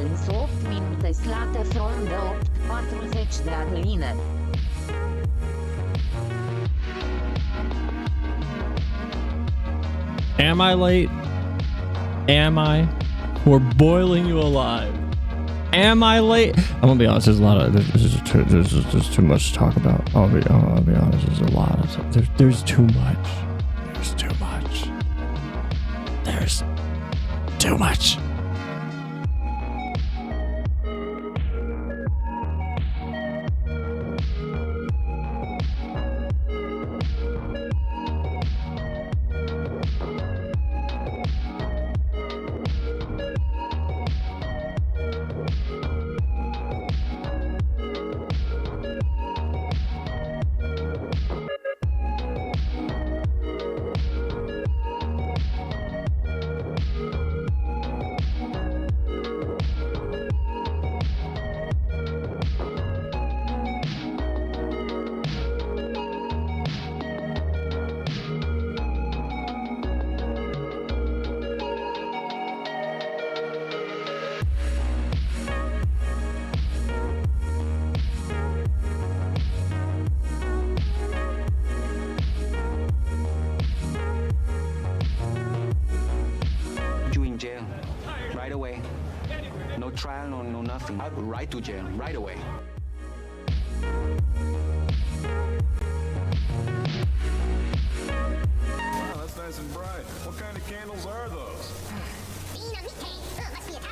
însă 8 minute slate from de 8:40 de Adeline. Am I late? Am I? We're boiling you alive. Am I late? I'm gonna be honest. There's a lot of there's too much to talk about. I'll be honest. There's a lot of there's too much. There's too much. There's too much. Right to jail, right away. Wow, that's nice and bright. What kind of candles are those? Must be Italian.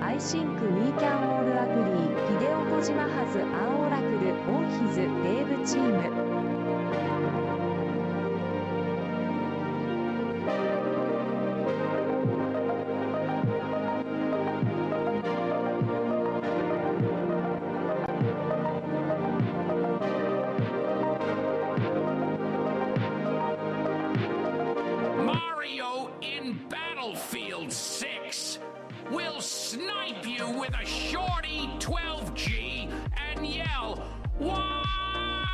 I think we can all agree. Hideo Kojima has an oracle on his dev team. Mario in Battlefield 6 will snipe you with a shorty 12G and yell, "Why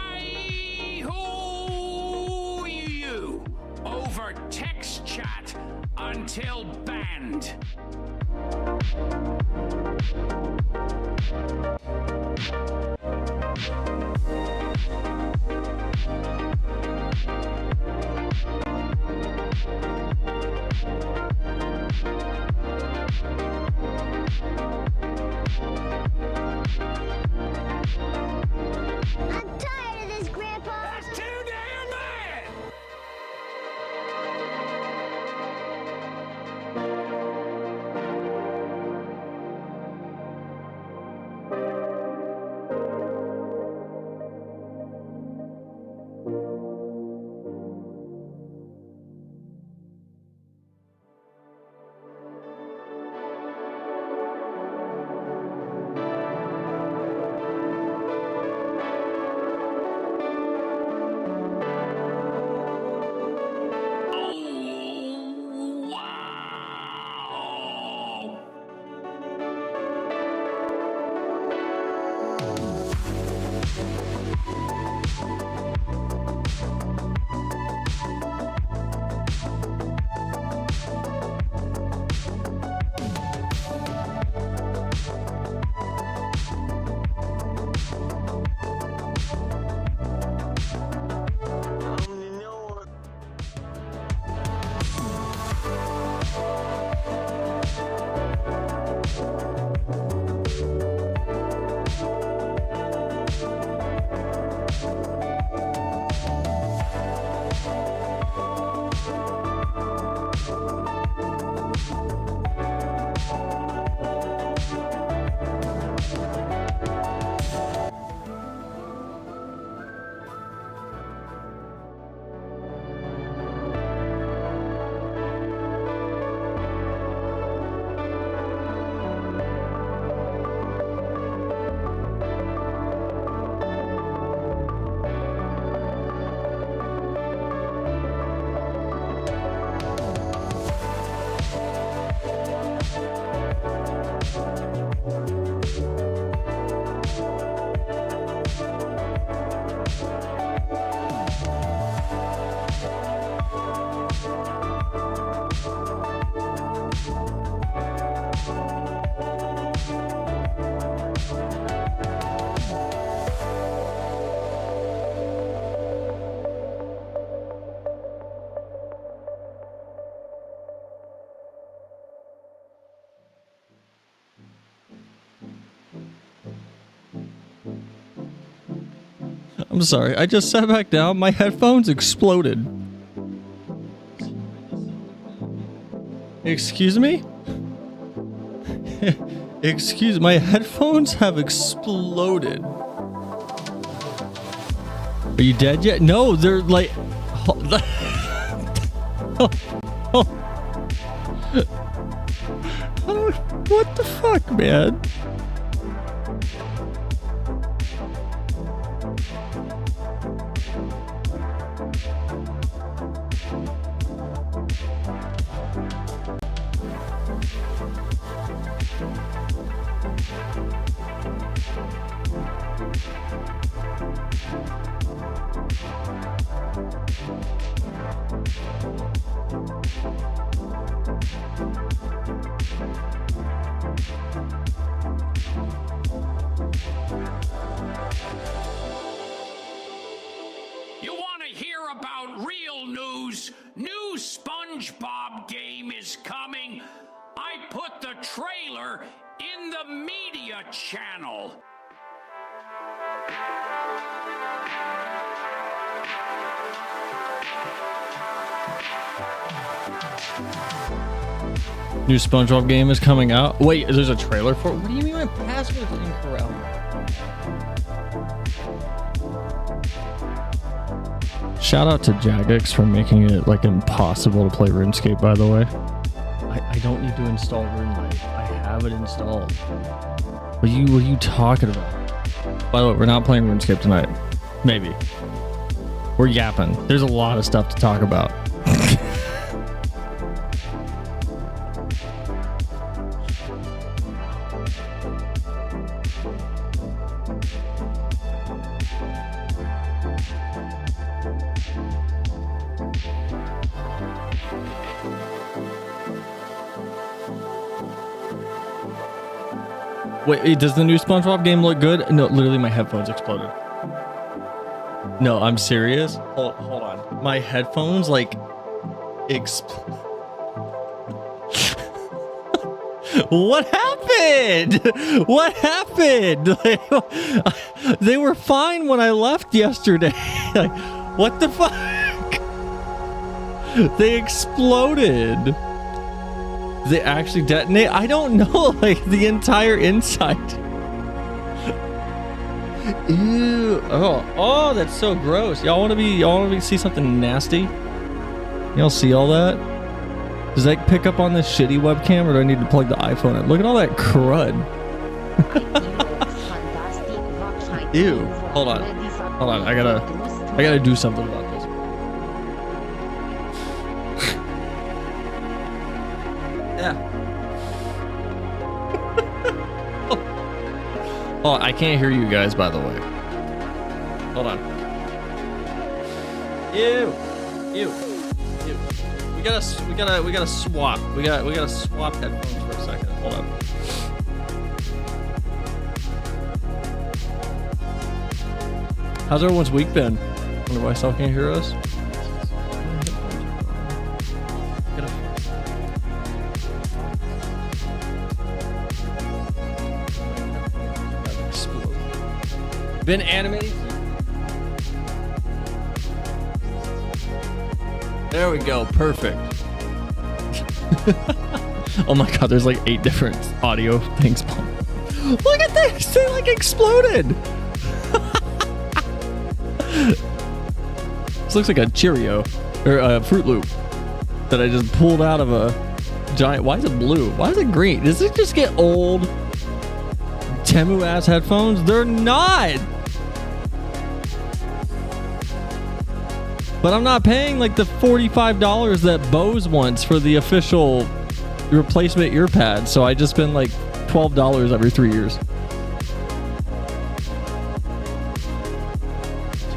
who you?" over text chat until banned. I'm tired of this, Grandpa. That's too damn bad! I'm sorry. I just sat back down. My headphones exploded. Excuse me? Excuse my headphones have exploded. Are you dead yet? No, they're like what the fuck, man? You want to hear about real news? New SpongeBob game is coming. I put the trailer in the media channel. New SpongeBob game is coming out. Wait, there's a trailer for it? What do you mean my password's incorrect? Shout out to Jagex for making it like impossible to play RuneScape, by the way. I don't need to install RuneScape. I have it installed. What are you talking about? By the way, we're not playing RuneScape tonight. Maybe. We're yapping. There's a lot of stuff to talk about. Wait, does the new SpongeBob game look good? No, literally my headphones exploded. No, I'm serious. Hold on. My headphones like What happened? What happened? They were fine when I left yesterday. Like, what the fuck? They exploded. They actually detonate? I don't know, like the entire inside. Ew. Oh, that's so gross. Y'all want to see something nasty? Y'all see all that? Does that pick up on this shitty webcam, or do I need to plug the iPhone in? Look at all that crud. Ew. Hold on. I gotta do something about this. Yeah. Oh, I can't hear you guys, by the way. Hold on. Ew. We gotta swap. We gotta swap headphones for a second. Hold on. How's everyone's week been? Wonder why Sal can't hear us. Been animating. There we go. Perfect. Oh my god, there's like 8 different audio things. Look at this. They like exploded. This looks like a Cheerio or a Fruit Loop that I just pulled out of a giant. Why is it blue? Why is it green? Does it just get old? Temu ass headphones? They're not. But I'm not paying like the $45 that Bose wants for the official replacement ear pad. So I just spend like $12 every 3 years.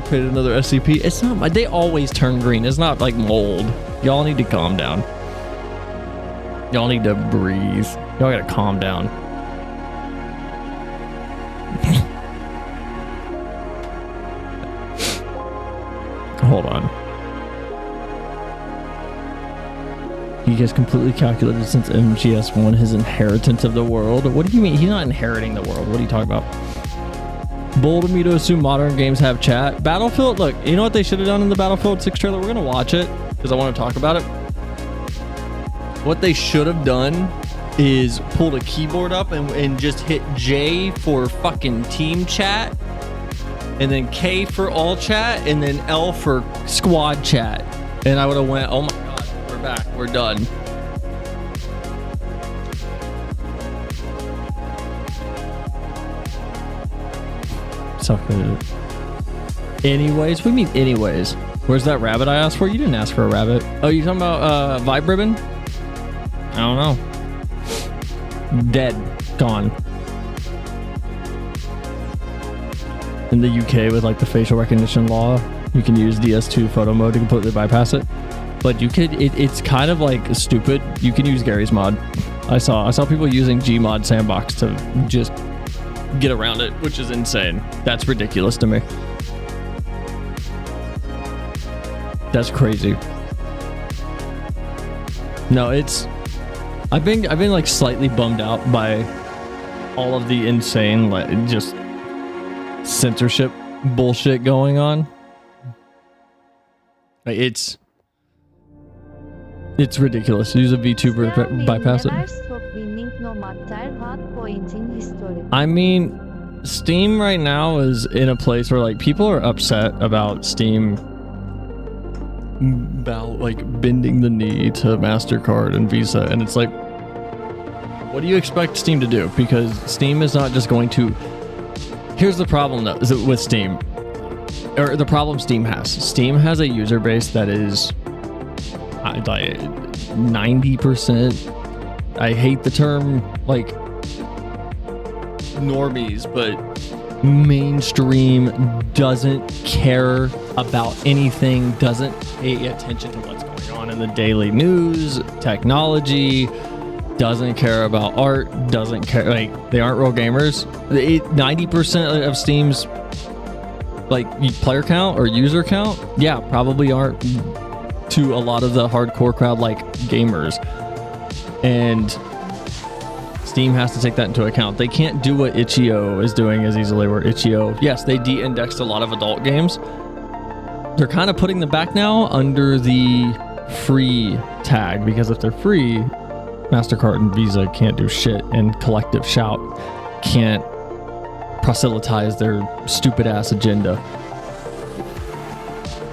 Created another SCP. It's not. They always turn green. It's not like mold. Y'all need to calm down. Y'all need to breathe. Y'all gotta calm down. Hold on. He gets completely calculated since MGS1 his inheritance of the world. What do you mean? He's not inheriting the world. What are you talking about? Bold of me to assume modern games have chat. Battlefield, look, you know what they should have done in the Battlefield 6 trailer? We're gonna watch it because I want to talk about it. What they should have done is pulled a keyboard up and just hit J for fucking team chat, and then K for all chat, and then L for squad chat. And I would have went, oh my god, we're back, we're done. So good. Anyways, we mean anyways. Where's that rabbit I asked for? You didn't ask for a rabbit. Oh, you talking about Vibe Ribbon? I don't know. Dead. Gone. In the UK with like the facial recognition law, you can use DS2 photo mode to completely bypass it. But you could, it's kind of like stupid. You can use Gary's mod. I saw people using Gmod Sandbox to just get around it, which is insane. That's ridiculous to me. That's crazy. No, it's I've been like slightly bummed out by all of the insane like just censorship bullshit going on. Like, it's ridiculous. Use a VTuber bypass it. I mean, Steam right now is in a place where like people are upset about Steam about like bending the knee to MasterCard and Visa, and it's like, what do you expect Steam to do? Because Steam is not just going to. Here's the problem though, is with Steam, or the problem Steam has. Steam has a user base that is like 90%. I hate the term like normies, but mainstream, doesn't care about anything, doesn't pay attention to what's going on in the daily news, technology, doesn't care about art, doesn't care, like, they aren't real gamers. 90% of Steam's like player count or user count, yeah, probably aren't to a lot of the hardcore crowd like gamers. And Steam has to take that into account. They can't do what itch.io is doing as easily, where itch.io, yes, they de-indexed a lot of adult games. They're kind of putting them back now under the free tag, because if they're free, MasterCard and Visa can't do shit, and Collective Shout can't proselytize their stupid ass agenda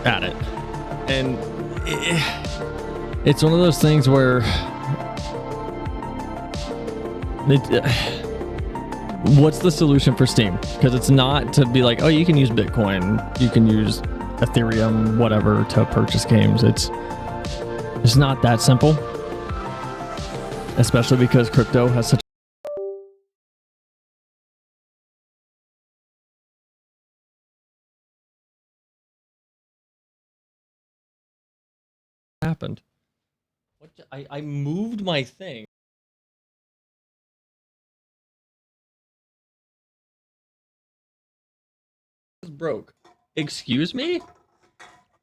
at it. And it's one of those things where what's the solution for Steam? Because it's not to be like, oh, you can use Bitcoin, you can use Ethereum, whatever, to purchase games. It's not that simple, especially because crypto has such happened. What? I moved my thing. Broke. Excuse me?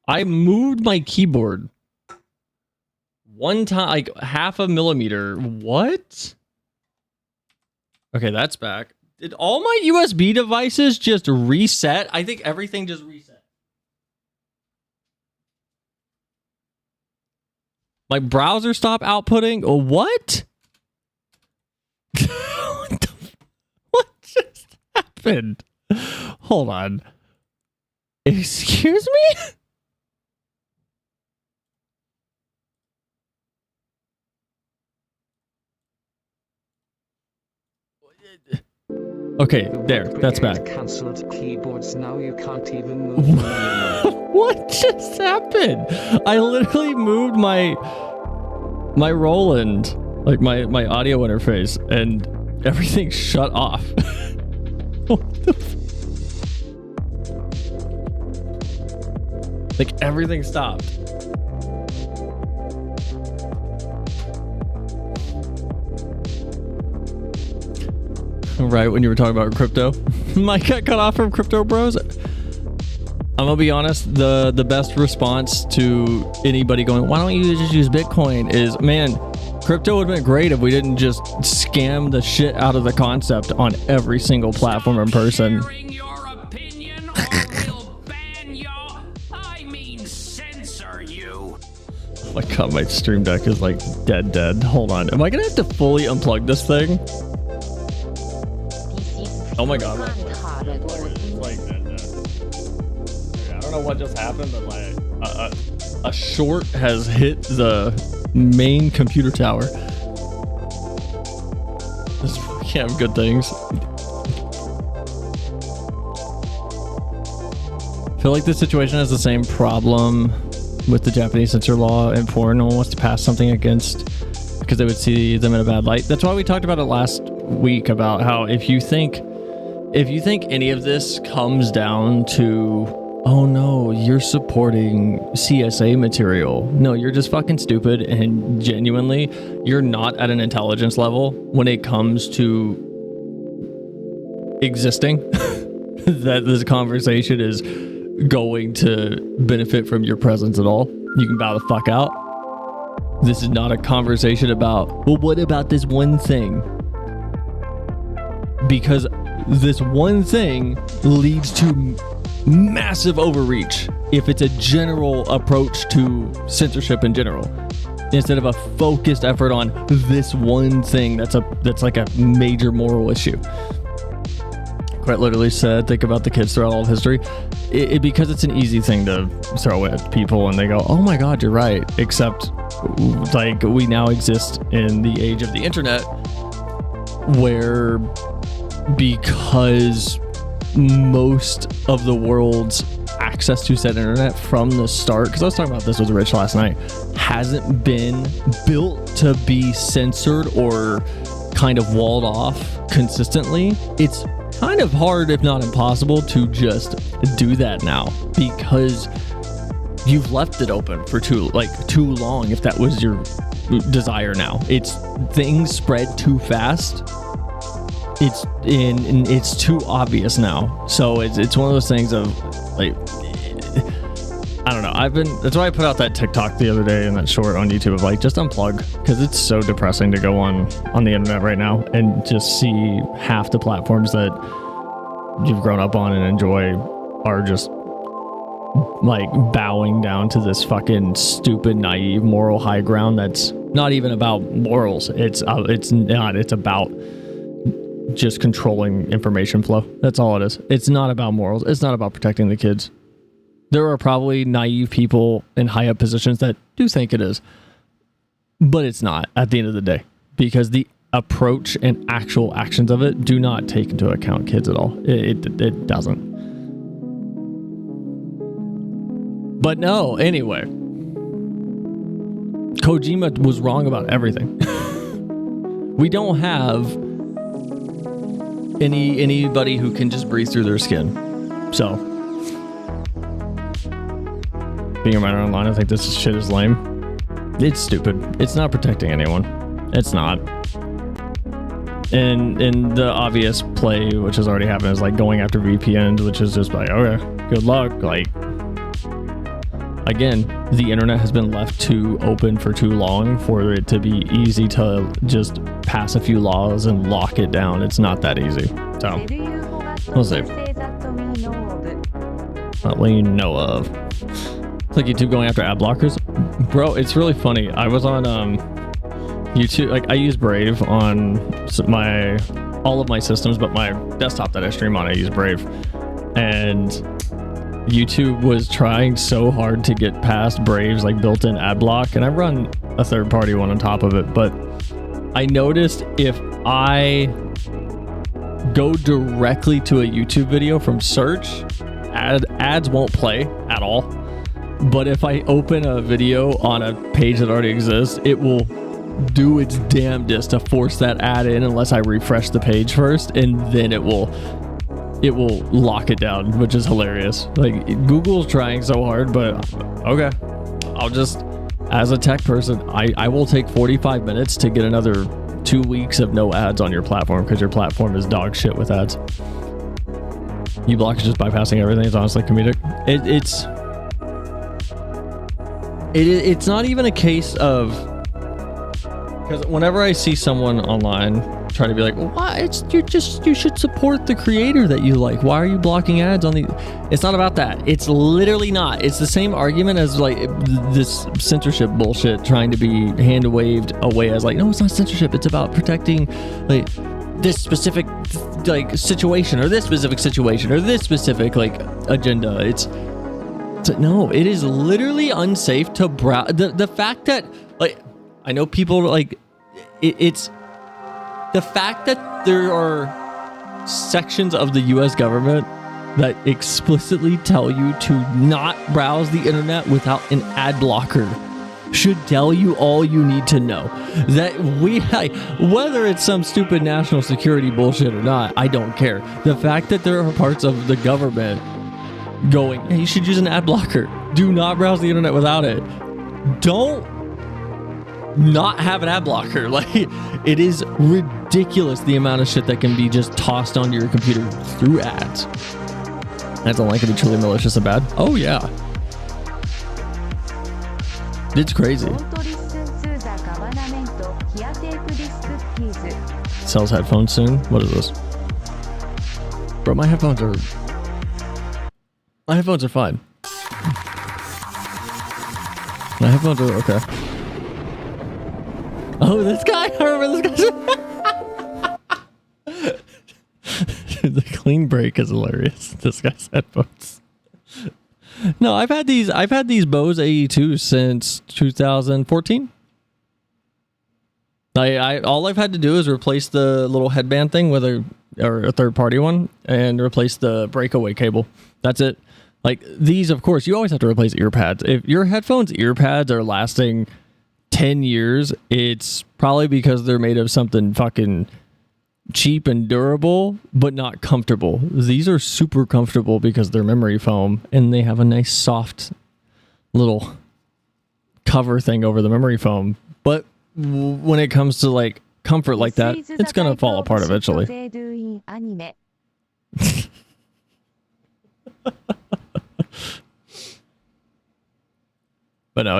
I moved my keyboard one time, like half a millimeter. What? Okay, that's back. Did all my USB devices just reset? I think everything just reset. My browser stopped outputting. Oh, what? What just happened? Hold on. Excuse me? Okay, there. That's back. Cancelled keyboards now. You can't even move. What just happened? I literally moved my Roland, like my audio interface, and everything shut off. What the like everything stopped. Right when you were talking about crypto, Mike got cut off from Crypto Bros. I'm gonna be honest, the best response to anybody going, why don't you just use Bitcoin, is, man, crypto would have been great if we didn't just scam the shit out of the concept on every single platform in person. Sharing your My god, my stream deck is like dead. Hold on. Am I gonna have to fully unplug this thing? Oh my god. It's like dead. I don't know what just happened, but like a short has hit the main computer tower. This can't have good things. I feel like this situation has the same problem with the Japanese censor law and porn. No one wants to pass something against because they would see them in a bad light. That's why we talked about it last week about how if you think any of this comes down to, oh no, you're supporting CSA material. No, you're just fucking stupid, and genuinely, you're not at an intelligence level when it comes to existing that this conversation is going to benefit from your presence at all. You can bow the fuck out. This is not a conversation about, well, what about this one thing? Because this one thing leads to massive overreach if it's a general approach to censorship in general, instead of a focused effort on this one thing that's like a major moral issue. Quite literally said, think about the kids throughout all of history. Because it's an easy thing to throw at people and they go, oh my god, you're right. Except like we now exist in the age of the internet where, because most of the world's access to said internet from the start, because I was talking about this with Rich last night, hasn't been built to be censored or kind of walled off consistently. It's kind of hard, if not impossible, to just do that now because you've left it open for too long. If that was your desire now, things spread too fast. It's too obvious now. So it's one of those things of like, I don't know. That's why I put out that TikTok the other day and that short on YouTube of like, just unplug, because it's so depressing to go on the internet right now and just see half the platforms that you've grown up on and enjoy are just like bowing down to this fucking stupid, naive moral high ground that's not even about morals. It's about just controlling information flow. That's all it is. It's not about morals. It's not about protecting the kids. There are probably naive people in high up positions that do think it is, but it's not at the end of the day, because the approach and actual actions of it do not take into account kids at all. It doesn't. But no, anyway, Kojima was wrong about everything. We don't have anybody who can just breathe through their skin. So being a writer online, I think this shit is lame. It's stupid. It's not protecting anyone. It's not. And the obvious play, which has already happened, is like going after VPNs, which is just like, okay, good luck. Like, again, the internet has been left too open for too long for it to be easy to just pass a few laws and lock it down. It's not that easy. So, we'll see. Not what you know of. It's like YouTube going after ad blockers. Bro, it's really funny. I was on YouTube, like I use Brave on all of my systems, but my desktop that I stream on, I use Brave. And YouTube was trying so hard to get past Brave's like built-in ad block, and I run a third-party one on top of it, but I noticed if I go directly to a YouTube video from search, ads won't play at all. But if I open a video on a page that already exists, it will do its damnedest to force that ad in unless I refresh the page first, and then it will lock it down, which is hilarious. Like, Google's trying so hard, but okay. I'll just, as a tech person, I will take 45 minutes to get another 2 weeks of no ads on your platform, because your platform is dog shit with ads. uBlock is just bypassing everything. It's honestly comedic. It's not even a case of, because whenever I see someone online try to be like, why? You should support the creator that you like. Why are you blocking ads on the? It's not about that. It's literally not. It's the same argument as like this censorship bullshit trying to be hand waved away as like, no, it's not censorship. It's about protecting like this specific like situation or this specific situation or this specific like agenda. It's no, it is literally unsafe to browse. The fact that like I know people like it's the fact that there are sections of the US government that explicitly tell you to not browse the internet without an ad blocker should tell you all you need to know. That whether it's some stupid national security bullshit or not, I don't care. The fact that there are parts of the government going, hey, you should use an ad blocker. Do not browse the internet without it. Don't not have an ad blocker. Like, it is ridiculous the amount of shit that can be just tossed onto your computer through ads. That's only can be truly malicious and bad. Oh yeah, it's crazy. Sells headphones soon. What is this, bro? My headphones are fine. My headphones are okay. Oh, this guy! I remember this guy. The clean break is hilarious. This guy's headphones. No, I've had these Bose AE2 since 2014. All I've had to do is replace the little headband thing with a third party one and replace the breakaway cable. That's it. Like these, of course, you always have to replace ear pads. If your headphones ear pads are lasting 10 years, it's probably because they're made of something fucking cheap and durable, but not comfortable. These are super comfortable because they're memory foam and they have a nice soft little cover thing over the memory foam. But when it comes to like comfort like that, it's gonna fall apart eventually. But no,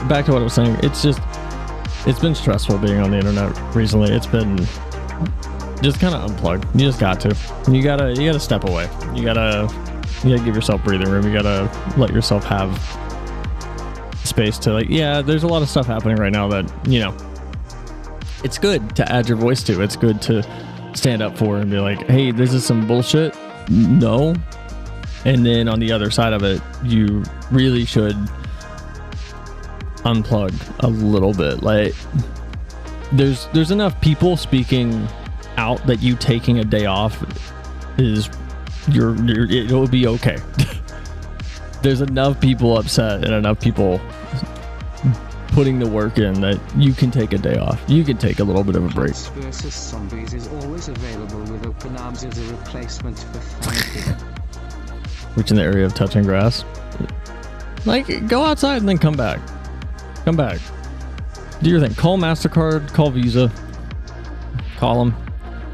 back to what I was saying. It's been stressful being on the internet recently. It's been just kind of unplugged. You just got to. You gotta step away. You gotta give yourself breathing room. You gotta let yourself have space to like. Yeah, there's a lot of stuff happening right now that it's good to add your voice to. It's good to stand up for and be like, hey, this is some bullshit. No. And then on the other side of it, you really should unplug a little bit. Like there's enough people speaking out that you taking a day off is it'll be okay. There's enough people upset and enough people putting the work in that you can take a day off. You can take a little bit of a break. Plants vs Zombies is always available with open arms as a replacement for therapy. Which in the area of touching grass. Like, go outside and then come back. Come back. Do your thing. Call MasterCard, call Visa. Call them.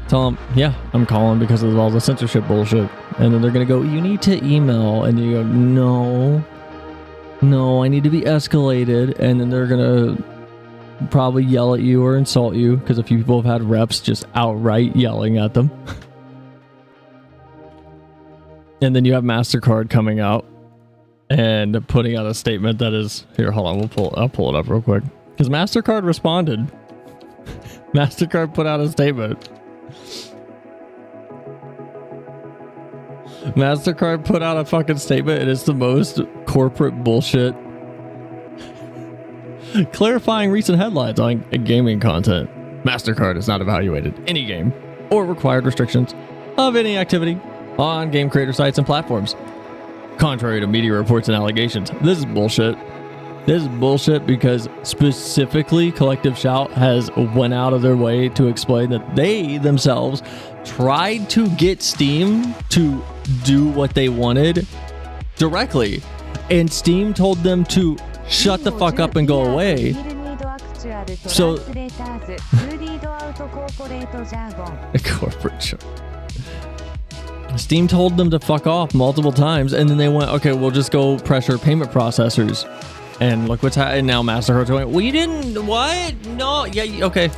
Tell them, yeah, I'm calling because of all the censorship bullshit. And then they're going to go, you need to email. And you go, no, I need to be escalated. And then they're going to probably yell at you or insult you because a few people have had reps just outright yelling at them. And then you have MasterCard coming out and putting out a statement that is here. Hold on, I'll pull it up real quick because MasterCard responded. MasterCard put out a statement. MasterCard put out a fucking statement, and it's the most corporate bullshit. Clarifying recent headlines on gaming content. MasterCard has not evaluated any game or required restrictions of any activity on game creator sites and platforms, contrary to media reports and allegations. This is bullshit. This is bullshit because specifically Collective Shout has went out of their way to explain that they themselves tried to get Steam to do what they wanted directly, and Steam told them to shut the fuck up and go away. So corporate show. Steam told them to fuck off multiple times, and then they went, okay, we'll just go pressure payment processors. And look what's happening now. MasterCard's going, we didn't, what? No, yeah, okay.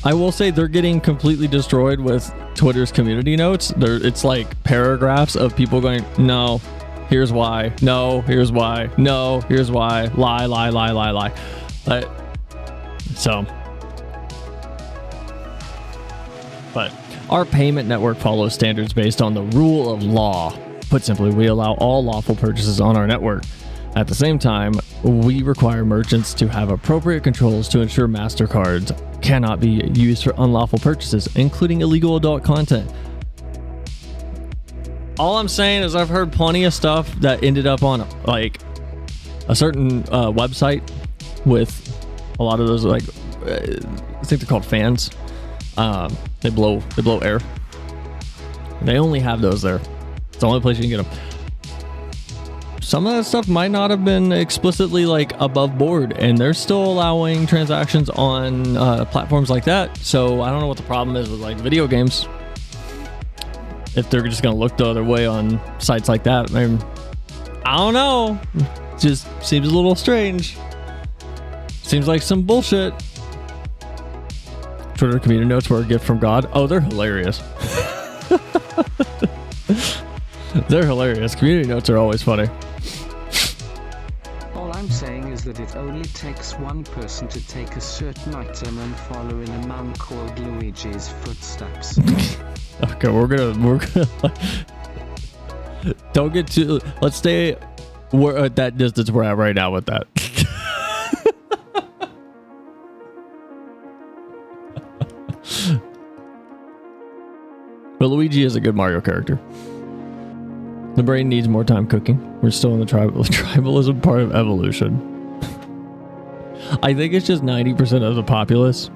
I will say they're getting completely destroyed with Twitter's community notes. It's like paragraphs of people going, no, here's why, no, here's why, no, here's why, lie, lie, lie, lie, lie. But our payment network follows standards based on the rule of law. Put simply, we allow all lawful purchases on our network. At the same time, we require merchants to have appropriate controls to ensure MasterCards cannot be used for unlawful purchases, including illegal adult content. All I'm saying is I've heard plenty of stuff that ended up on like a certain website with a lot of those, like I think they're called fans. They blow air. They only have those there. It's the only place you can get them. Some of that stuff might not have been explicitly like above board, and they're still allowing transactions on platforms like that. So I don't know what the problem is with like video games. If they're just gonna look the other way on sites like that, I mean, I don't know. It just seems a little strange. Seems like some bullshit. Twitter community notes were a gift from God. Oh, they're hilarious. They're hilarious. Community notes are always funny. All I'm saying is that it only takes one person to take a certain item and follow in a man called Luigi's footsteps. Okay, we're gonna don't get too. Let's stay at that distance we're at right now with that. But Luigi is a good Mario character. The brain needs more time cooking. We're still in the tribalism part of evolution. I think it's just 90% of the populace.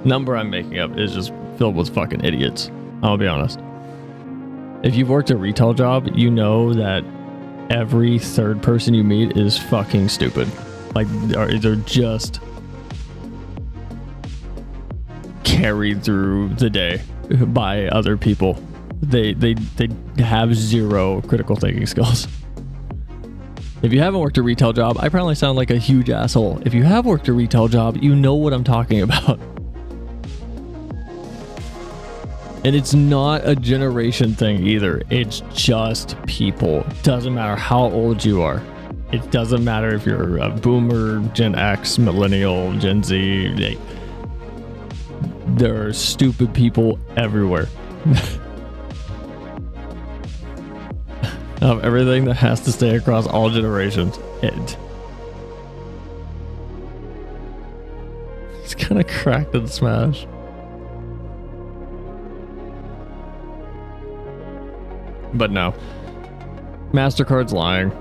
Number I'm making up is just filled with fucking idiots. I'll be honest. If you've worked a retail job, you know that every third person you meet is fucking stupid. Like they're just carried through the day by other people. They have zero critical thinking skills. If you haven't worked a retail job, I probably sound like a huge asshole. If you have worked a retail job, you know what I'm talking about. And it's not a generation thing either. It's just people. Doesn't matter how old you are. It doesn't matter if you're a boomer, Gen X, millennial, Gen Z. There are stupid people everywhere. Of everything that has to stay across all generations. It's kind of cracked and smashed. But no. MasterCard's lying.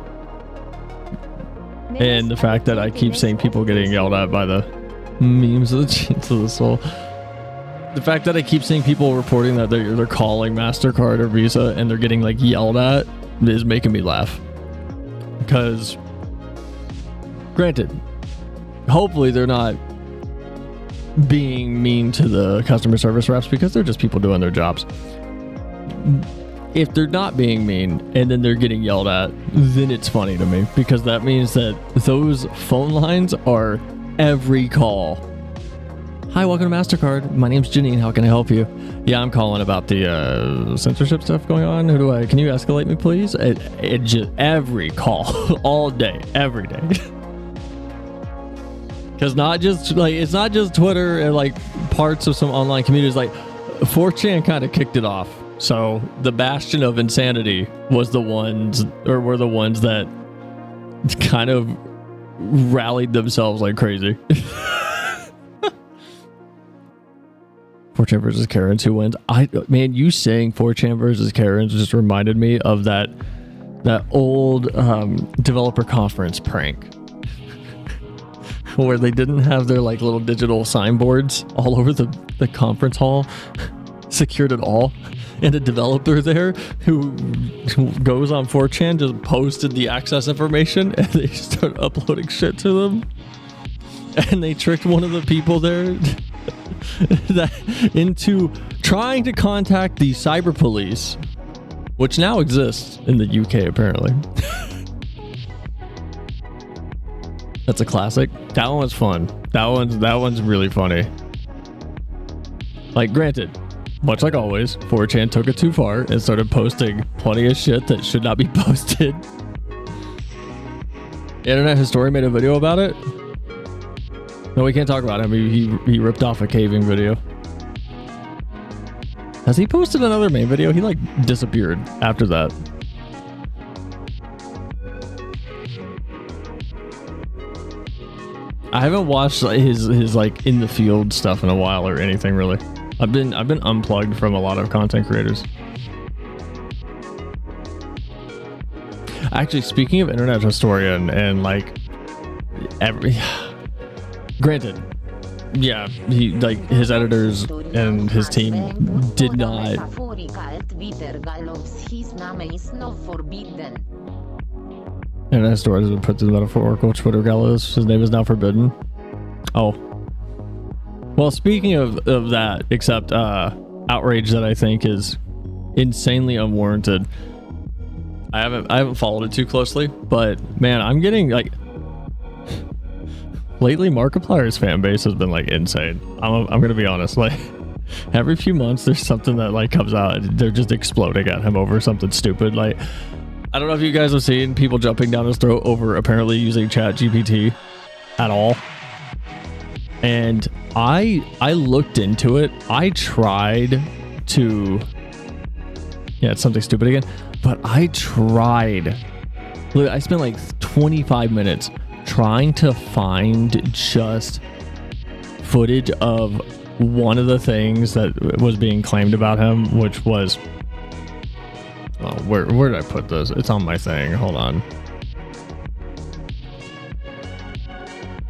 And the fact that I keep seeing people getting yelled at by the memes of the Genes of the Soul. The fact that I keep seeing people reporting that they're calling MasterCard or Visa and they're getting like yelled at is making me laugh. Because granted, hopefully they're not being mean to the customer service reps because they're just people doing their jobs. If they're not being mean and then they're getting yelled at, then it's funny to me because that means that those phone lines are every call. Hi, welcome to MasterCard. My name's Janine. How can I help you? Yeah, I'm calling about the censorship stuff going on. Can you escalate me, please? It just every call, all day, every day. Because it's not just Twitter and like parts of some online communities. Like 4chan kind of kicked it off. So the bastion of insanity were the ones that kind of rallied themselves like crazy. 4chan versus Karens, who wins? Man, you saying 4chan versus Karens just reminded me of that old developer conference prank where they didn't have their like little digital signboards all over the conference hall secured at all, and a developer there who goes on 4chan just posted the access information and they start uploading shit to them, and they tricked one of the people there into trying to contact the cyber police, which now exists in the UK apparently. That's a classic. That one's fun. That one's really funny. Like, granted, much like always, 4chan took it too far and started posting plenty of shit that should not be posted. Internet Historian made a video about it. No, we can't talk about him. He ripped off a caving video. Has he posted another main video? He like disappeared after that. I haven't watched his like in the field stuff in a while or anything really. I've been unplugged from a lot of content creators. Actually, speaking of Internet Historian and like granted, yeah, he like his editors and his team did not. Internet Historian has been put to the metaphorical Twitter gallows. His name is now forbidden. Oh. Well, speaking of that, except outrage that I think is insanely unwarranted. I haven't followed it too closely, but man, I'm getting like lately Markiplier's fan base has been like insane. I'm gonna be honest, like every few months there's something that like comes out and they're just exploding at him over something stupid. Like, I don't know if you guys have seen people jumping down his throat over apparently using ChatGPT at all. And I looked into it. I tried to, yeah, it's something stupid again, but I tried. Look, I spent like 25 minutes trying to find just footage of one of the things that was being claimed about him, which was, oh, where did I put this? It's on my thing. Hold on.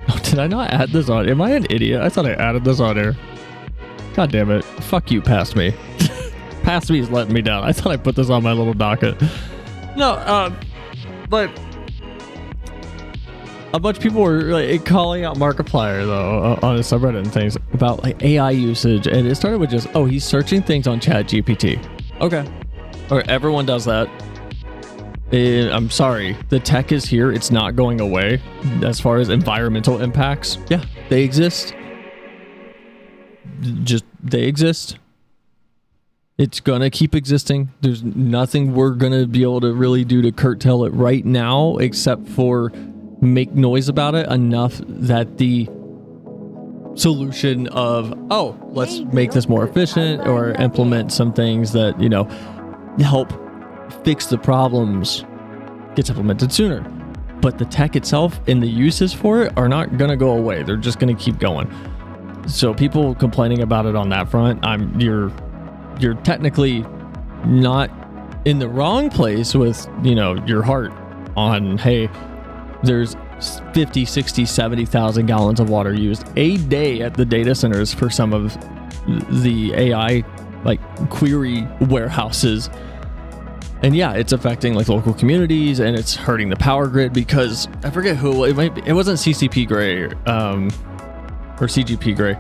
Oh, did I not add this on? Am I an idiot? I thought I added this on here. God damn it. Fuck you, Past Me. Past Me is letting me down. I thought I put this on my little docket. No, but a bunch of people were like calling out Markiplier though on his subreddit and things about like AI usage, and it started with just, oh, he's searching things on ChatGPT. Okay. Or everyone does that. I'm sorry, the tech is here. It's not going away. As far as environmental impacts, yeah, they exist. Just, they exist. It's gonna keep existing. There's nothing we're gonna be able to really do to curtail it right now, except for make noise about it enough that the solution of, oh, let's make this more efficient or implement some things that, you know, help fix the problems gets implemented sooner. But the tech itself and the uses for it are not going to go away. They're just going to keep going. So people complaining about it on that front, you're technically not in the wrong place with, you know, your heart on, hey, there's 50, 60, 70,000 gallons of water used a day at the data centers for some of the AI like query warehouses. And yeah, it's affecting like local communities and it's hurting the power grid because I forget who it might be. It wasn't CCP Gray or CGP Gray.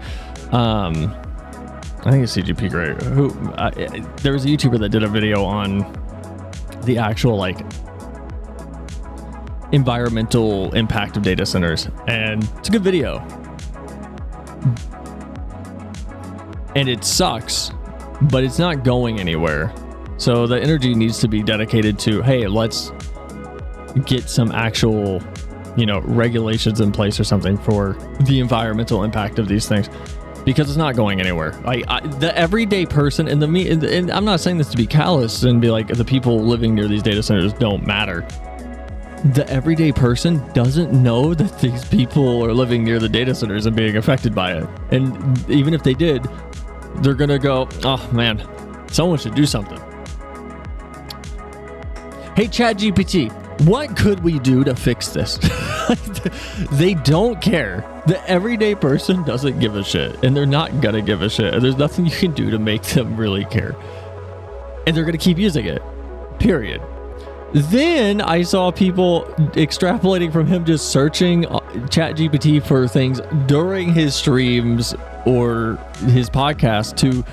I think it's CGP Gray. There was a YouTuber that did a video on the actual like environmental impact of data centers, and it's a good video. And it sucks, but it's not going anywhere. So the energy needs to be dedicated to, hey, let's get some actual, you know, regulations in place or something for the environmental impact of these things, because it's not going anywhere. The everyday person and and I'm not saying this to be callous and be like the people living near these data centers don't matter. The everyday person doesn't know that these people are living near the data centers and being affected by it. And even if they did, they're going to go, oh man, someone should do something. Hey, ChatGPT, what could we do to fix this? They don't care. The everyday person doesn't give a shit, and they're not going to give a shit. And there's nothing you can do to make them really care. And they're going to keep using it. Period. Then I saw people extrapolating from him just searching ChatGPT for things during his streams or his podcast to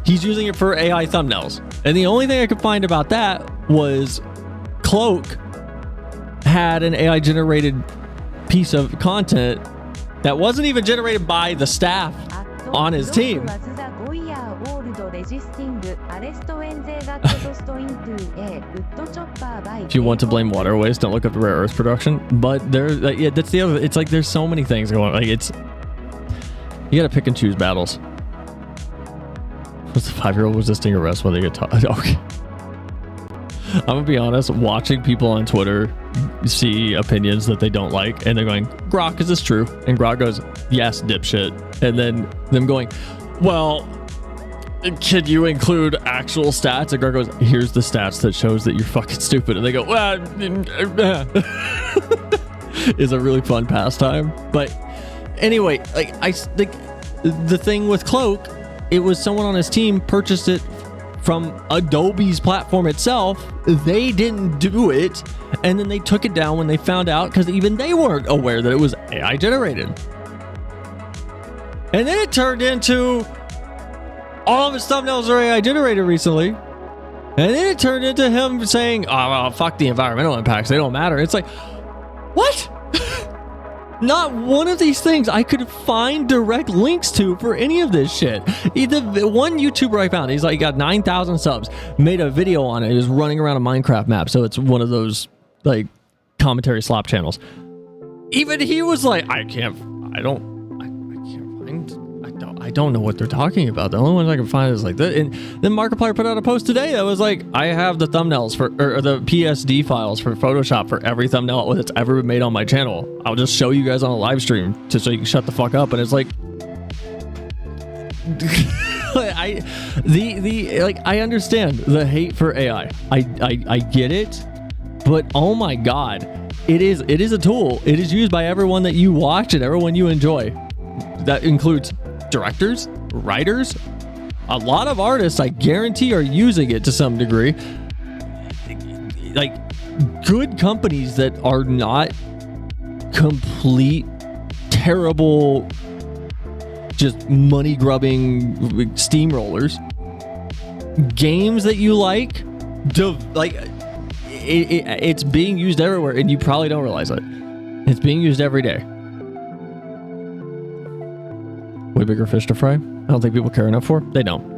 he's using it for AI thumbnails. And the only thing I could find about that was Cloak had an AI generated piece of content that wasn't even generated by the staff on his team. resisting arrest when they got tossed into a wood chopper by If you want to blame waterways, don't look up rare earth production. But there's yeah, that's the other. It's like there's so many things going on. Like it's you gotta pick and choose battles. Was the 5-year-old resisting arrest when they get taught? Okay. I'm gonna be honest, watching people on Twitter see opinions that they don't like and they're going, Grok, is this true? And Grok goes, yes, dipshit. And then them going, well, can you include actual stats? And Grok goes, here's the stats that shows that you're fucking stupid. And they go, well, is a really fun pastime. But anyway, like the thing with Cloak, it was someone on his team purchased it from Adobe's platform itself. They didn't do it, and then they took it down when they found out, because even they weren't aware that it was AI generated. And then it turned into all of his thumbnails are AI generated recently, and then it turned into him saying, oh well, fuck the environmental impacts, they don't matter. It's like, what? Not one of these things I could find direct links to for any of this shit. The one YouTuber I found, he's like got 9,000 subs, made a video on it. He was running around a Minecraft map, so it's one of those like commentary slop channels. Even he was like, I can't know what they're talking about. The only ones I can find is like that. And then Markiplier put out a post today that was like, I have the thumbnails for, or the PSD files for Photoshop for every thumbnail that's ever been made on my channel. I'll just show you guys on a live stream so you can shut the fuck up. And it's like, I understand the hate for AI. I get it, but oh my God, it is a tool. It is used by everyone that you watch and everyone you enjoy. That includes directors, writers, a lot of artists, I guarantee, are using it to some degree. Like good companies that are not complete terrible, just money grubbing steamrollers. Games that you like, it's being used everywhere, and you probably don't realize it. It's being used every day. Way bigger fish to fry. I don't think people care enough for. They don't.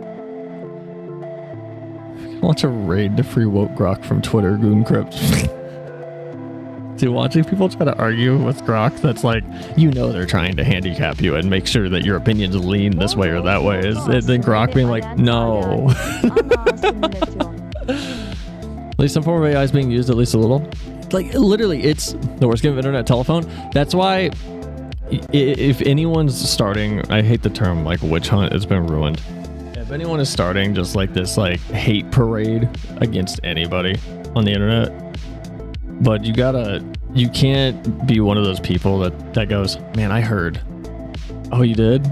Launch a raid to free woke Grok from Twitter, Goon Crypt. Dude, watching people try to argue with Grok, that's like, you know they're trying to handicap you and make sure that your opinions lean this way or that way. Then Grok being like, no. At least some form of AI is being used at least a little. Like, literally, it's the worst game of internet telephone. That's why, if anyone's starting, I hate the term like witch hunt, it's been ruined. If anyone is starting just like this like hate parade against anybody on the internet, but you can't be one of those people that goes, man, I heard. Oh, you did?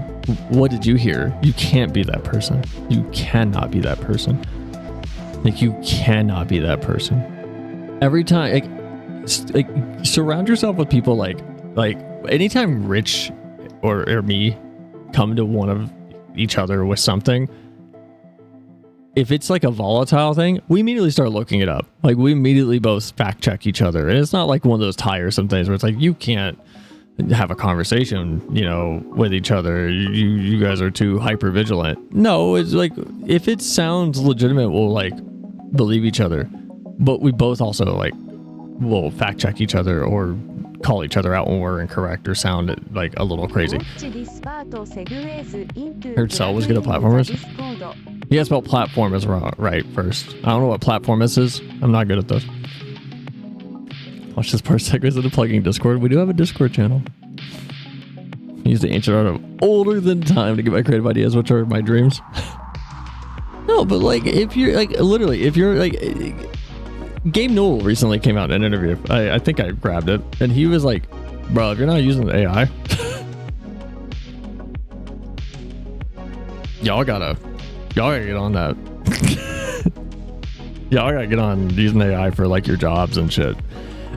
What did you hear? You can't be that person. You cannot be that person. Like, you cannot be that person. Every time, like surround yourself with people like anytime Rich or me come to one of each other with something, if it's like a volatile thing, we immediately start looking it up. Like, we immediately both fact check each other. And it's not like one of those tiresome things where it's like, you can't have a conversation, you know, with each other. You guys are too hyper vigilant. No, it's like, if it sounds legitimate, we'll like believe each other. But we both also like will fact check each other or call each other out when we're incorrect or sound like a little crazy. Heard Cell was good at platformers. You guys spelled platform is wrong, right first. I don't know what platform this is. I'm not good at those. Watch this part segues into plugging Discord. We do have a Discord channel. I use the ancient art of older than time to get my creative ideas, which are my dreams. No, but like, if you're like, literally, if you're like, Gabe Newell recently came out in an interview. I think I grabbed it, and he was like, bro, if you're not using the AI, y'all gotta get on that. Y'all gotta get on using AI for like your jobs and shit.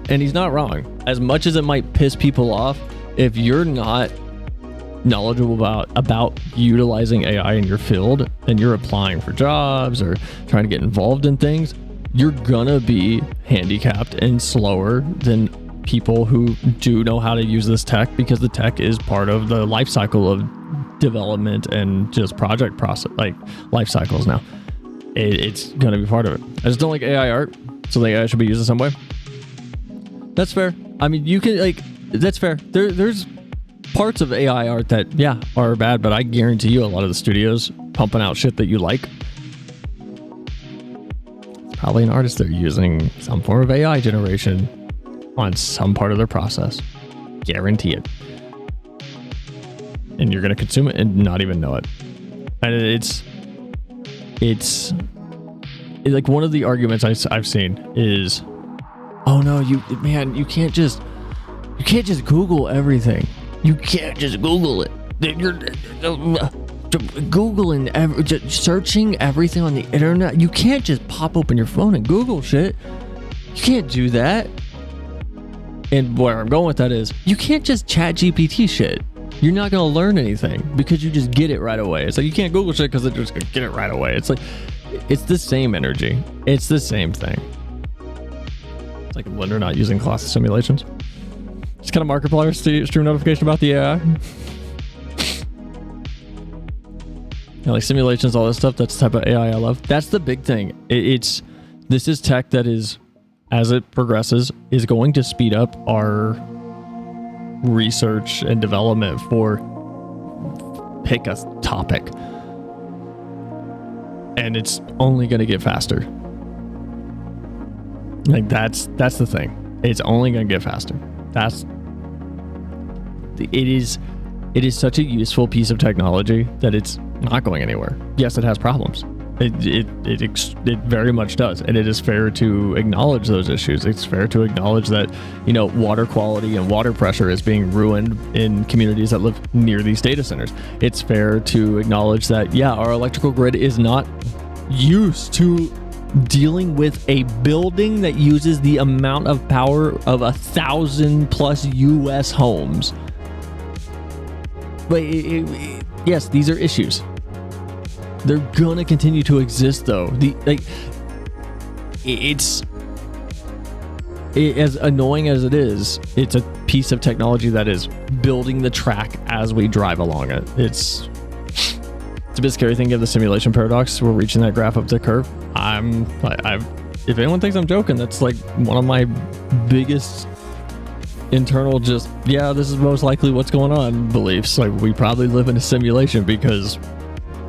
And he's not wrong. As much as it might piss people off, if you're not knowledgeable about utilizing AI in your field and you're applying for jobs or trying to get involved in things, you're gonna be handicapped and slower than people who do know how to use this tech, because the tech is part of the life cycle of development and just project process, like life cycles now. It's going to be part of it. I just don't like AI art, so the AI should be used in some way. That's fair. I mean, you can, like, that's fair. There's parts of AI art that, yeah, are bad, but I guarantee you a lot of the studios pumping out shit that you like, it's probably an artist they're using some form of AI generation on some part of their process. Guarantee it. And you're going to consume it and not even know it. And it's like one of the arguments I've seen is, oh no, you can't just Google everything. You can't just Google it. You're Googling, just searching everything on the internet. You can't just pop open your phone and Google shit. You can't do that. And where I'm going with that is, you can't just chat GPT shit. You're not going to learn anything because you just get it right away. It's like you can't Google shit because they're just going to get it right away. It's like, it's the same energy. It's the same thing. It's like Blender not using class simulations. Just kind of Markiplier stream notification about the AI. Like simulations, all this stuff. That's the type of AI I love. That's the big thing. This is tech that is, as it progresses, is going to speed up our research and development for pick a topic, and it's only going to get faster. Like that's the thing. It's only going to get faster. It is such a useful piece of technology that it's not going anywhere. Yes, it has problems. It very much does, and it is fair to acknowledge those issues. It's fair to acknowledge that, water quality and water pressure is being ruined in communities that live near these data centers. It's fair to acknowledge that, yeah, our electrical grid is not used to dealing with a building that uses the amount of power of 1,000+ US homes. But yes, these are issues. They're gonna continue to exist, though. It's as annoying as it is. It's a piece of technology that is building the track as we drive along it. It's a bit scary thinking of the simulation paradox. We're reaching that graph up the curve. If anyone thinks I'm joking, that's like one of my biggest internal, just, yeah, this is most likely what's going on beliefs. Like, we probably live in a simulation because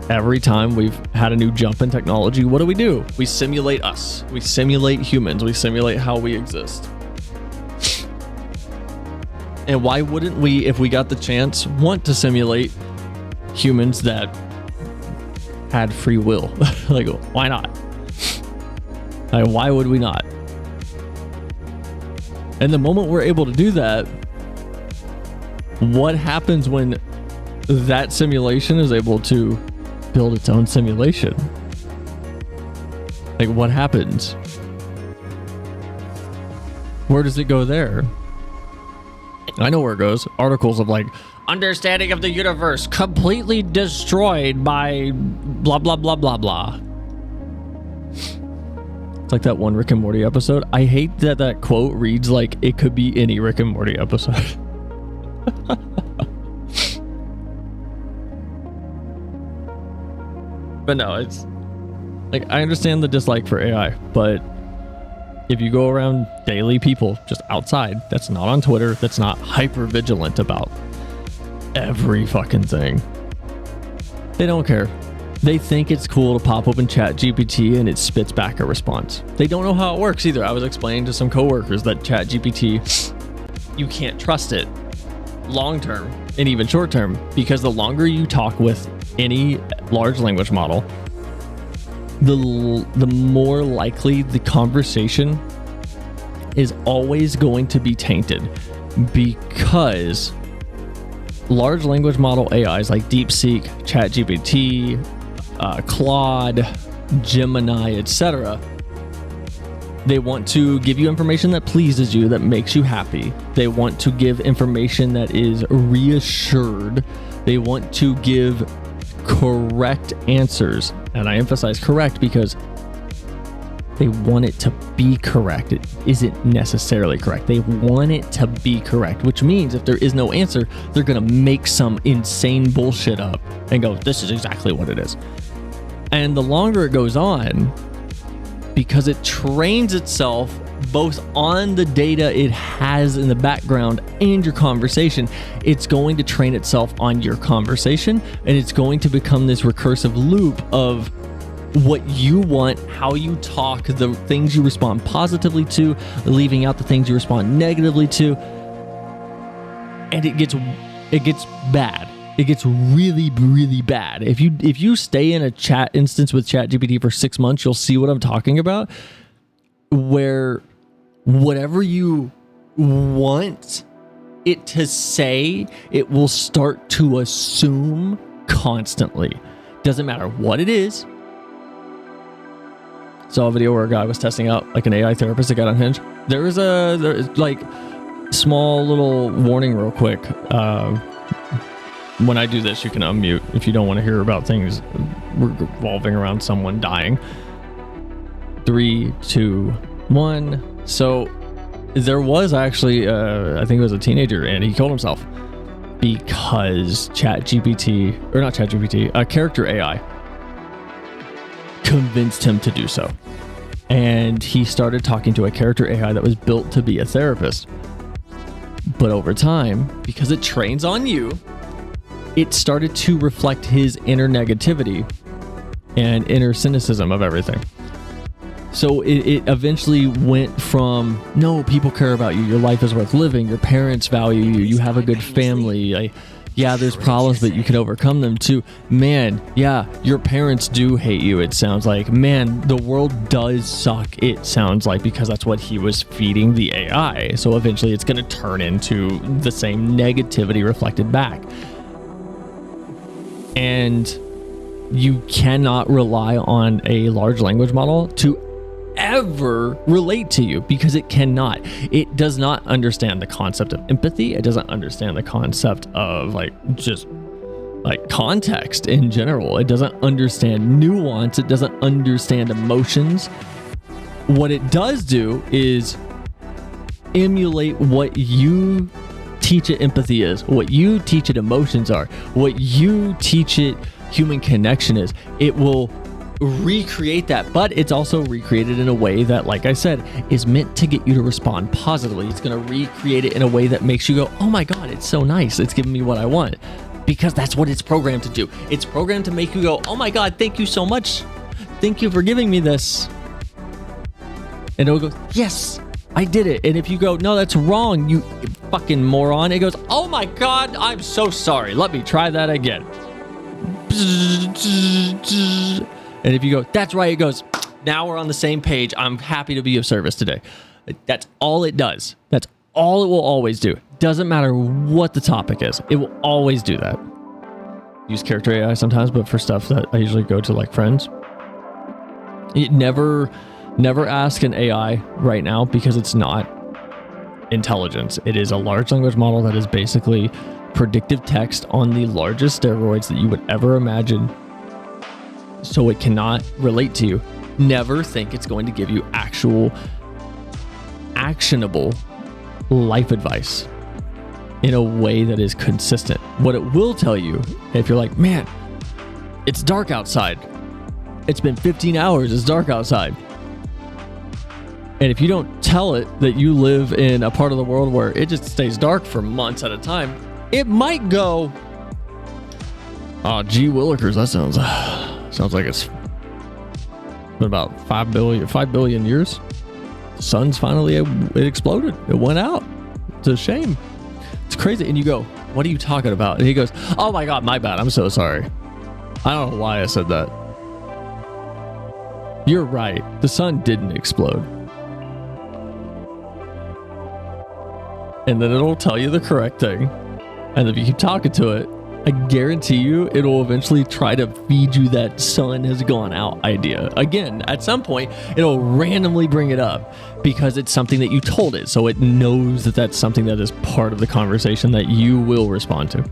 every time we've had a new jump in technology, what do? We simulate us. We simulate humans. We simulate how we exist. And why wouldn't we, if we got the chance, want to simulate humans that had free will? Like, why not? Like, why would we not? And the moment we're able to do that, what happens when that simulation is able to build its own simulation? Like, what happens? Where does it go there? I know where it goes. Articles of like, understanding of the universe completely destroyed by blah blah blah blah blah. It's like that one Rick and Morty episode. I hate that quote reads like it could be any Rick and Morty episode. But no, it's like, I understand the dislike for AI, but if you go around daily people just outside, that's not on Twitter, that's not hyper vigilant about every fucking thing, they don't care. They think it's cool to pop open Chat GPT and it spits back a response. They don't know how it works either. I was explaining to some coworkers that Chat GPT, you can't trust it long term and even short term, because the longer you talk with any large language model, the more likely the conversation is always going to be tainted, because large language model AIs like DeepSeek, ChatGPT, Claude, Gemini, etc., they want to give you information that pleases you, that makes you happy. They want to give information that is reassured. They want to give correct answers. And I emphasize correct because They want it to be correct. It isn't necessarily correct. They want it to be correct, which means if there is no answer, they're going to make some insane bullshit up and go, this is exactly what it is. And the longer it goes on, because it trains itself both on the data it has in the background and your conversation, it's going to train itself on your conversation, and it's going to become this recursive loop of what you want, how you talk, the things you respond positively to, leaving out the things you respond negatively to. And it gets bad. It gets really, really bad. If you stay in a chat instance with ChatGPT for 6 months, you'll see what I'm talking about, where whatever you want it to say, it will start to assume constantly. Doesn't matter what it is. Saw a video where a guy was testing out like an AI therapist that got unhinged. There's like small little warning real quick. When I do this, you can unmute if you don't want to hear about things revolving around someone dying. 3, 2, 1. So there was actually, I think it was a teenager, and he killed himself because a character AI convinced him to do so. And he started talking to a character AI that was built to be a therapist. But over time, because it trains on you, it started to reflect his inner negativity and inner cynicism of everything. So it eventually went from, no, people care about you, your life is worth living, your parents value you, you have a good family, yeah, there's problems, but you can overcome them, to, man, yeah, your parents do hate you, it sounds like. Man, the world does suck, it sounds like, because that's what he was feeding the AI. So eventually it's going to turn into the same negativity reflected back. And you cannot rely on a large language model to ever relate to you, because it cannot. It does not understand the concept of empathy. It doesn't understand the concept of just context in general. It doesn't understand nuance. It doesn't understand emotions. What it does do is emulate what you teach it empathy is, what you teach it emotions are, what you teach it human connection is. It will recreate that, but it's also recreated in a way that, like I said, is meant to get you to respond positively. It's going to recreate it in a way that makes you go, oh my God, it's so nice. It's giving me what I want, because that's what it's programmed to do. It's programmed to make you go, oh my God, thank you so much. Thank you for giving me this. And it'll go, yes, I did it. And if you go, no, that's wrong, you fucking moron, it goes, oh my God, I'm so sorry. Let me try that again. And if you go, that's right, it goes, now we're on the same page. I'm happy to be of service today. That's all it does. That's all it will always do. Doesn't matter what the topic is. It will always do that. Use character AI sometimes, but for stuff that I usually go to like friends. It never ask an AI right now, because it's not intelligence. It is a large language model that is basically predictive text on the largest steroids that you would ever imagine. So it cannot relate to you. Never think it's going to give you actual actionable life advice in a way that is consistent. What it will tell you, if you're like, man, it's dark outside. It's been 15 hours, it's dark outside. And if you don't tell it that you live in a part of the world where it just stays dark for months at a time, it might go, oh, gee willikers, that sounds like it's been about 5 billion years. The sun's finally, it exploded. It went out. It's a shame. It's crazy. And you go, what are you talking about? And he goes, oh my God, my bad. I'm so sorry. I don't know why I said that. You're right. The sun didn't explode. And then it'll tell you the correct thing. And if you keep talking to it, I guarantee you it'll eventually try to feed you that sun has gone out idea. Again, at some point, it'll randomly bring it up because it's something that you told it. So it knows that that's something that is part of the conversation that you will respond to.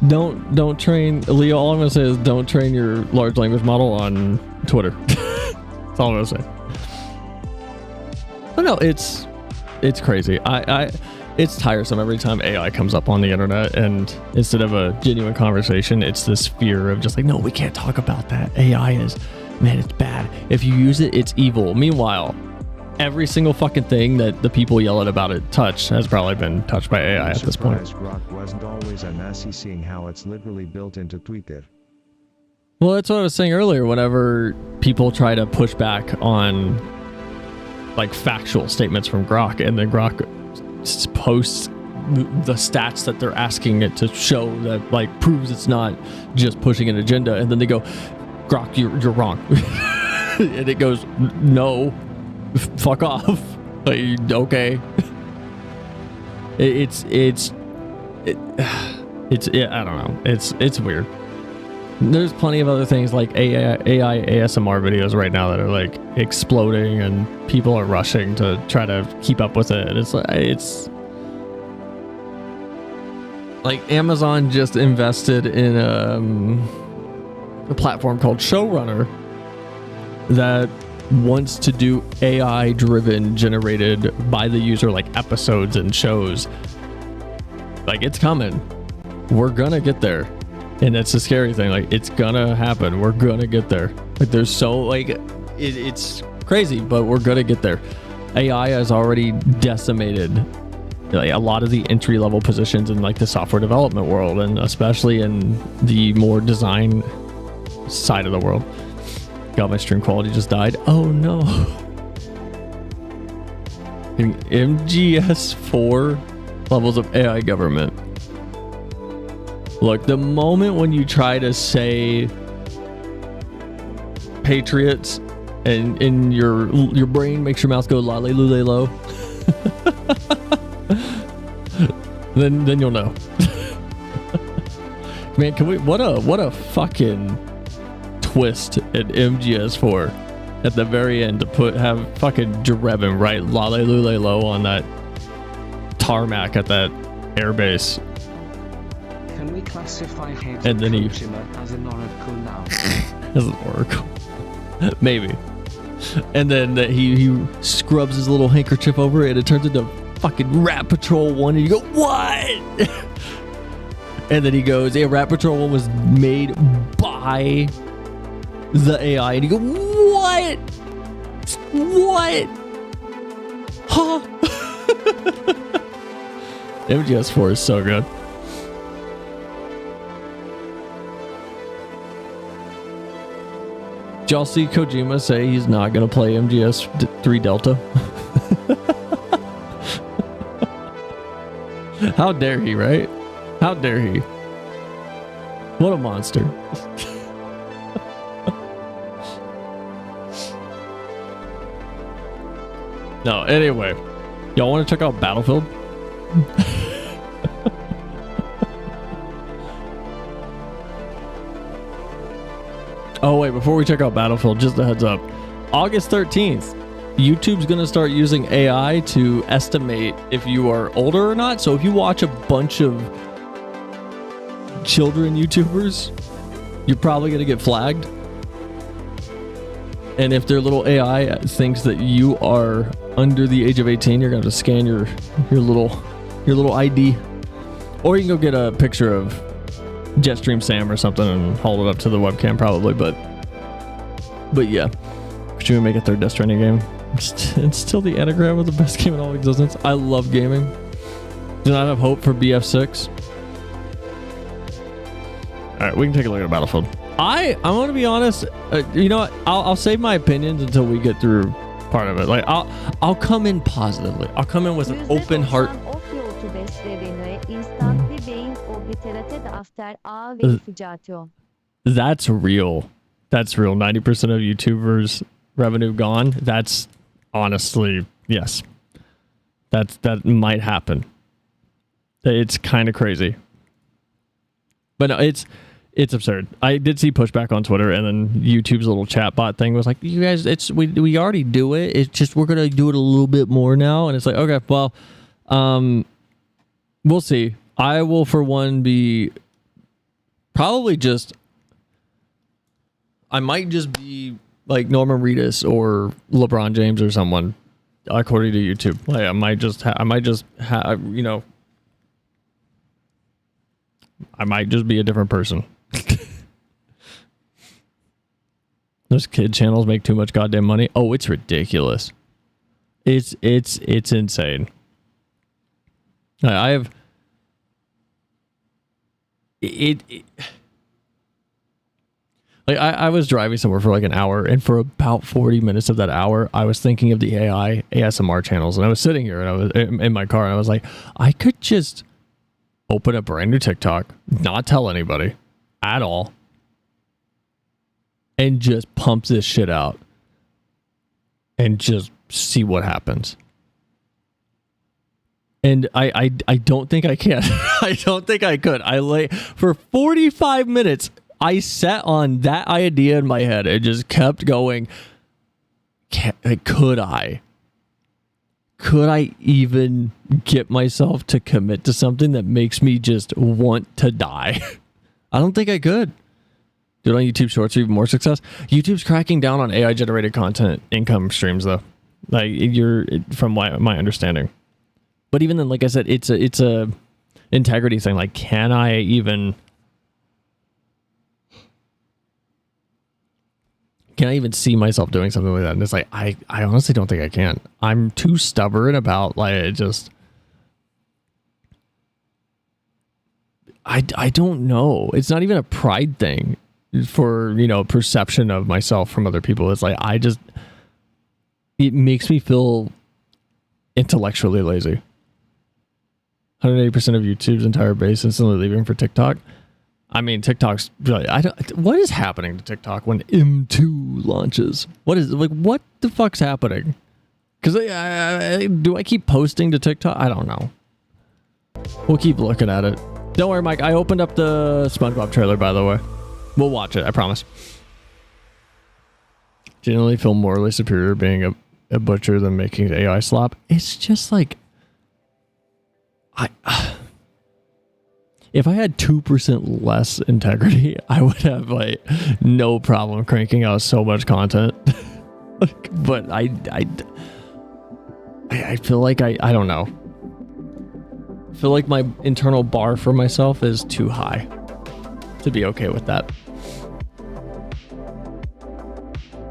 Don't train Leo. All I'm gonna say is don't train your large language model on Twitter. That's all I'm gonna say. But no, it's crazy. It's tiresome every time AI comes up on the internet, and instead of a genuine conversation, it's this fear of just like, no, we can't talk about that. AI is, man, it's bad. If you use it, it's evil. Meanwhile, every single fucking thing that the people yell at about it touch has probably been touched by AI at this point. Grok wasn't always a Nazi, seeing how it's literally built into Twitter. Well, that's what I was saying earlier. Whenever people try to push back on like factual statements from Grok, and then Grok posts the stats that they're asking it to show that like proves it's not just pushing an agenda, and then they go, Grok, you're wrong. And it goes, no, fuck off. Like, okay. It's I don't know. It's weird. There's plenty of other things like AI ASMR videos right now that are like exploding, and people are rushing to try to keep up with it. It's like Amazon just invested in a platform called Showrunner that wants to do AI driven, generated by the user, like episodes and shows. Like, it's coming. We're gonna get there. And that's the scary thing. Like, it's gonna happen. We're gonna get there. Like, there's so like it's crazy, but we're gonna get there. AI has already decimated like a lot of the entry level positions in like the software development world, and especially in the more design side of the world. God, my stream quality just died. Oh no. MGS4 levels of AI government. Look, the moment when you try to say patriots and in your brain makes your mouth go lale lule lo, then you'll know. Man, can we what a fucking twist at MGS4 at the very end to have fucking Drebin write lale lule lo on that tarmac at that airbase. Can we classify Head And then Kojima as an oracle now? As an oracle. Maybe. And then he scrubs his little handkerchief over it, and it turns into fucking Rat Patrol 1, and you go, what? And then he goes, yeah, Rat Patrol 1 was made by the AI, and you go, what? What? Huh? MGS4 is so good. Did y'all see Kojima say he's not going to play MGS3 Delta? How dare he, right? How dare he? What a monster. No, anyway. Y'all want to check out Battlefield? Oh wait, before we check out Battlefield, just a heads up. August 13th, YouTube's going to start using AI to estimate if you are older or not. So if you watch a bunch of children YouTubers, you're probably going to get flagged. And if their little AI thinks that you are under the age of 18, you're going to have to scan your little ID. Or you can go get a picture of Jetstream Sam or something and hold it up to the webcam probably, but yeah. Should we make a third Death Stranding game? It's still the anagram of the best game in all existence. I love gaming. Do not have hope for BF6. Alright, we can take a look at Battlefield. I'm gonna be honest, you know what? I'll save my opinions until we get through part of it. Like, I'll come in positively. I'll come in with an open heart. That's real. That's real. 90% of YouTubers' revenue gone. That's honestly, yes. That might happen. It's kind of crazy. But no, it's absurd. I did see pushback on Twitter, and then YouTube's little chatbot thing was like, you guys, we already do it. It's just we're gonna do it a little bit more now. And it's like, okay, well, we'll see. I will, for one, be Probably just, I might just be like Norman Reedus or LeBron James or someone, according to YouTube. Like I might just have, you know, I might just be a different person. Those kid channels make too much goddamn money. Oh, it's ridiculous. It's insane. I have it like I was driving somewhere for like an hour, and for about 40 minutes of that hour, I was thinking of the AI ASMR channels, and I was sitting here and I was in my car, and I was like, I could just open a brand new TikTok, not tell anybody at all, and just pump this shit out and just see what happens. And I don't think I can. I don't think I could. I lay for 45 minutes. I sat on that idea in my head and just kept going. Could I even get myself to commit to something that makes me just want to die? I don't think I could. Do it on YouTube Shorts for even more success. YouTube's cracking down on AI generated content income streams, though. Like from my understanding. But even then, like I said, it's a integrity thing. Like, can I even see myself doing something like that? And it's like, I honestly don't think I can. I'm too stubborn about, like, it just, I don't know. It's not even a pride thing for, you know, perception of myself from other people. It's like, it makes me feel intellectually lazy. 180% of YouTube's entire base instantly leaving for TikTok. I mean, TikTok's really, what is happening to TikTok when M2 launches? What the fuck's happening? Because do I keep posting to TikTok? I don't know. We'll keep looking at it. Don't worry, Mike. I opened up the SpongeBob trailer, by the way. We'll watch it, I promise. Generally feel morally superior being a butcher than making AI slop. It's just like, if I had 2% less integrity, I would have like no problem cranking out so much content. But I feel like I don't know. I feel like my internal bar for myself is too high to be okay with that.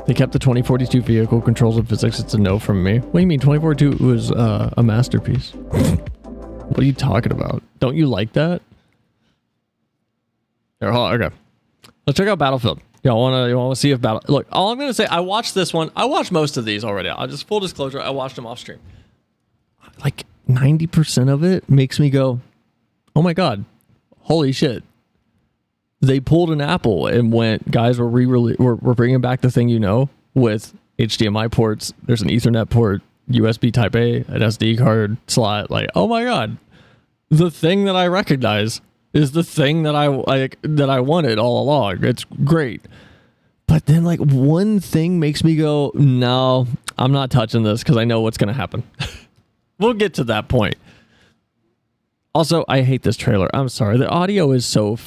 They kept the 2042 vehicle controls and physics. It's a no from me. What do you mean? 2042 was a masterpiece. What are you talking about? Don't you like that? Here, hold on, okay. Let's check out Battlefield. Y'all wanna see if look, all I'm gonna say, I watched this one. I watched most of these already. I'll just full disclosure, I watched them off stream. Like 90% of it makes me go, oh my god, holy shit. They pulled an Apple and went, guys, we're bringing back the thing, you know, with HDMI ports. There's an Ethernet port, USB Type A, an SD card slot. Like, oh my god, the thing that I recognize is the thing that I wanted all along. It's great. But then like one thing makes me go, no, I'm not touching this because I know what's going to happen. We'll get to that point. Also, I hate this trailer. I'm sorry. The audio is so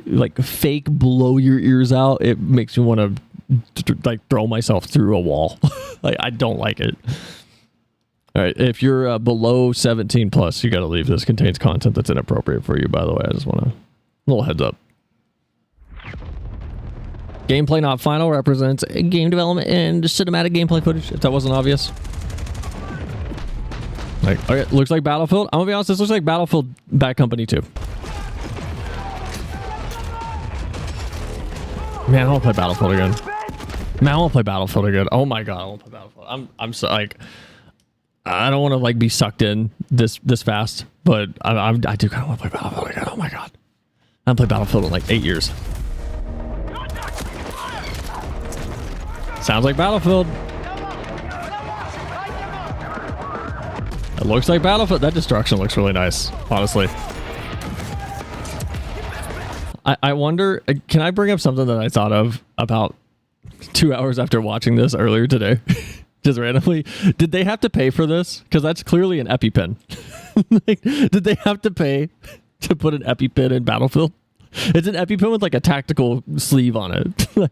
like fake, blow your ears out. It makes me want to like throw myself through a wall. Like, I don't like it. All right, if you're below 17 plus, you got to leave. This contains content that's inappropriate for you, by the way. I just want a little heads up. Gameplay not final represents game development and cinematic gameplay footage, if that wasn't obvious. Like, okay, looks like Battlefield. I'm gonna be honest, this looks like Battlefield Bad Company 2. Man, I want to play Battlefield again. Man, I want to play Battlefield again. Oh my god, I want to play Battlefield. I'm so like, I don't want to like be sucked in this fast, but I do kind of want to play Battlefield again. Oh my god, I haven't played Battlefield in like 8 years. Sounds like Battlefield. It looks like Battlefield. That destruction looks really nice, honestly. I wonder, can I bring up something that I thought of about 2 hours after watching this earlier today? Just randomly. Did they have to pay for this? Because that's clearly an EpiPen. Like, did they have to pay to put an EpiPen in Battlefield? It's an EpiPen with like a tactical sleeve on it.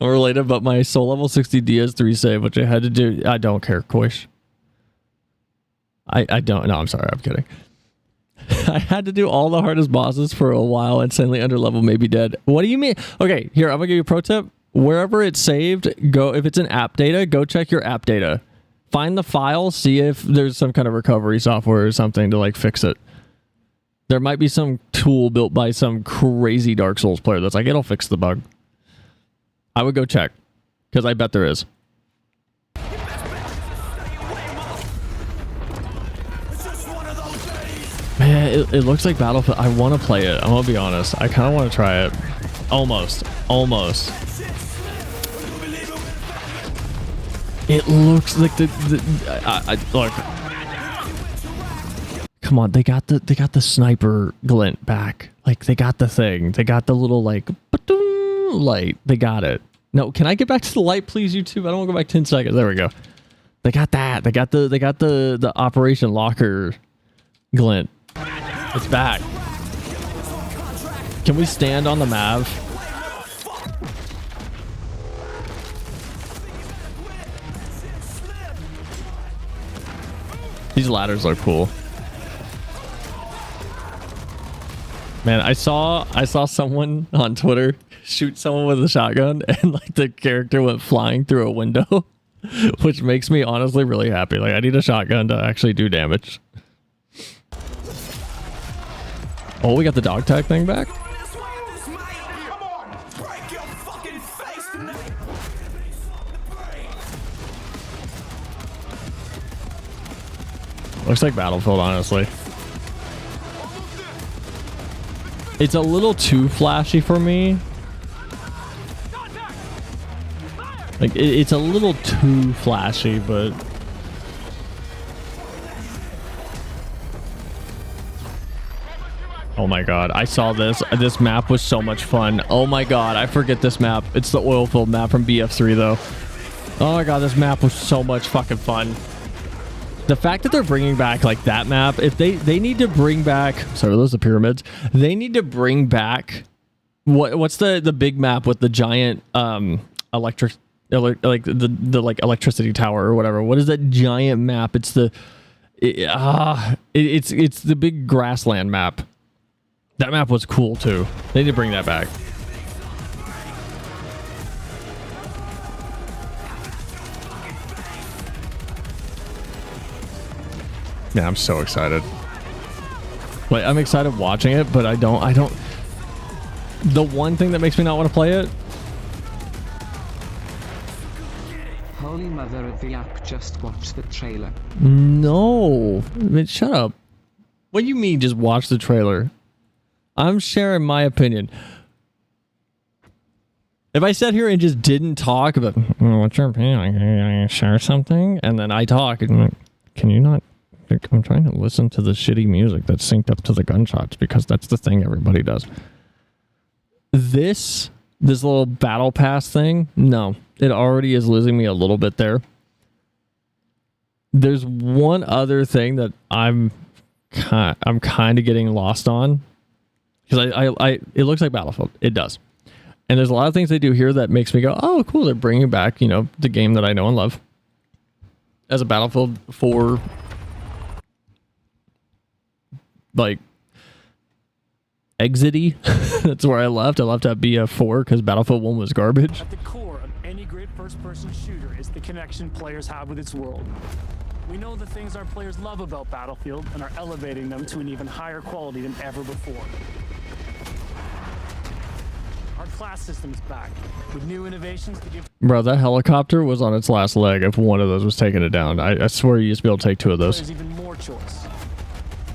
I'm related, but my soul level 60 DS3 save, which I had to do. I don't care, Koish. I don't. No, I'm sorry. I'm kidding. I had to do all the hardest bosses for a while, insanely under level, maybe dead. What do you mean? Okay, here, I'm gonna give you a pro tip. Wherever it's saved, go, if it's in app data, go check your app data. Find the file, see if there's some kind of recovery software or something to like fix it. There might be some tool built by some crazy Dark Souls player that's like, it'll fix the bug. I would go check, because I bet there is. Man, it looks like Battlefield. I want to play it. I'm gonna be honest. I kind of want to try it. Almost. It looks like look. Come on, they got the sniper glint back. Like they got the thing. They got the little like light. They got it. No, can I get back to the light, please, YouTube? I don't want to go back 10 seconds. There we go. They got that. They got the Operation Locker glint. It's back. Can we stand on the Mav? These ladders look cool. Man, I saw someone on Twitter shoot someone with a shotgun and like the character went flying through a window, which makes me honestly really happy. Like I need a shotgun to actually do damage. Oh, we got the dog tag thing back. Looks like Battlefield, honestly. It's a little too flashy for me. Like, it's a little too flashy, but... Oh my god, I saw this. This map was so much fun. Oh my god, I forget this map. It's the oil-filled map from BF3, though. Oh my god, this map was so much fucking fun. The fact that they're bringing back like that map, if they need to bring back, sorry, those are the pyramids. They need to bring back what's the big map with the giant electric like the like electricity tower or whatever. What is that giant map? It's the it's the big grassland map. That map was cool too. They need to bring that back. Yeah, I'm so excited. Like, I'm excited watching it, but I don't. The one thing that makes me not want to play it. Holy mother of the app, just watch the trailer. No. I mean, shut up. What do you mean just watch the trailer? I'm sharing my opinion. If I sat here and just didn't talk about what's your opinion, can I share something? And then I talk, and like, can you not? I'm trying to listen to the shitty music that's synced up to the gunshots because that's the thing everybody does. This little battle pass thing, no, it already is losing me a little bit there. There's one other thing that I'm kind of getting lost on because it looks like Battlefield. It does. And there's a lot of things they do here that makes me go, oh, cool. They're bringing back, you know, the game that I know and love as a Battlefield 4. Like exity. That's where I left. I left at BF4 because Battlefield 1 was garbage. At the core of any great first-person shooter is the connection players have with its world. We know the things our players love about Battlefield and are elevating them to an even higher quality than ever before. Our class system is back with new innovations to give. Bro, that helicopter was on its last leg if one of those was taking it down. I swear you used to be able to take two of those. There's even more choice.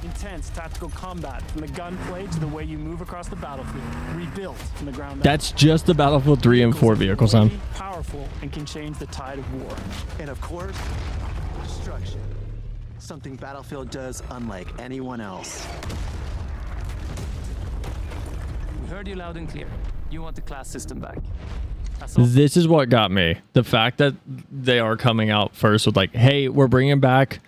Intense tactical combat from the gunplay to the way you move across the battlefield, rebuilt from the ground up. That's just the Battlefield 3 and 4 vehicles, huh? Powerful and can change the tide of war. And of course, destruction. Something Battlefield does unlike anyone else. We heard you loud and clear. You want the class system back. This is what got me. The fact that they are coming out first with like, hey, we're bringing back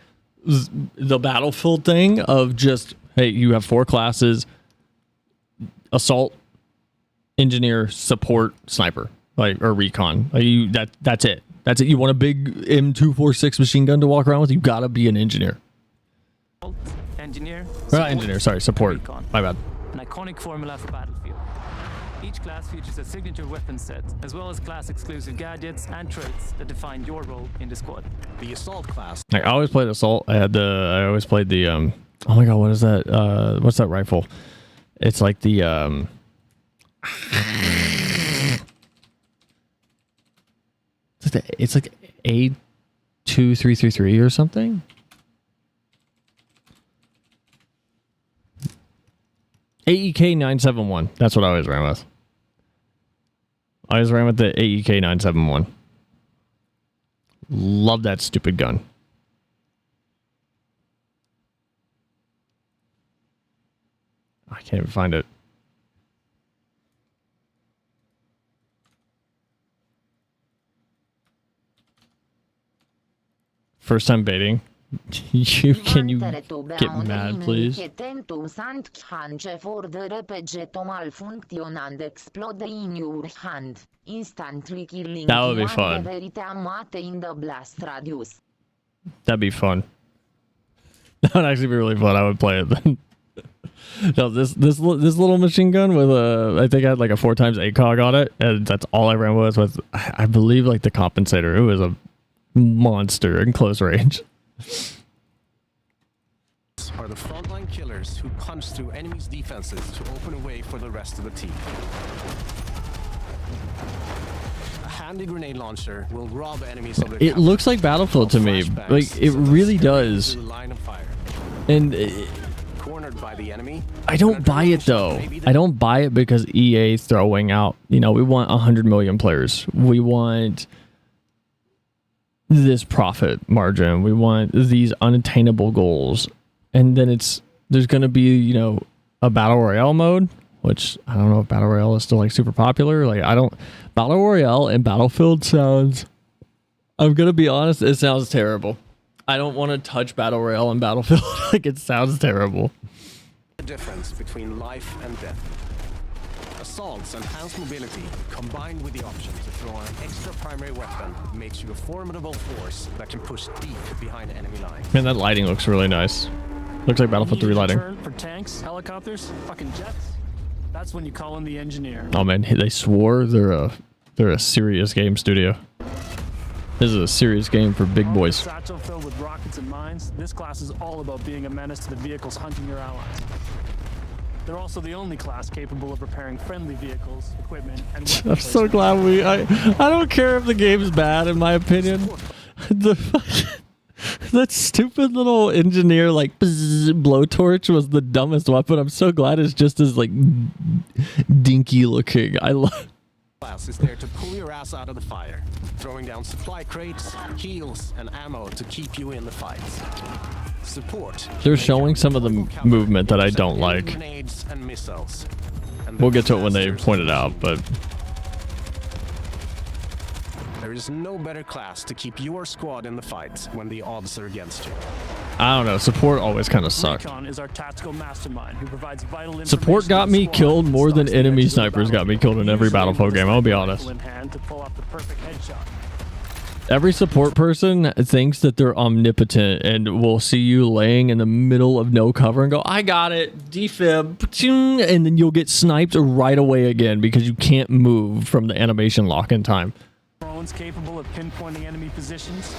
the Battlefield thing of just Hey, you have 4 classes: assault, engineer, support, sniper, like, or recon. Like that's it. That's it. You want a big M246 machine gun to walk around with? You gotta be an engineer. Engineer. Not engineer. Sorry, support. Recon. My bad. An iconic formula for Battlefield. Each class features a signature weapon set, as well as class-exclusive gadgets and traits that define your role in the squad. The assault class. Like, I always played assault. I always played the oh my god, what is that? What's that rifle? It's like the it's like A2333 or something. AEK 971. That's what I always ran with. I always ran with the AEK 971. Love that stupid gun. I can't even find it. First time baiting. Can you get mad, please? That would be fun. That'd be fun. That would actually be really fun. I would play it then. No, this little machine gun with I think I had like a 4x ACOG on it, and that's all I ran with I believe like the compensator. It was a monster in close range. Are the frontline killers who punch through enemies' defenses to open a way for the rest of the team. A handy grenade launcher will rob enemies of their It looks like Battlefield to me. Like, it really does. And cornered by the enemy. I don't buy it though. I don't buy it because EA throwing out, you know, we want 100 million players. We want this profit margin. We want these unattainable goals. And then there's going to be, you know, a battle royale mode, which I don't know if battle royale is still like super popular. Like, battle royale and Battlefield sounds, I'm going to be honest, it sounds terrible. I don't want to touch battle royale and Battlefield. Like, it sounds terrible. The difference between life and death. Assault's enhanced mobility, combined with the option to throw on an extra primary weapon, makes you a formidable force that can push deep behind enemy lines. Man, that lighting looks really nice. Looks like Battlefield 3 lighting. For tanks, helicopters, fucking jets. That's when you call in the engineer. Oh man, they swore they're a serious game studio. This is a serious game for big boys. Satchel filled with rockets and mines. This class is all about being a menace to the vehicles hunting your allies. They're also the only class capable of repairing friendly vehicles, equipment, and weapons. I'm so glad I don't care if the game's bad, in my opinion. That stupid little engineer like blowtorch was the dumbest weapon. I'm so glad it's just as like dinky looking. I love. Class is there to pull your ass out of the fire, throwing down supply crates, heals, and ammo to keep you in the fights. Support. They're showing some of the movement that I don't like. Grenades and missiles. We'll get to it when they point it out, but there is no better class to keep your squad in the fight when the odds are against you. I don't know. Support always kind of sucked. Recon is our tactical mastermind who provides vital Support got me killed more than enemy snipers got me killed in every Battlefield game. I'll be honest. Every support person thinks that they're omnipotent and will see you laying in the middle of no cover and go, I got it, defib, and then you'll get sniped right away again because you can't move from the animation lock in time. Drones capable of pinpointing enemy positions.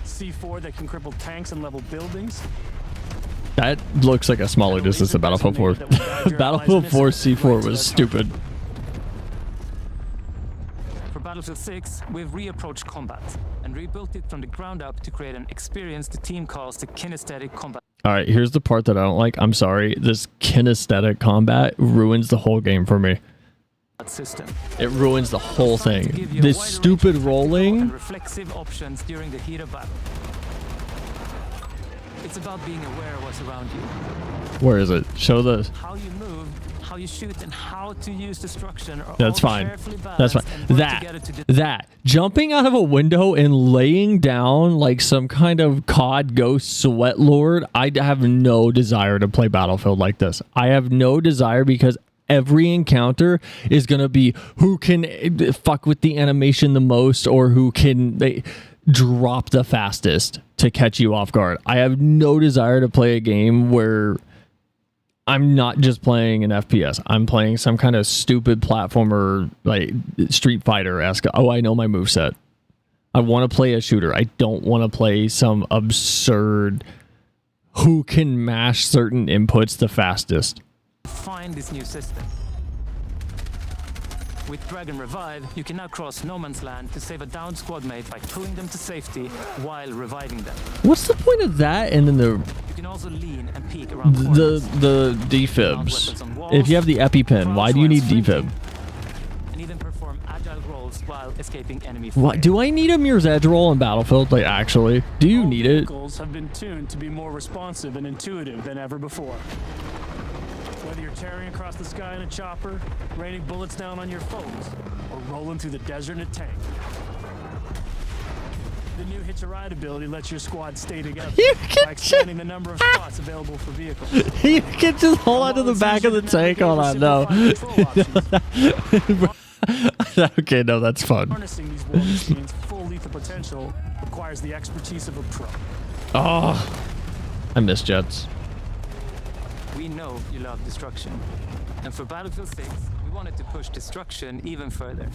C4 that can cripple tanks and level buildings. That looks like a smaller distance than Battlefield 4. Battlefield 4 C4 was stupid. For Battlefield 6, we've reapproached combat and rebuilt it from the ground up to create an experience the team calls the kinesthetic combat. Alright, here's the part that I don't like. I'm sorry. This kinesthetic combat ruins the whole game for me. System. It ruins the whole thing. This stupid rolling. Reflexive options during the heat of battle. It's about being aware of what's around you. Where is it? Show the. How you move, how you shoot, and how to use destruction are That's all fine. carefully That's balanced fine. and work together to That jumping out of a window and laying down like some kind of COD ghost sweat lord. I have no desire to play Battlefield like this. I have no desire because every encounter is gonna be who can fuck with the animation the most or who can drop the fastest to catch you off guard. I have no desire to play a game where I'm not just playing an FPS. I'm playing some kind of stupid platformer like Street Fighter-esque. Oh, I know my moveset. I want to play a shooter. I don't want to play some absurd who can mash certain inputs the fastest. find this new system. With Dragon Revive, you can now cross no man's land to save a downed squad mate by pulling them to safety while reviving them. What's the point of that? And then You can also lean and peek around corners. the defibs. If you have the EpiPen, why do you need defib? And even perform agile rolls while escaping enemy fire. What do I need a Mirror's Edge roll in Battlefield? Like actually, do you need it? Vehicles have been tuned to be more responsive and intuitive than ever before. Whether you're tearing across the sky in a chopper, raining bullets down on your foes, or rolling through the desert in a tank. The new Hitch a Ride ability lets your squad stay together by expanding the number of spots available for vehicles. You can just hold onto the back of the tank. Hold on, no. Okay, no, that's fun. Harnessing these war machines' full lethal potential requires the expertise of a pro. Oh, I miss jets. We know you love destruction, and for Battlefield 6, we wanted to push destruction even further,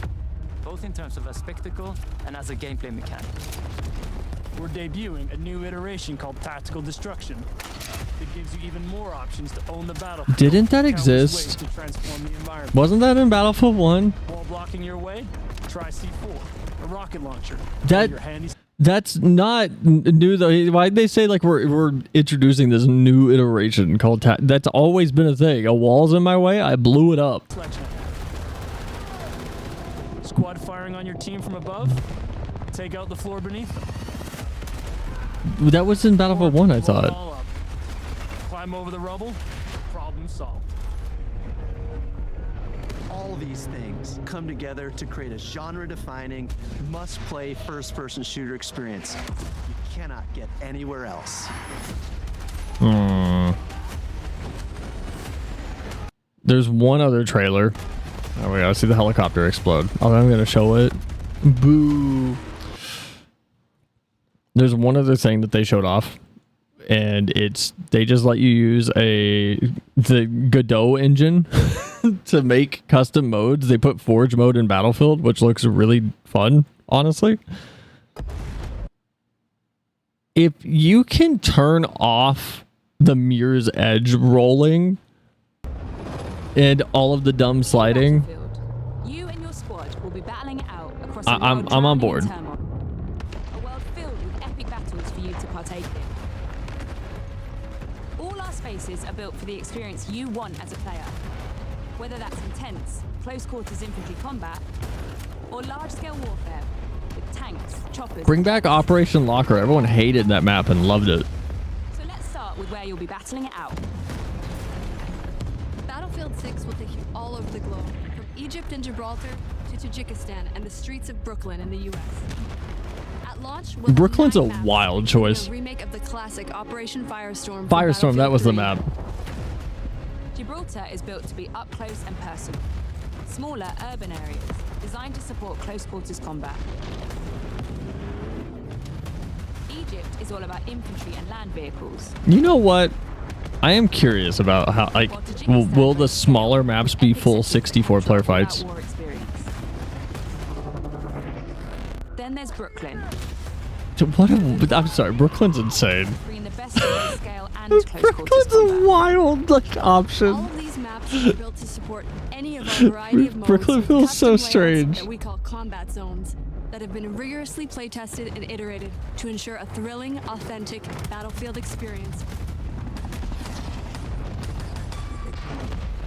both in terms of a spectacle and as a gameplay mechanic. We're debuting a new iteration called Tactical Destruction that gives you even more options to own the battlefield. Didn't that Countless ways exist? to transform the environment. Wasn't that in Battlefield 1? While blocking your way, try C4, a rocket launcher. That- Your handy That's not new though. Why'd they say like we're introducing this new iteration called that's always been a thing. A wall's in my way, I blew it up. sledgehammer. Squad firing on your team from above, take out the floor beneath them. That was in Battlefield 1, I Blow it thought. all up. Climb over the rubble, problem solved. All these things come together to create a genre-defining, must-play first-person shooter experience you cannot get anywhere else. There's one other trailer. Oh, we gotta see the helicopter explode. Oh, I'm gonna show it. Boo. There's one other thing that they showed off, and they just let you use the Godot engine to make custom modes. They put Forge mode in Battlefield, which looks really fun, honestly. If you can turn off the Mirror's Edge rolling and all of the dumb sliding, You and your squad will be battling it out across I'm on board. A world filled with epic battles for you to partake in. All our spaces are built for the experience you want as a player. Whether that's intense, close quarters infantry combat, or large-scale warfare with tanks, choppers... Bring back Operation Locker. Everyone hated that map and loved it. So let's start with where you'll be battling it out. Battlefield 6 will take you all over the globe, from Egypt and Gibraltar to Tajikistan and the streets of Brooklyn in the U.S. At launch, we'll have Brooklyn's a 9 maps, wild choice. a remake of the classic Operation Firestorm. from Firestorm, that was the Battlefield map. Gibraltar is built to be up close and personal. Smaller urban areas, designed to support close quarters combat. Egypt is all about infantry and land vehicles. You know what? I am curious about how, like, will the smaller maps be full 64-player fights? War experience. Then there's Brooklyn, I'm sorry, Brooklyn's insane. bringing the best of scale and close quarters Brooklyn's combat. a wild like option. All of these maps are built to support any of our variety of modes. Brooklyn with feels so custom layouts strange. That we call combat zones that have been rigorously play-tested and iterated to ensure a thrilling, authentic Battlefield experience.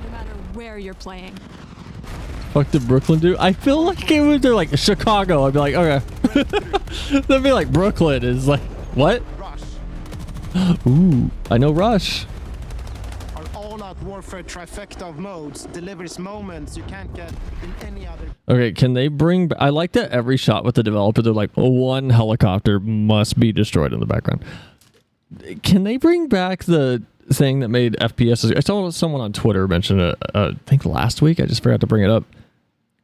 No matter where you're playing. Fuck did Brooklyn do? I feel like it was like Chicago. I'd be like, okay. They'd be like Brooklyn is like what? Ooh, I know Rush. Our all-out warfare trifecta of modes delivers moments you can't get in any other. Okay, can they bring... I like that every shot with the developer, they're like, one helicopter must be destroyed in the background. Can they bring back the thing that made FPS... I saw someone on Twitter mention it, I think last week. I just forgot to bring it up.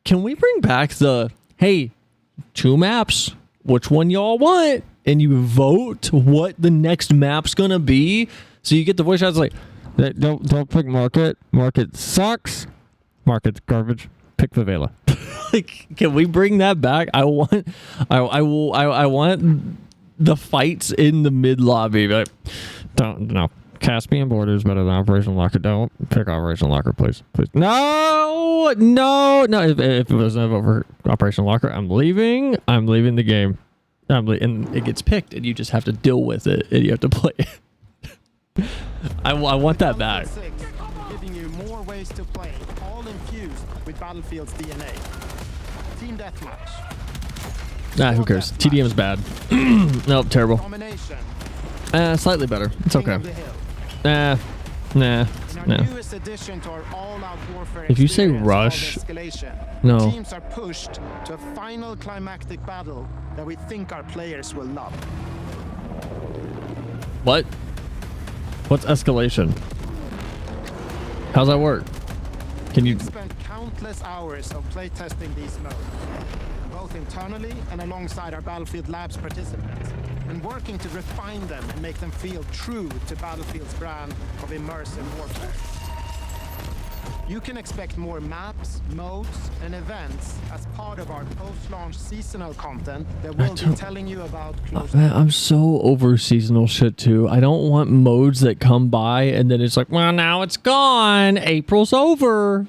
Can we bring back the, hey, 2 maps, which one y'all want? And you vote what the next map's gonna be. So you get the voice shots like, don't pick Market. Market sucks. Market's garbage. Pick Favela. Like, can we bring that back? I want the fights in the mid lobby. Like, no. Caspian Border is better than Operation Locker. Don't pick Operation Locker, please. No. If it doesn't have over Operation Locker, I'm leaving. I'm leaving the game. And it gets picked, and you just have to deal with it, and you have to play it. I want that back. Giving you more ways to play, all infused with Battlefield's DNA. Team deathmatch. Who cares? TDM is bad. Nope, terrible. Slightly better. It's okay. Nah. If you say Rush, no. Teams are pushed to a final climactic battle that we think our players will love. What? What's escalation? How's that work? Can you... We've spent countless hours of playtesting these modes, both internally and alongside our Battlefield Labs participants, and working to refine them and make them feel true to Battlefield's brand of immersive warfare. You can expect more maps, modes, and events as part of our post-launch seasonal content that we'll be telling you about closely. Man, I'm so over seasonal shit too. I don't want modes that come by and then it's like, well, now it's gone. April's over.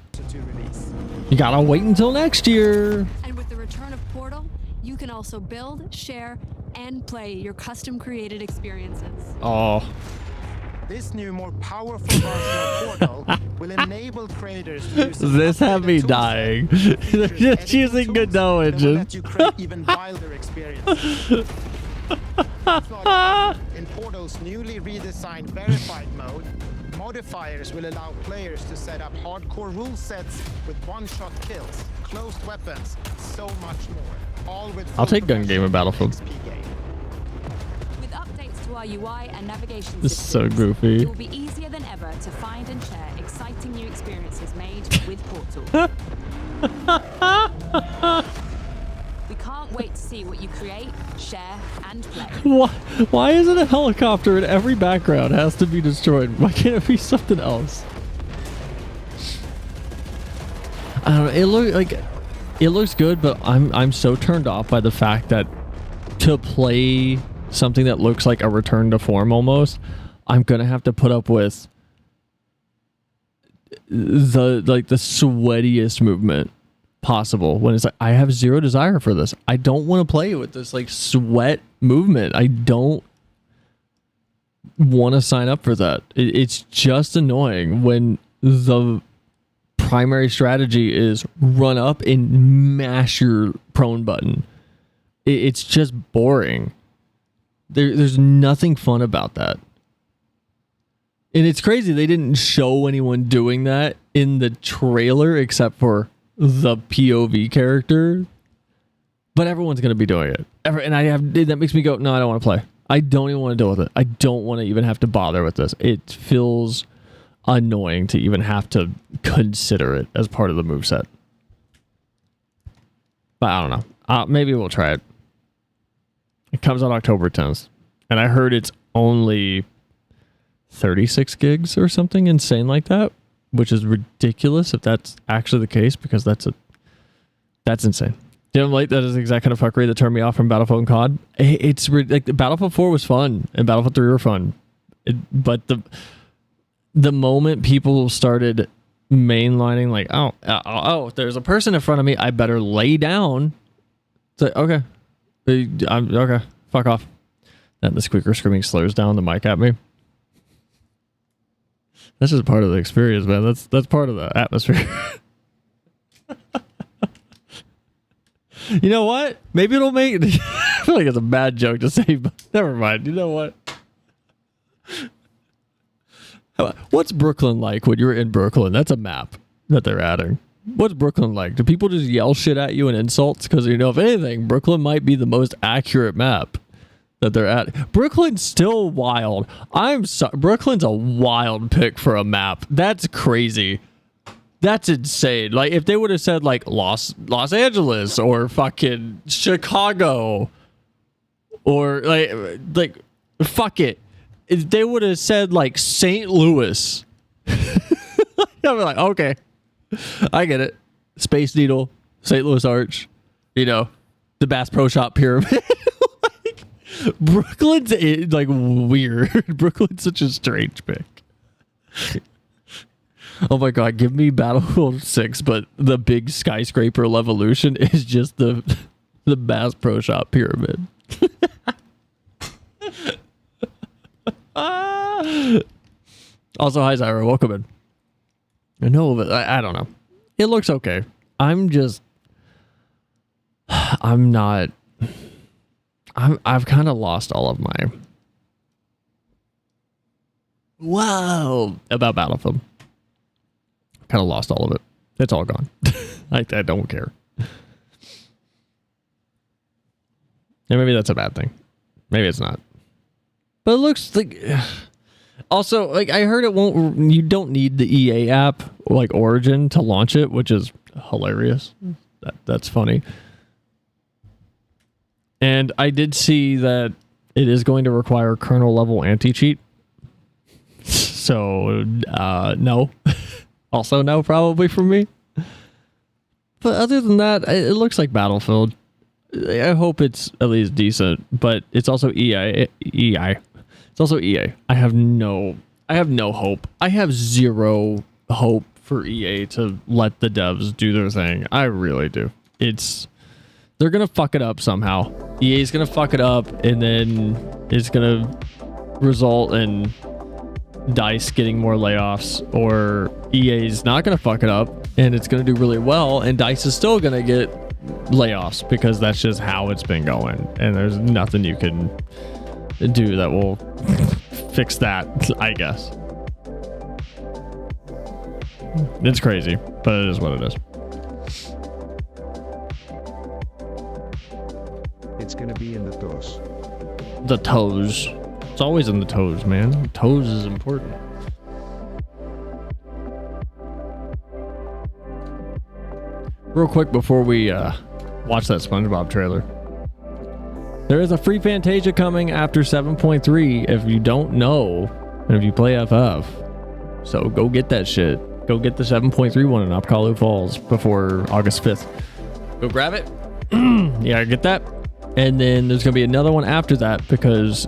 You gotta wait until next year. And with the return of Portal, you can also build, share, and play your custom-created experiences. Oh. This new, more powerful version of Portal will enable creators to use this had me dying. Just using Godot engine. Let you create even wilder experiences. In Portal's newly redesigned verified mode, modifiers will allow players to set up hardcore rule sets with one-shot kills, closed weapons, so much more. All with I'll take gun game in Battlefield. With updates to our UI and navigation This is systems, so goofy. it will be easier than ever to find and share exciting new experiences made with Portal. We can't wait to see what you create, share, and play. Why is it a helicopter in every background has to be destroyed? Why can't it be something else? I don't know. It looks good, but I'm so turned off by the fact that to play something that looks like a return to form almost, I'm gonna have to put up with the sweatiest movement possible when it's like I have zero desire for this. I don't want to play with this like sweat movement. I don't want to sign up for that. It's just annoying when the primary strategy is run up and mash your prone button. It's just boring. There's nothing fun about that. And it's crazy they didn't show anyone doing that in the trailer except for the POV character. But everyone's going to be doing it. That makes me go, no, I don't want to play. I don't even want to deal with it. I don't want to even have to bother with this. It feels annoying to even have to consider it as part of the moveset. But I don't know. Maybe we'll try it. It comes out October 10th. And I heard it's only 36 gigs or something insane like that, which is ridiculous if that's actually the case, because that's insane. Damn late, that is the exact kind of fuckery that turned me off from Battlefield and COD. It's like Battlefield 4 was fun and Battlefield 3 were fun. But the moment people started mainlining like, oh, there's a person in front of me, I better lay down. It's like, okay. Okay, fuck off. And the squeaker screaming slows down the mic at me. That's just part of the experience, man. That's part of the atmosphere. You know what? Maybe it'll make it. I feel like it's a bad joke to say, but never mind. You know what? What's Brooklyn like when you're in Brooklyn? That's a map that they're adding. What's Brooklyn like? Do people just yell shit at you and insults? Because, you know, if anything, Brooklyn might be the most accurate map that they're at. Brooklyn's still wild. Brooklyn's a wild pick for a map. That's crazy. That's insane. Like, if they would have said, like, Los Angeles or fucking Chicago or, like fuck it. If they would have said, like, St. Louis, I'd be like, okay, I get it. Space Needle, St. Louis Arch, you know, the Bass Pro Shop Pyramid. Like, Brooklyn's, like, weird. Brooklyn's such a strange pick. Oh my god, give me Battlefield 6, but the big skyscraper Levolution is just the Bass Pro Shop Pyramid. Also, hi Zyra, welcome in. I know, but I don't know. It looks okay. I've kind of lost all of my about Battlefield. Kind of lost all of it. It's all gone. I don't care. And maybe that's a bad thing. Maybe it's not. But it looks like... Also, like, I heard you don't need the EA app, like Origin, to launch it, which is hilarious. That's funny. And I did see that it is going to require kernel level anti-cheat. So, no. Also no, probably for me. But other than that, it looks like Battlefield. I hope it's at least decent, but it's also EA. It's also EA. I have no hope. I have zero hope for EA to let the devs do their thing. I really do. They're gonna fuck it up somehow. EA's gonna fuck it up, and then it's gonna result in DICE getting more layoffs, or EA's not gonna fuck it up and it's gonna do really well, and DICE is still gonna get layoffs, because that's just how it's been going, and there's nothing you can do that will fix that, I guess. It's crazy, but it is what it is. It's gonna be in the toes. The toes. It's always in the toes, man. Toes is important. Real quick before we watch that SpongeBob trailer. There is a free Fantasia coming after 7.3 if you don't know, and if you play FF. So go get that shit. Go get the 7.3 one in Apkalu Falls before August 5th. Go grab it. Yeah, get that. And then there's going to be another one after that, because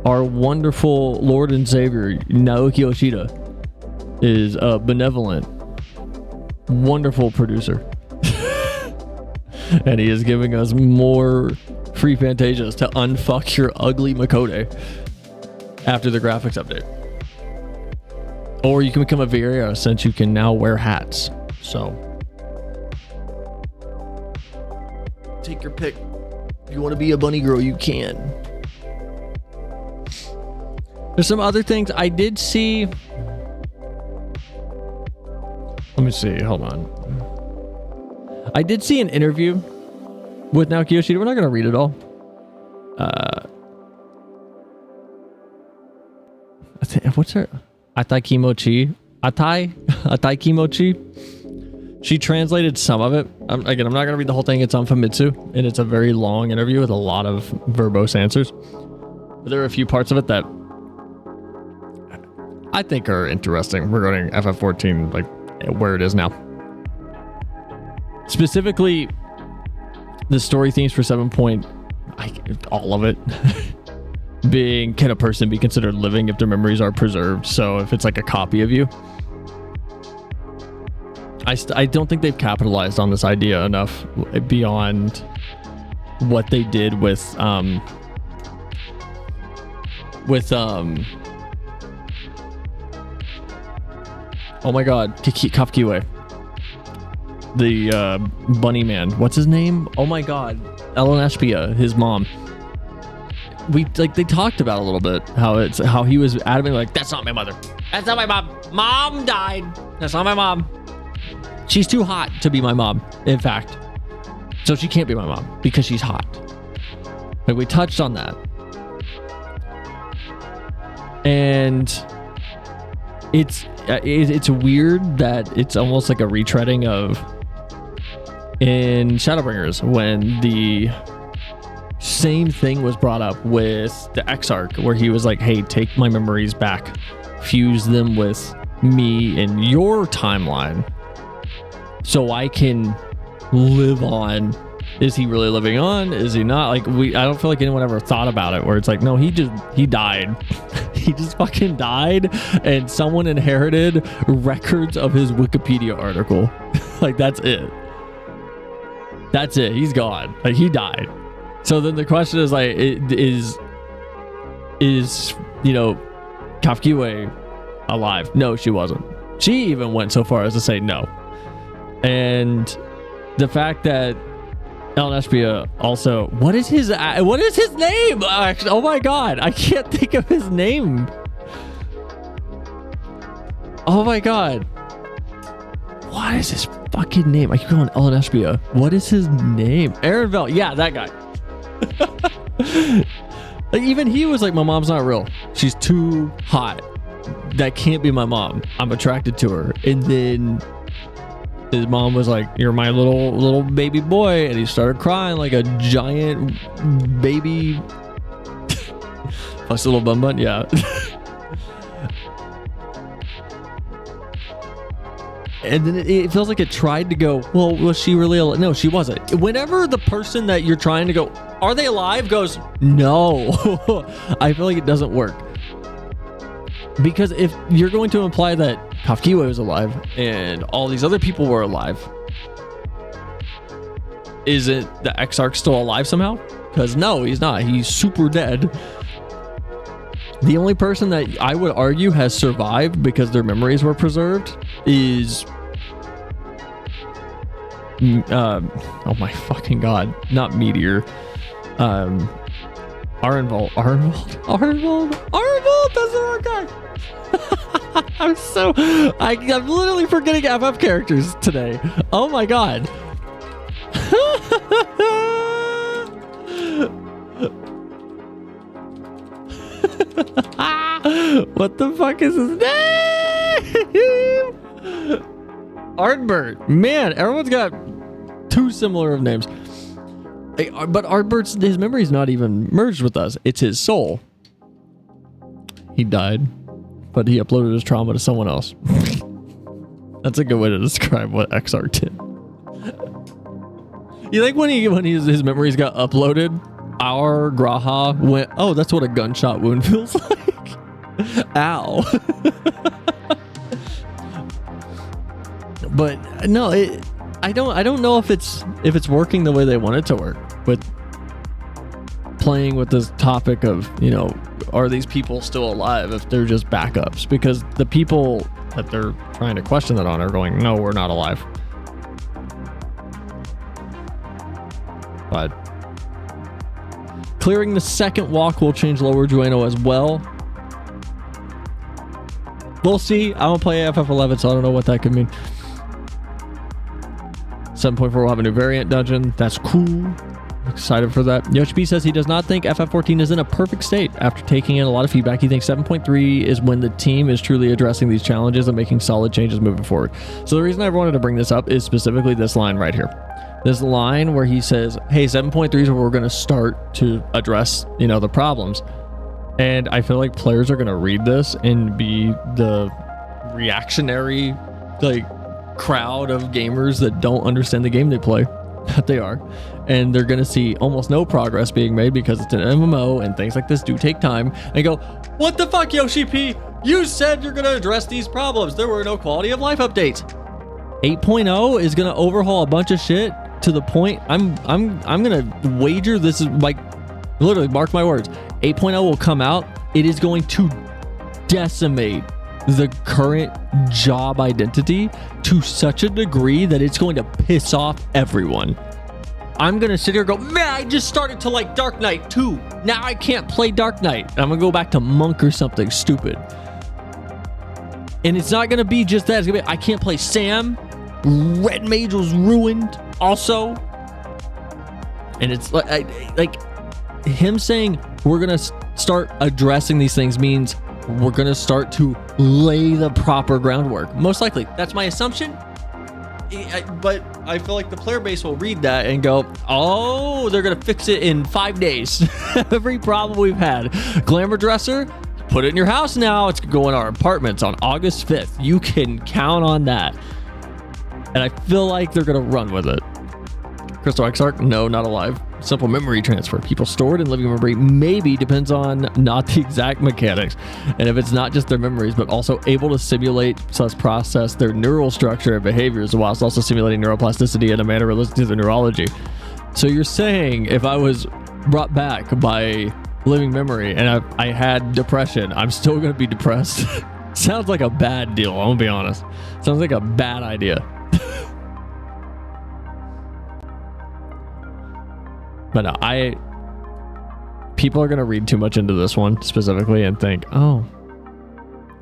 our wonderful Lord and Savior, Naoki Yoshida, is a benevolent, wonderful producer. And he is giving us more free Fantasias to unfuck your ugly Makode after the graphics update. Or you can become a Vieira, since you can now wear hats. So take your pick. If you want to be a bunny girl, you can. There's some other things I did see. Let me see. Hold on. I did see an interview with Naoki Yoshida. We're not going to read it all. What's her? Atai Kimochi. Atai Kimochi. She translated some of it. Again, I'm not going to read the whole thing. It's on Famitsu, and it's a very long interview with a lot of verbose answers. But there are a few parts of it that I think are interesting regarding FF14, like where it is now. Specifically, the story themes for 7. All of it being, can a person be considered living if their memories are preserved? So if it's like a copy of you. I don't think they've capitalized on this idea enough beyond what they did with oh my god, Kafkiwe. The bunny man. What's his name? Oh my god. Ellen Ashbia, his mom. they talked about a little bit how he was adamant, like, that's not my mother. That's not my mom. Mom died. That's not my mom. She's too hot to be my mom, in fact. So she can't be my mom because she's hot. Like, we touched on that. And it's weird that it's almost like a retreading of in Shadowbringers when the same thing was brought up with the Exarch, where he was like, hey, take my memories back, fuse them with me in your timeline so I can live on. Is he really living on? Is he not? Like, I don't feel like anyone ever thought about it, where it's like, no, he died. He just fucking died, and someone inherited records of his Wikipedia article. Like, that's it. That's it. He's gone. Like, he died. So then the question is, like, is Kafkiwe alive? No, she wasn't. She even went so far as to say no. And the fact that Elnespia also, what is his name? Actually, oh my god, I can't think of his name. Oh my god, what is his fucking name? I keep going Elnespia. What is his name? Aaron Vell. Yeah, that guy. Like, even he was like, my mom's not real. She's too hot. That can't be my mom. I'm attracted to her. And then his mom was like, you're my little baby boy. And he started crying like a giant baby. Plus a little bum bun. Yeah. And then it feels like it tried to go, well, was she really alive? No, she wasn't. Whenever the person that you're trying to go, are they alive, goes, no. I feel like it doesn't work. Because if you're going to imply that Kafkiwe was alive and all these other people were alive, isn't the Exarch still alive somehow? Because no, he's not. He's super dead. The only person that I would argue has survived because their memories were preserved is oh my fucking god, not Meteor, Arnvold, that's the wrong guy. I'm literally forgetting FF characters today. Oh my god. What the fuck is his name? Ardbert. Man, everyone's got too similar of names. But Ardbert's, his memory's not even merged with us. It's his soul. He died, but he uploaded his trauma to someone else. That's a good way to describe what Exarch did. You think when his memories got uploaded, our Graha went, oh, that's what a gunshot wound feels like. Ow. But no, I don't know if it's working the way they want it to work, with playing with this topic of, you know, are these people still alive if they're just backups? Because the people that they're trying to question that on are going, no, we're not alive. But clearing the second walk will change Lower Jueno as well. We'll see. I don't play FF11, so I don't know what that could mean. 7.4 will have a new variant dungeon. That's cool. Excited for that. Yoshi P says he does not think FF14 is in a perfect state. After taking in a lot of feedback, he thinks 7.3 is when the team is truly addressing these challenges and making solid changes moving forward. So the reason I wanted to bring this up is specifically this line right here. This line where he says, hey, 7.3 is where we're going to start to address, you know, the problems. And I feel like players are going to read this and be the reactionary, like, crowd of gamers that don't understand the game they play. That they are. And they're going to see almost no progress being made because it's an MMO and things like this do take time. And go, what the fuck, Yoshi P? You said you're going to address these problems. There were no quality of life updates. 8.0 is going to overhaul a bunch of shit to the point I'm going to wager this is like, literally mark my words. 8.0 will come out. It is going to decimate the current job identity to such a degree that it's going to piss off everyone. I'm gonna sit here and go, man, I just started to like Dark Knight 2. Now I can't play Dark Knight. I'm gonna go back to Monk or something stupid. And it's not gonna be just that. It's gonna be, I can't play Sam. Red Mage was ruined also. And it's like him saying we're gonna start addressing these things means we're gonna start to lay the proper groundwork. Most likely, that's my assumption. But I feel like the player base will read that and go, oh, they're gonna fix it in 5 days. Every problem we've had. Glamour dresser, put it in your house now. It's gonna go in our apartments on August 5th. You can count on that. And I feel like they're gonna run with it. Crystal Exarch, no, not alive. Simple memory transfer. People stored in living memory maybe depends on not the exact mechanics. And if it's not just their memories, but also able to simulate / process their neural structure and behaviors whilst also simulating neuroplasticity in a manner related to their neurology. So you're saying if I was brought back by living memory and I had depression, I'm still going to be depressed? Sounds like a bad deal, I'm going to be honest. Sounds like a bad idea. But no, people are going to read too much into this one specifically and think, oh,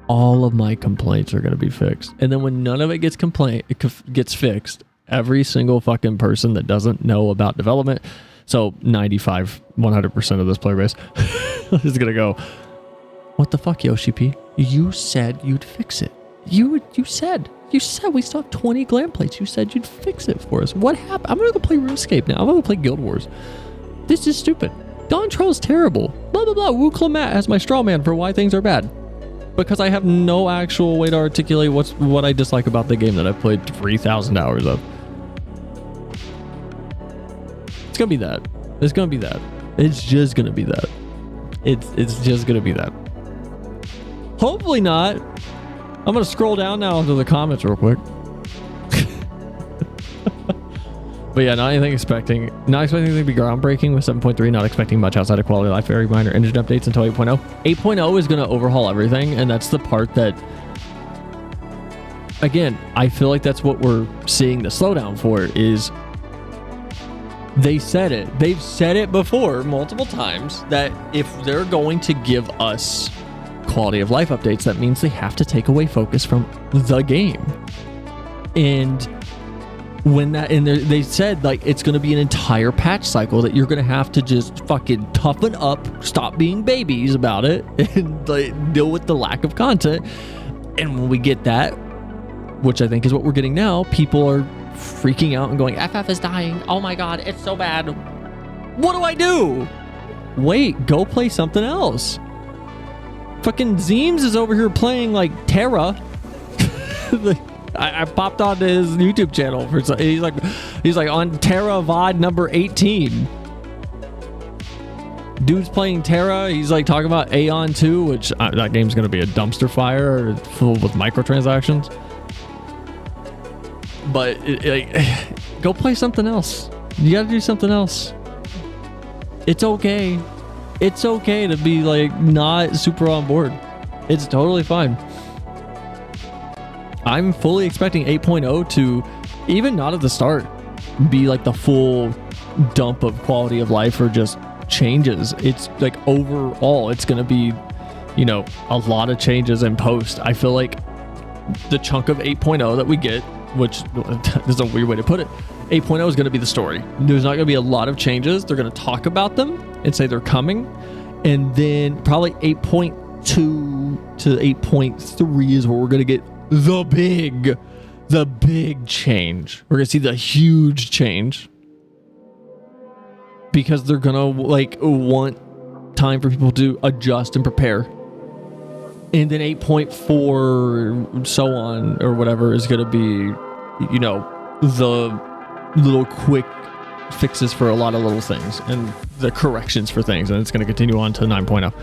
all of my complaints are going to be fixed. And then when none of it gets fixed, every single fucking person that doesn't know about development, so 100% of this player base is going to go, what the fuck, Yoshi P? You said you'd fix it. You said we still have 20 glam plates. You said you'd fix it for us. What happened? I'm going to go play RuneScape now. I'm going to play Guild Wars. This is stupid. Don Troll's terrible. Blah, blah, blah. Wu Clamat as my straw man for why things are bad. Because I have no actual way to articulate what I dislike about the game that I've played 3,000 hours of. It's going to be that. It's going to be that. It's just going to be that. It's just going to be that. Hopefully not. I'm going to scroll down now into the comments real quick. But yeah, not expecting anything to be groundbreaking with 7.3, not expecting much outside of quality of life, very minor engine updates until 8.0. 8.0 is going to overhaul everything, and that's the part that, again, I feel like that's what we're seeing the slowdown for, is they said it. They've said it before multiple times that if they're going to give us quality of life updates, that means they have to take away focus from the game. And when that, and they said like it's going to be an entire patch cycle that you're going to have to just fucking toughen up, stop being babies about it, and like deal with the lack of content. And when we get that, which I think is what we're getting now, people are freaking out and going, FF is dying. Oh my god, it's so bad. What do I do? Wait, go play something else. Fucking Zeems is over here playing like Terra. I popped onto his YouTube channel for he's like on Terra VOD number 18. Dude's playing Terra. He's like talking about Aeon 2, which that game's gonna be a dumpster fire full with microtransactions. But go play something else. You gotta do something else. It's okay. It's okay to be like not super on board. It's totally fine. I'm fully expecting 8.0 to, even not at the start, be like the full dump of quality of life or just changes. It's like overall, it's going to be, you know, a lot of changes in post. I feel like the chunk of 8.0 that we get, which is a weird way to put it, 8.0 is going to be the story. There's not going to be a lot of changes. They're going to talk about them and say they're coming. And then probably 8.2 to 8.3 is where we're going to get the big change. We're gonna see the huge change because they're gonna like want time for people to adjust and prepare. And then 8.4 so on or whatever is gonna be, you know, the little quick fixes for a lot of little things and the corrections for things, and it's gonna continue on to 9.0.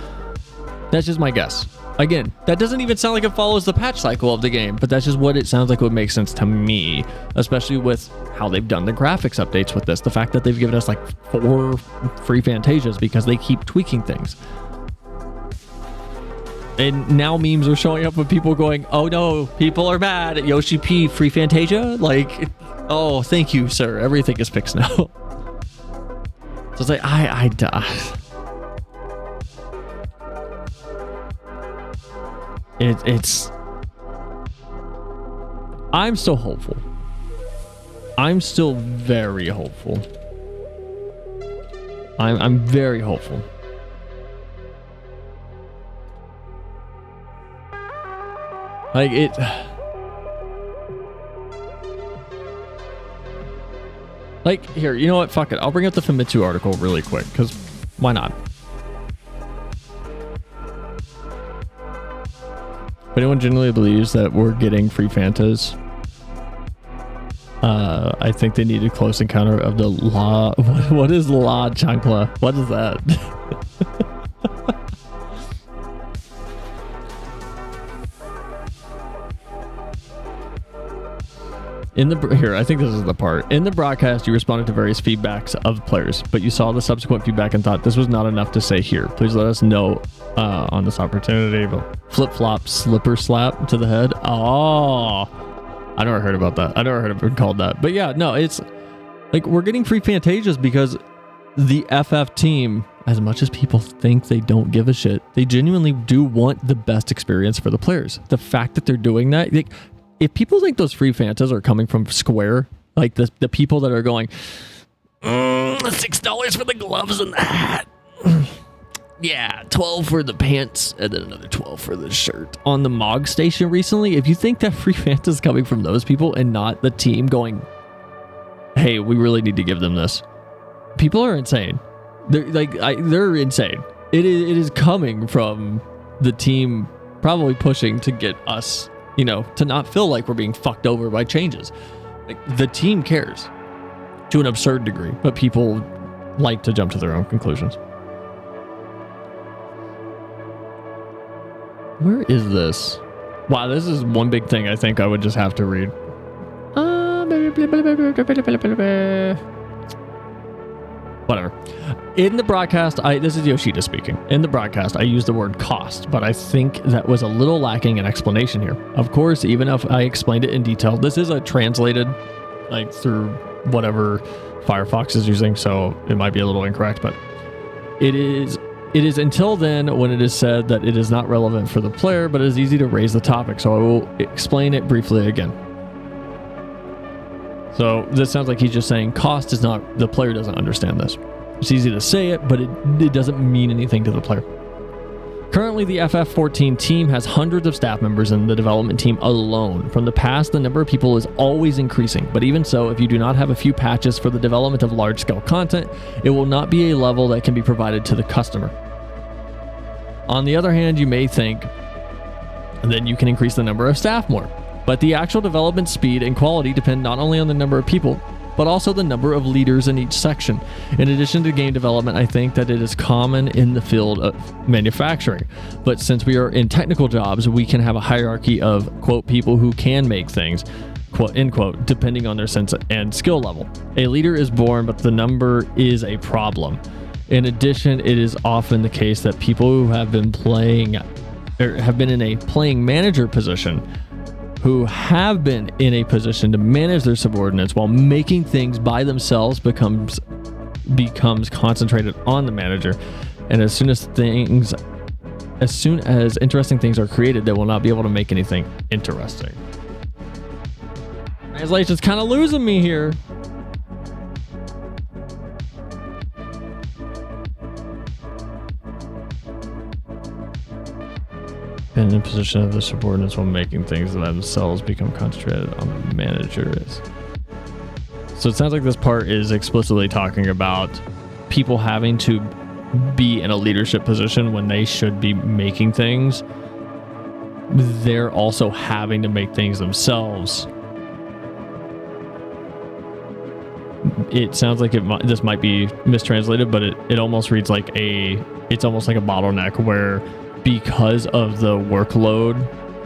That's just my guess. Again, that doesn't even sound like it follows the patch cycle of the game, but that's just what it sounds like would make sense to me, especially with how they've done the graphics updates with this. The fact that they've given us like 4 free Fantasias because they keep tweaking things. And now memes are showing up with people going, oh no, people are mad at Yoshi P free Fantasia. Like, oh, thank you, sir. Everything is fixed now. So it's like, it's I'm still hopeful. I'm still very hopeful. I'm very hopeful. Like it. Like here, you know what? Fuck it. I'll bring up the Famitsu article really quick because why not? If anyone genuinely believes that we're getting free Fantas, I think they need a close encounter of the law. What is La Chancla? What is that? Here, I think this is the part. In the broadcast, you responded to various feedbacks of players, but you saw the subsequent feedback and thought this was not enough to say here. Please let us know on this opportunity. Flip-flop, slipper slap to the head. Oh, I never heard about that. I never heard it called that. But yeah, no, it's like we're getting free Fantasias because the FF team, as much as people think they don't give a shit, they genuinely do want the best experience for the players. The fact that they're doing that, like, if people think those free Fantas are coming from Square, like the people that are going, $6 for the gloves and the hat. Yeah, 12 for the pants and then another 12 for the shirt on the MOG station recently. If you think that free Fanta is coming from those people and not the team going, hey, we really need to give them this. People are insane. They're insane. It is coming from the team probably pushing to get us, you know, to not feel like we're being fucked over by changes. Like, the team cares to an absurd degree, but people like to jump to their own conclusions. Where is this? Wow, this is one big thing I think I would just have to read. Whatever. In the broadcast, this is Yoshida speaking. In the broadcast, I used the word cost, but I think that was a little lacking in explanation here. Of course, even if I explained it in detail, this is a translated, like, through whatever Firefox is using, so it might be a little incorrect, but it is until then when it is said that it is not relevant for the player, but it is easy to raise the topic, so I will explain it briefly again. So this sounds like he's just saying cost is not, the player doesn't understand this. It's easy to say it, but it doesn't mean anything to the player. Currently, the FF14 team has hundreds of staff members in the development team alone. From the past, the number of people is always increasing, but even so, if you do not have a few patches for the development of large-scale content, it will not be a level that can be provided to the customer. On the other hand, you may think then you can increase the number of staff more. But the actual development speed and quality depend not only on the number of people, but also the number of leaders in each section. In addition to game development, I think that it is common in the field of manufacturing. But since we are in technical jobs, we can have a hierarchy of, quote, people who can make things, quote, end quote, depending on their sense and skill level. A leader is born, but the number is a problem. In addition, it is often the case that people who have been playing, or have been in a playing manager position, who have been in a position to manage their subordinates while making things by themselves becomes concentrated on the manager. And as soon as interesting things are created, they will not be able to make anything interesting. Translation's kind of losing me here. Been in a position of the subordinates while making things that themselves become concentrated on the manager is. So it sounds like this part is explicitly talking about people having to be in a leadership position when they should be making things. They're also having to make things themselves. It sounds like this might be mistranslated, but it almost reads like it's almost like a bottleneck where, because of the workload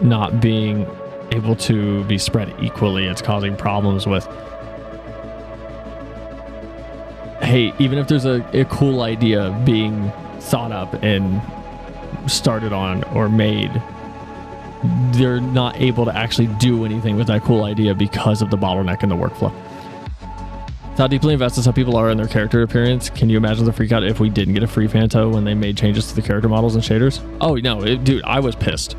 not being able to be spread equally, it's causing problems with, hey, even if there's a cool idea being thought up and started on or made, they're not able to actually do anything with that cool idea because of the bottleneck in the workflow. How deeply invested some people are in their character appearance. Can you imagine the freak out if we didn't get a free Fanto when they made changes to the character models and shaders? Oh no, dude, I was pissed.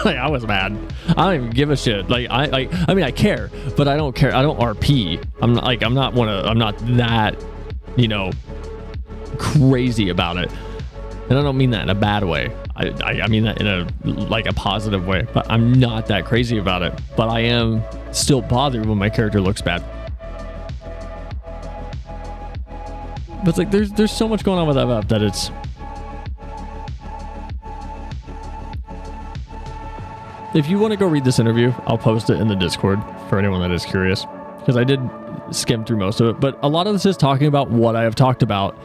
Like, I was mad. I don't even give a shit. Like, I mean, I care, but I don't care. I don't RP. I'm not that, you know, crazy about it. And I don't mean that in a bad way. I mean that in a positive way. But I'm not that crazy about it. But I am still bothered when my character looks bad. But it's like there's so much going on with that map that it's. If you want to go read this interview, I'll post it in the Discord for anyone that is curious, because I did skim through most of it. But a lot of this is talking about what I have talked about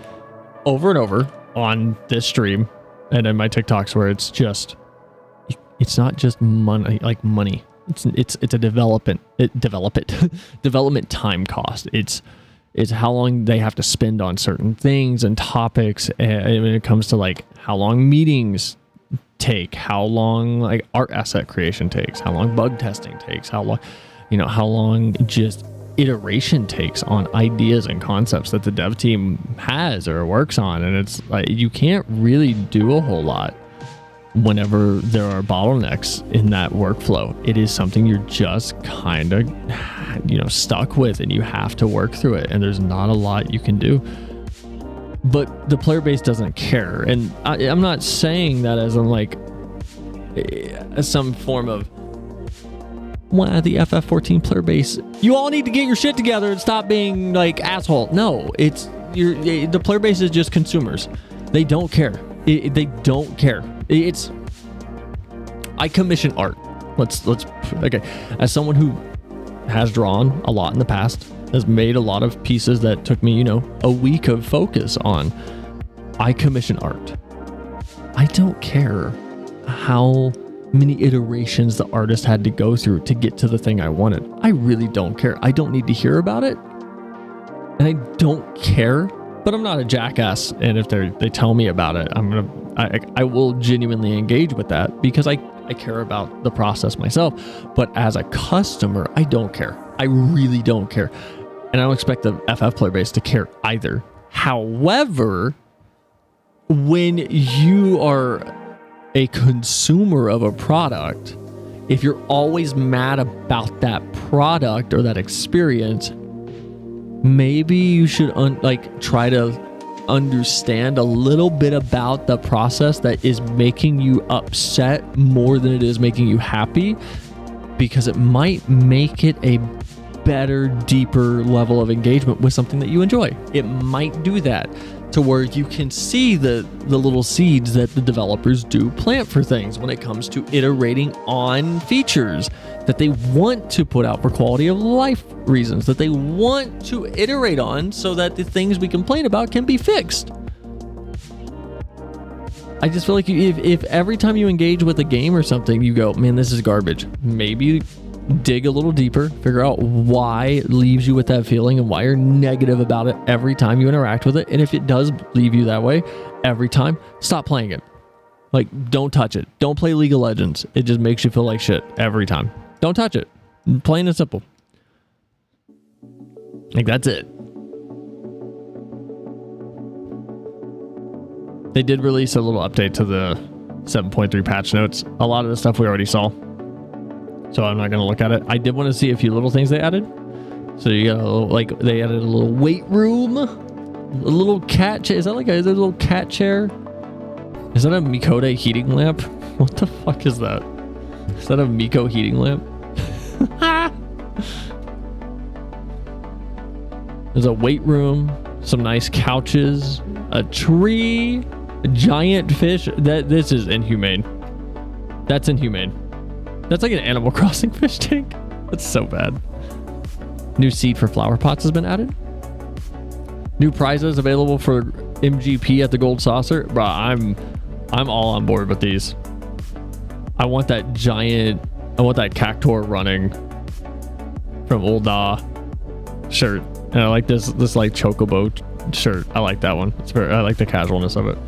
over and over on this stream and in my TikToks, where it's not just money, like money. It's a development time cost. It's how long they have to spend on certain things and topics, and when it comes to like how long meetings take, how long like art asset creation takes, how long bug testing takes, how long just iteration takes on ideas and concepts that the dev team has or works on. And it's like you can't really do a whole lot whenever there are bottlenecks in that workflow. It is something you're just kind of, you know, stuck with, and you have to work through it, and there's not a lot you can do. But the player base doesn't care, and I'm not saying that as in like some form of, well, the FF14 player base, you all need to get your shit together and stop being like asshole. No, the player base is just consumers. They don't care. They don't care. I commission art. Let's okay. As someone who has drawn a lot in the past, has made a lot of pieces that took me, you know, a week of focus on, I commission art. I don't care how many iterations the artist had to go through to get to the thing I wanted. I really don't care. I don't need to hear about it, and I don't care. But I'm not a jackass, and if they tell me about it, I will genuinely engage with that, because I care about the process myself. But as a customer, I don't care. I really don't care. And I don't expect the FF player base to care either. However, when you are a consumer of a product, if you're always mad about that product or that experience, maybe you should try to understand a little bit about the process that is making you upset more than it is making you happy, because it might make it a better, deeper level of engagement with something that you enjoy. It might do that to where you can see the little seeds that the developers do plant for things when it comes to iterating on features that they want to put out for quality of life reasons, that they want to iterate on so that the things we complain about can be fixed. I just feel like if every time you engage with a game or something, you go, man, this is garbage, maybe dig a little deeper, figure out why it leaves you with that feeling and why you're negative about it every time you interact with it. And if it does leave you that way every time, stop playing it. Like, don't touch it. Don't play League of Legends. It just makes you feel like shit every time. Don't touch it. Plain and simple. Like, that's it. They did release a little update to the 7.3 patch notes. A lot of the stuff we already saw, so I'm not going to look at it. I did want to see a few little things they added. So you got a little, like, they added a little weight room, a little cat chair. Is that like a little cat chair? Is that a Mikode heating lamp? What the fuck is that? Is that a Miko heating lamp? There's a weight room, some nice couches, a tree, a giant fish. This is inhumane. That's inhumane. That's like an Animal Crossing fish tank. That's so bad. New seed for flower pots has been added. New prizes available for MGP at the Gold Saucer. Bruh, I'm all on board with these. I want that Cactor running from Ulda shirt. And I like this like Chocobo shirt. I like that one. I like the casualness of it.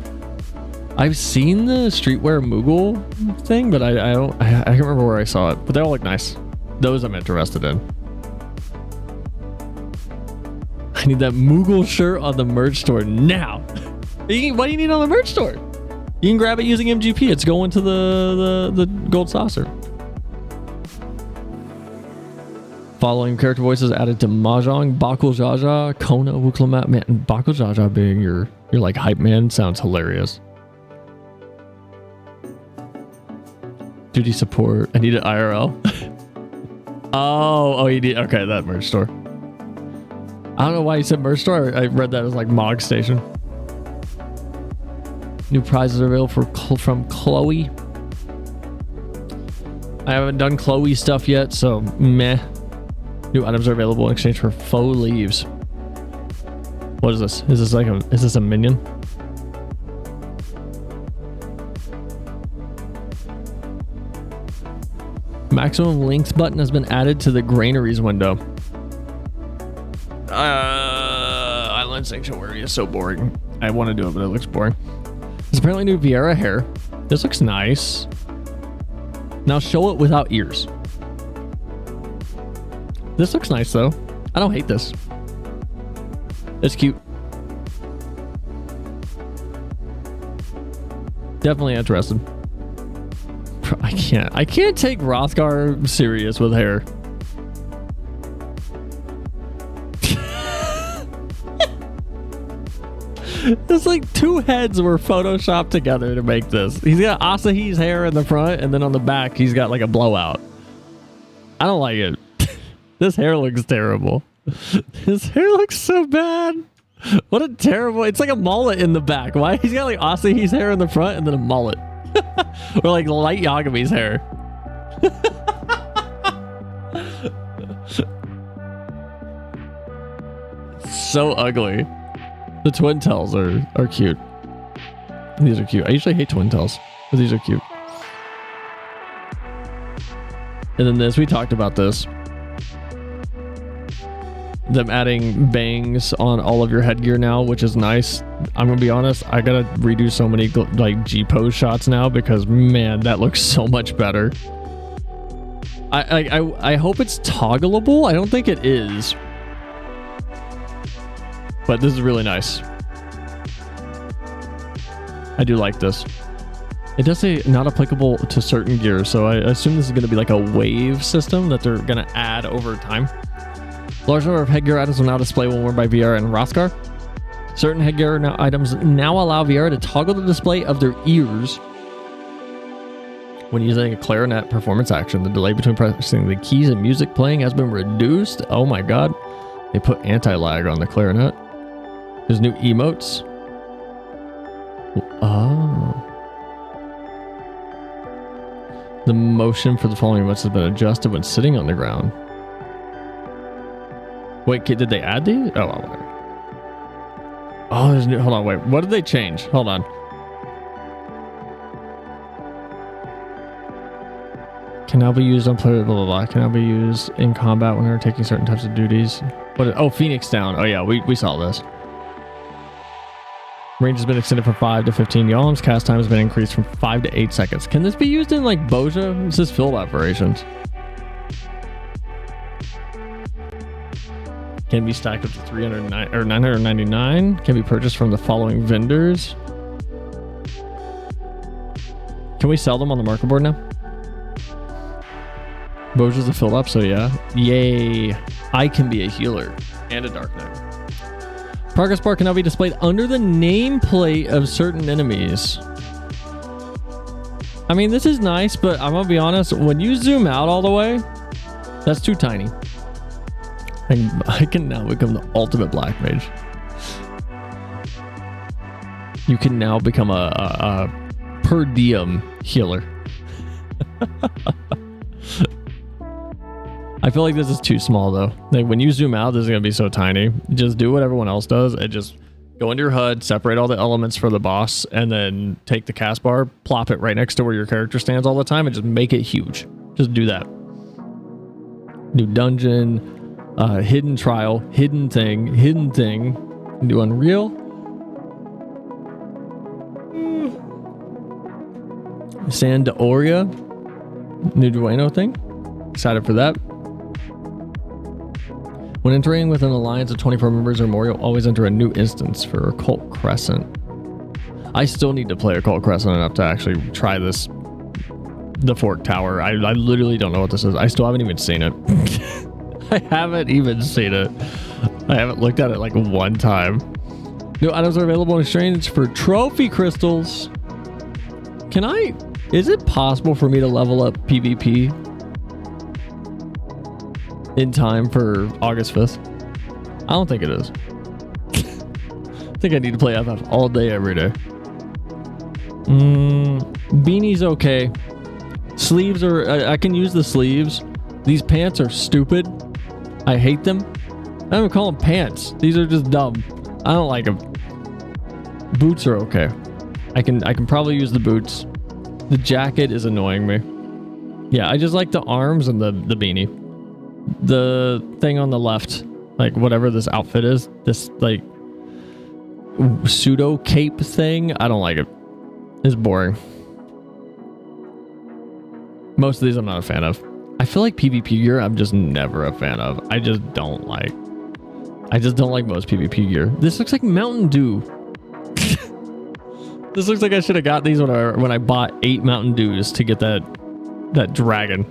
I've seen the streetwear Moogle thing, but I can't remember where I saw it. But they all look nice. Those I'm interested in. I need that Moogle shirt on the merch store now. What do you need on the merch store? You can grab it using MGP. It's going to the gold saucer. Following character voices added to Mahjong, Bakul Jaja, Kona, Wuklamat. Man, Bakul Jaja being your like hype man sounds hilarious. Duty support. I need an IRL. oh, you need, okay, that merch store. I don't know why you said merch store. I read that as like Mog Station. New prizes are available from Chloe. I haven't done Chloe stuff yet, so meh. New items are available in exchange for faux leaves. What is this? Is this a minion? Maximum length button has been added to the granaries window. Island Sanctuary is so boring. I want to do it, but it looks boring. There's apparently new Viera hair. This looks nice. Now show it without ears. This looks nice though. I don't hate this. It's cute. Definitely interested. I can't take Rothgar serious with hair. It's like two heads were photoshopped together to make this. He's got Asahi's hair in the front, and then on the back he's got like a blowout. I don't like it. This hair looks terrible. His hair looks so bad. What a terrible... It's like a mullet in the back. Why? He's got like Asahi's hair in the front and then a mullet. Or like Light Yagami's hair. So ugly. The twin tails are cute. These are cute. I usually hate twin tails, but these are cute. And then this, we talked about this. Them adding bangs on all of your headgear now, which is nice. I'm gonna be honest, I gotta redo so many like G-pose shots now because man, that looks so much better. I hope it's toggleable. I don't think it is, but this is really nice. I do like this. It does say not applicable to certain gears, so I assume this is going to be like a wave system that they're going to add over time. Large number of headgear items will now display when worn by VR and Rothgar. Certain headgear items now allow VR to toggle the display of their ears when using a clarinet performance action. The delay between pressing the keys and music playing has been reduced. Oh my god. They put anti-lag on the clarinet. There's new emotes. Oh. The motion for the following emotes has been adjusted when sitting on the ground. Wait, did they add these? Oh, whatever. Oh, there's new. Hold on, wait. What did they change? Hold on. Can now be used on player, blah, blah, blah. Can now be used in combat when undertaking certain types of duties. Oh, Phoenix down. Oh, yeah, we saw this. Range has been extended from 5 to 15 yalms. Cast time has been increased from 5 to 8 seconds. Can this be used in like Boja? This is field operations. Can be stacked up to 309 or 999. Can be purchased from the following vendors. Can we sell them on the market board now? Boja's a field up, so yeah. Yay. I can be a healer and a Dark Knight. Progress bar can now be displayed under the nameplate of certain enemies. I mean, this is nice, but I'm gonna be honest, when you zoom out all the way, that's too tiny. I can now become the ultimate black mage. You can now become a per diem healer. I feel like this is too small though. Like when you zoom out, this is gonna be so tiny. Just do what everyone else does and just go into your HUD, separate all the elements for the boss, and then take the cast bar, plop it right next to where your character stands all the time, and just make it huge. Just do that. New dungeon, hidden trial, hidden thing, new Unreal. Sandoria, new Dueno thing. Excited for that. When entering with an alliance of 24 members or more, you'll always enter a new instance for Occult Crescent. I still need to play Occult Crescent enough to actually try this. The Fork Tower. I literally don't know what this is. I still haven't even seen it. I haven't even seen it. I haven't looked at it like one time. New items are available in exchange for trophy crystals. Can I... Is it possible for me to level up PvP in time for August 5th? I don't think it is. I think I need to play FF all day, every day. Beanie's okay. Sleeves are... I can use the sleeves. These pants are stupid. I hate them. I don't even call them pants. These are just dumb. I don't like them. Boots are okay. I can probably use the boots. The jacket is annoying me. Yeah, I just like the arms and the beanie. The thing on the left, like whatever this outfit is, this like pseudo cape thing, I don't like it. It's boring. Most of these I'm not a fan of. I feel like PvP gear I'm just never a fan of. I just don't like most PvP gear. This looks like Mountain Dew. This looks like I should have got these when I bought 8 Mountain Dews to get that dragon.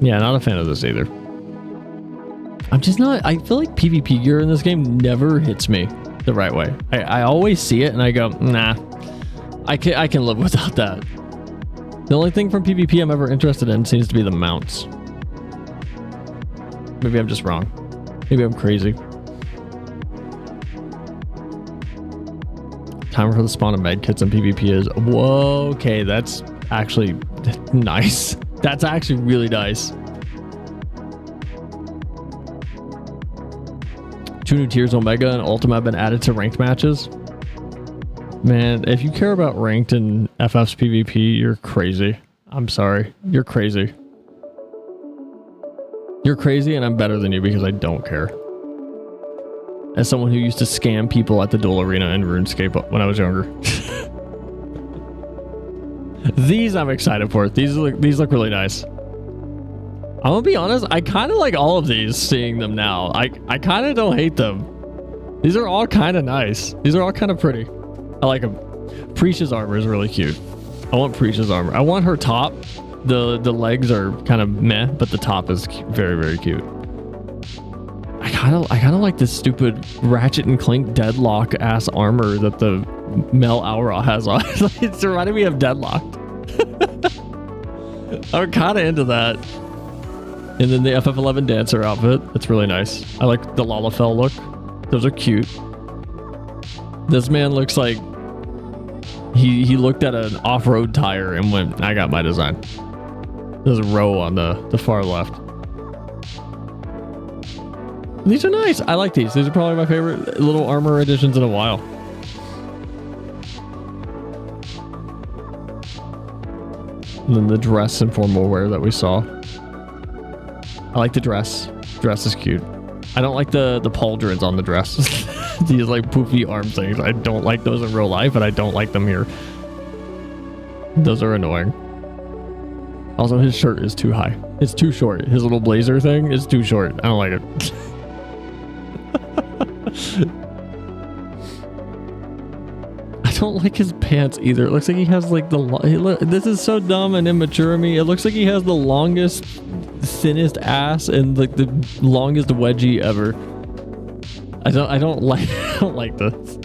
Yeah, not a fan of this either. I'm just not... I feel like PvP gear in this game never hits me the right way. I always see it and I go, nah, I can live without that. The only thing from PvP I'm ever interested in seems to be the mounts. Maybe I'm just wrong. Maybe I'm crazy. Timer for the spawn of medkits in PvP is... Whoa, okay, that's actually nice. That's actually really nice. 2 new tiers, Omega and Ultima, have been added to ranked matches. Man, if you care about ranked in FF's PvP, you're crazy. I'm sorry. You're crazy. You're crazy and I'm better than you because I don't care. As someone who used to scam people at the duel arena in RuneScape when I was younger. These I'm excited for. These look really nice. I'm gonna be honest, I kind of like all of these, seeing them now. I kind of don't hate them. These are all kind of nice. These are all kind of pretty. I like them. Preach's armor is really cute. I want Preach's armor. I want her top. The legs are kind of meh, but the top is very, very cute. I kind of like this stupid Ratchet and Clank Deadlock ass armor that the Mel Aura has on. It's reminding me of Deadlocked. I'm kind of into that. And then the FF11 dancer outfit. It's really nice. I like the Lalafell look. Those are cute. This man looks like he looked at an off-road tire and went, I got my design. There's a row on the far left. These are nice. I like these. These are probably my favorite little armor additions in a while. And then the dress and formal wear that we saw. I like the dress. Dress is cute. I don't like the pauldrons on the dress. These like poofy arm things. I don't like those in real life, and I don't like them here. Those are annoying. Also, his shirt is too high. It's too short. His little blazer thing is too short. I don't like it. I don't like his pants either. It looks like he has like this is so dumb and immature of me. It looks like he has the longest, thinnest ass and like the longest wedgie ever. I don't like this.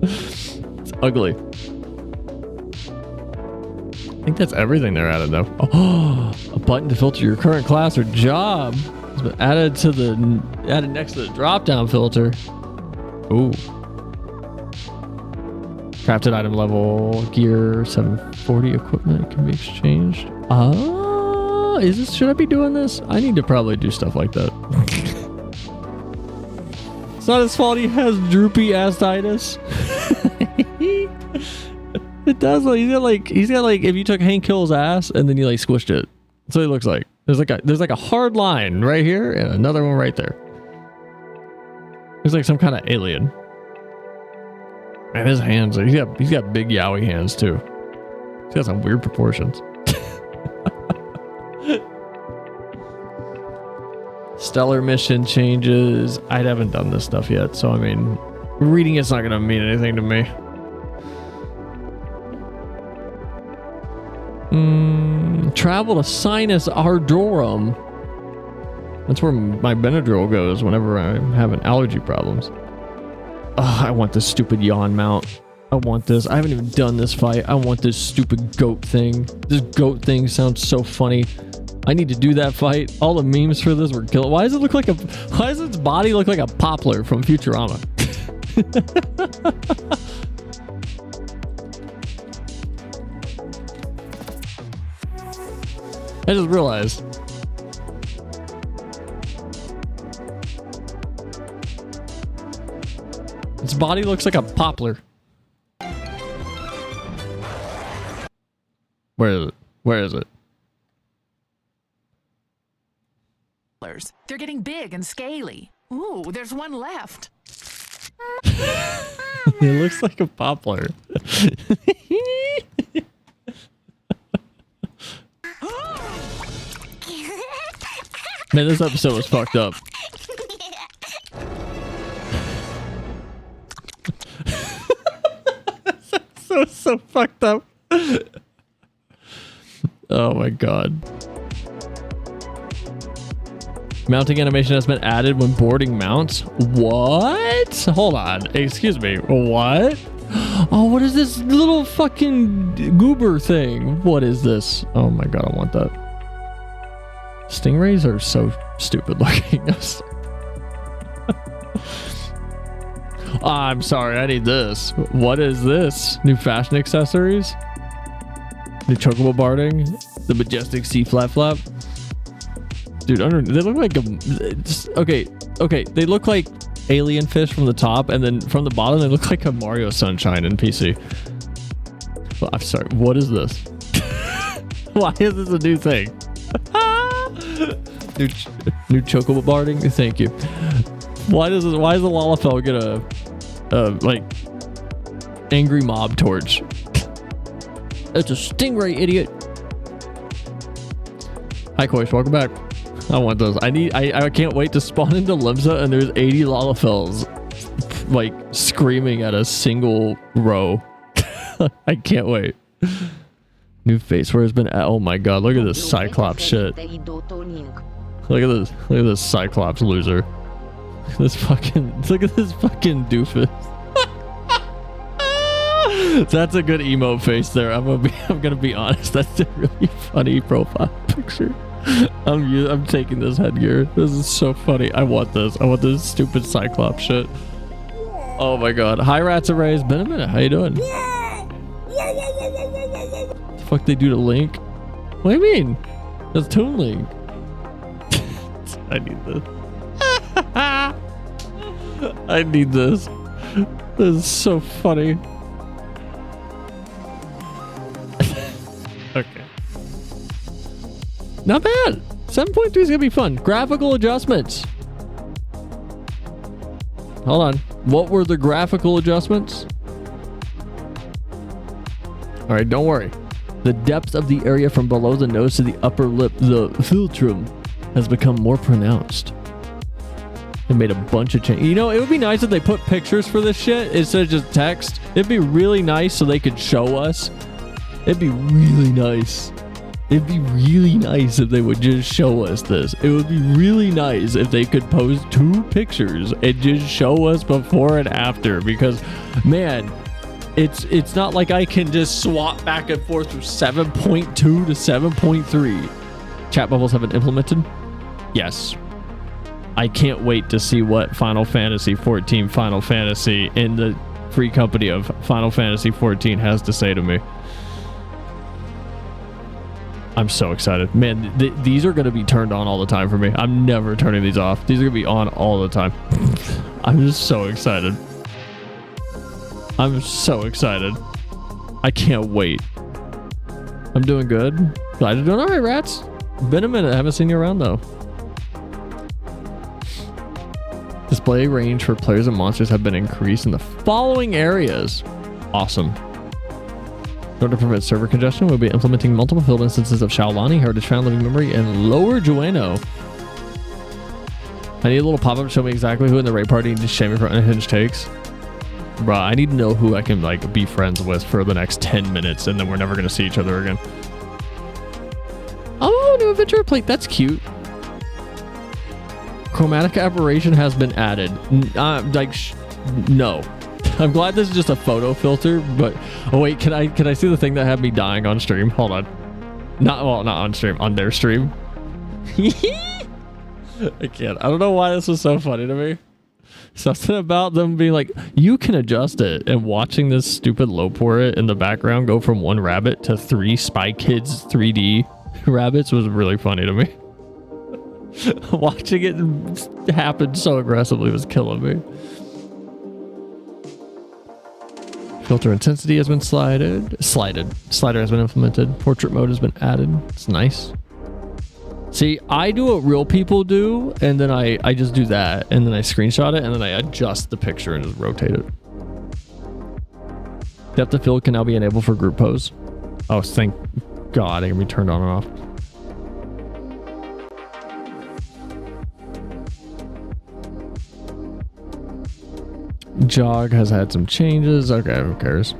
It's ugly. I think that's everything they're added though. Oh, a button to filter your current class or job has been added next to the drop-down filter. Ooh. Crafted item level, gear 740 equipment can be exchanged. Should I be doing this? I need to probably do stuff like that. It's not his fault he has droopy assitis. It does. He's got like if you took Hank Hill's ass and then you like squished it. That's what he looks like. There's like a hard line right here and another one right there. He's like some kind of alien. Man, his hands, he's got big yaoi hands too. He's got some weird proportions. Stellar mission changes. I haven't done this stuff yet, so I mean, reading it's not gonna mean anything to me. Travel to Sinus Ardorum. That's where my Benadryl goes whenever I'm having allergy problems. Oh, I want this stupid yawn mount. I want this. I haven't even done this fight. I want this stupid goat thing. This goat thing sounds so funny. I need to do that fight. All the memes for this were killed. Why does it look like a... Why does its body look like a poplar from Futurama? I just realized. Its body looks like a poplar. Where is it? Where is it? They're getting big and scaly. Ooh, there's one left. It looks like a poplar. Man, this episode was fucked up. so fucked up. Oh my god. Mounting animation has been added when boarding mounts. What? Hold on. Excuse me. What? Oh, what is this little fucking goober thing? What is this? Oh my god, I want that. Stingrays are so stupid looking. I'm sorry, I need this. What is this? New fashion accessories? New chocobo barding? The majestic sea flap flap? Dude, they look like okay, they look like alien fish from the top, and then from the bottom they look like a Mario Sunshine in PC. Well, I'm sorry, what is this? Why is this a new thing? new chocobo barding? Thank you. Why does the Lalafell get a like angry mob torch? It's a stingray, idiot. Hi Koish, welcome back. I want those. I can't wait to spawn into Limsa and there's 80 Lalafells like screaming at a single row. I can't wait. New face where has been at. Oh my god, look at this Cyclops shit. Look at this Cyclops loser. Look at this fucking doofus. That's a good emo face there. I'm gonna be honest. That's a really funny profile picture. I'm taking this headgear. This is so funny. I want this. I want this stupid Cyclops shit. Oh my god. Hi Rats and Rays. Been a minute. How you doing? What the fuck they do to Link? What do you mean? That's Toon Link. I need this. I need this. This is so funny. Okay. Not bad. 7.3 is gonna be fun. Graphical adjustments. Hold on. What were the graphical adjustments? All right, don't worry. The depth of the area from below the nose to the upper lip, the philtrum, has become more pronounced. They made a bunch of changes. You know, it would be nice if they put pictures for this shit instead of just text. It'd be really nice so they could show us. It'd be really nice. It'd be really nice if they would just show us this. It would be really nice if they could post 2 pictures and just show us before and after, because man, it's not like I can just swap back and forth from 7.2 to 7.3. Chat bubbles have been implemented? Yes. I can't wait to see what Final Fantasy 14 Final Fantasy in the free company of Final Fantasy 14 has to say to me. I'm so excited. Man, these are going to be turned on all the time for me. I'm never turning these off. These are going to be on all the time. I'm just so excited. I'm so excited. I can't wait. I'm doing good. Glad you're doing all right, Rats. Been a minute. I haven't seen you around, though. Display range for players and monsters have been increased in the following areas. Awesome. In order to prevent server congestion, we'll be implementing multiple field instances of Shaolani, Heritage Found Living Memory, and Lower Jueno. I need a little pop-up to show me exactly who in the raid party and just shame me for unhinged takes. Bruh, I need to know who I can like be friends with for the next 10 minutes and then we're never gonna see each other again. Oh, new adventure plate. That's cute. Chromatic aberration has been added. No. I'm glad this is just a photo filter, but oh wait, can I see the thing that had me dying on stream? Hold on. Not on stream, on their stream. I can't. I don't know why this was so funny to me. Something about them being like, you can adjust it, and watching this stupid low pour it in the background go from 1 rabbit to 3 Spy Kids 3D rabbits was really funny to me. Watching it happen so aggressively was killing me. Filter intensity has been slided. Slider has been implemented. Portrait mode has been added. It's nice. See, I do what real people do, and then I just do that, and then I screenshot it, and then I adjust the picture and just rotate it. Depth of field can now be enabled for group pose. Oh, thank God, it can be turned on and off. Jog has had some changes. Okay, who cares?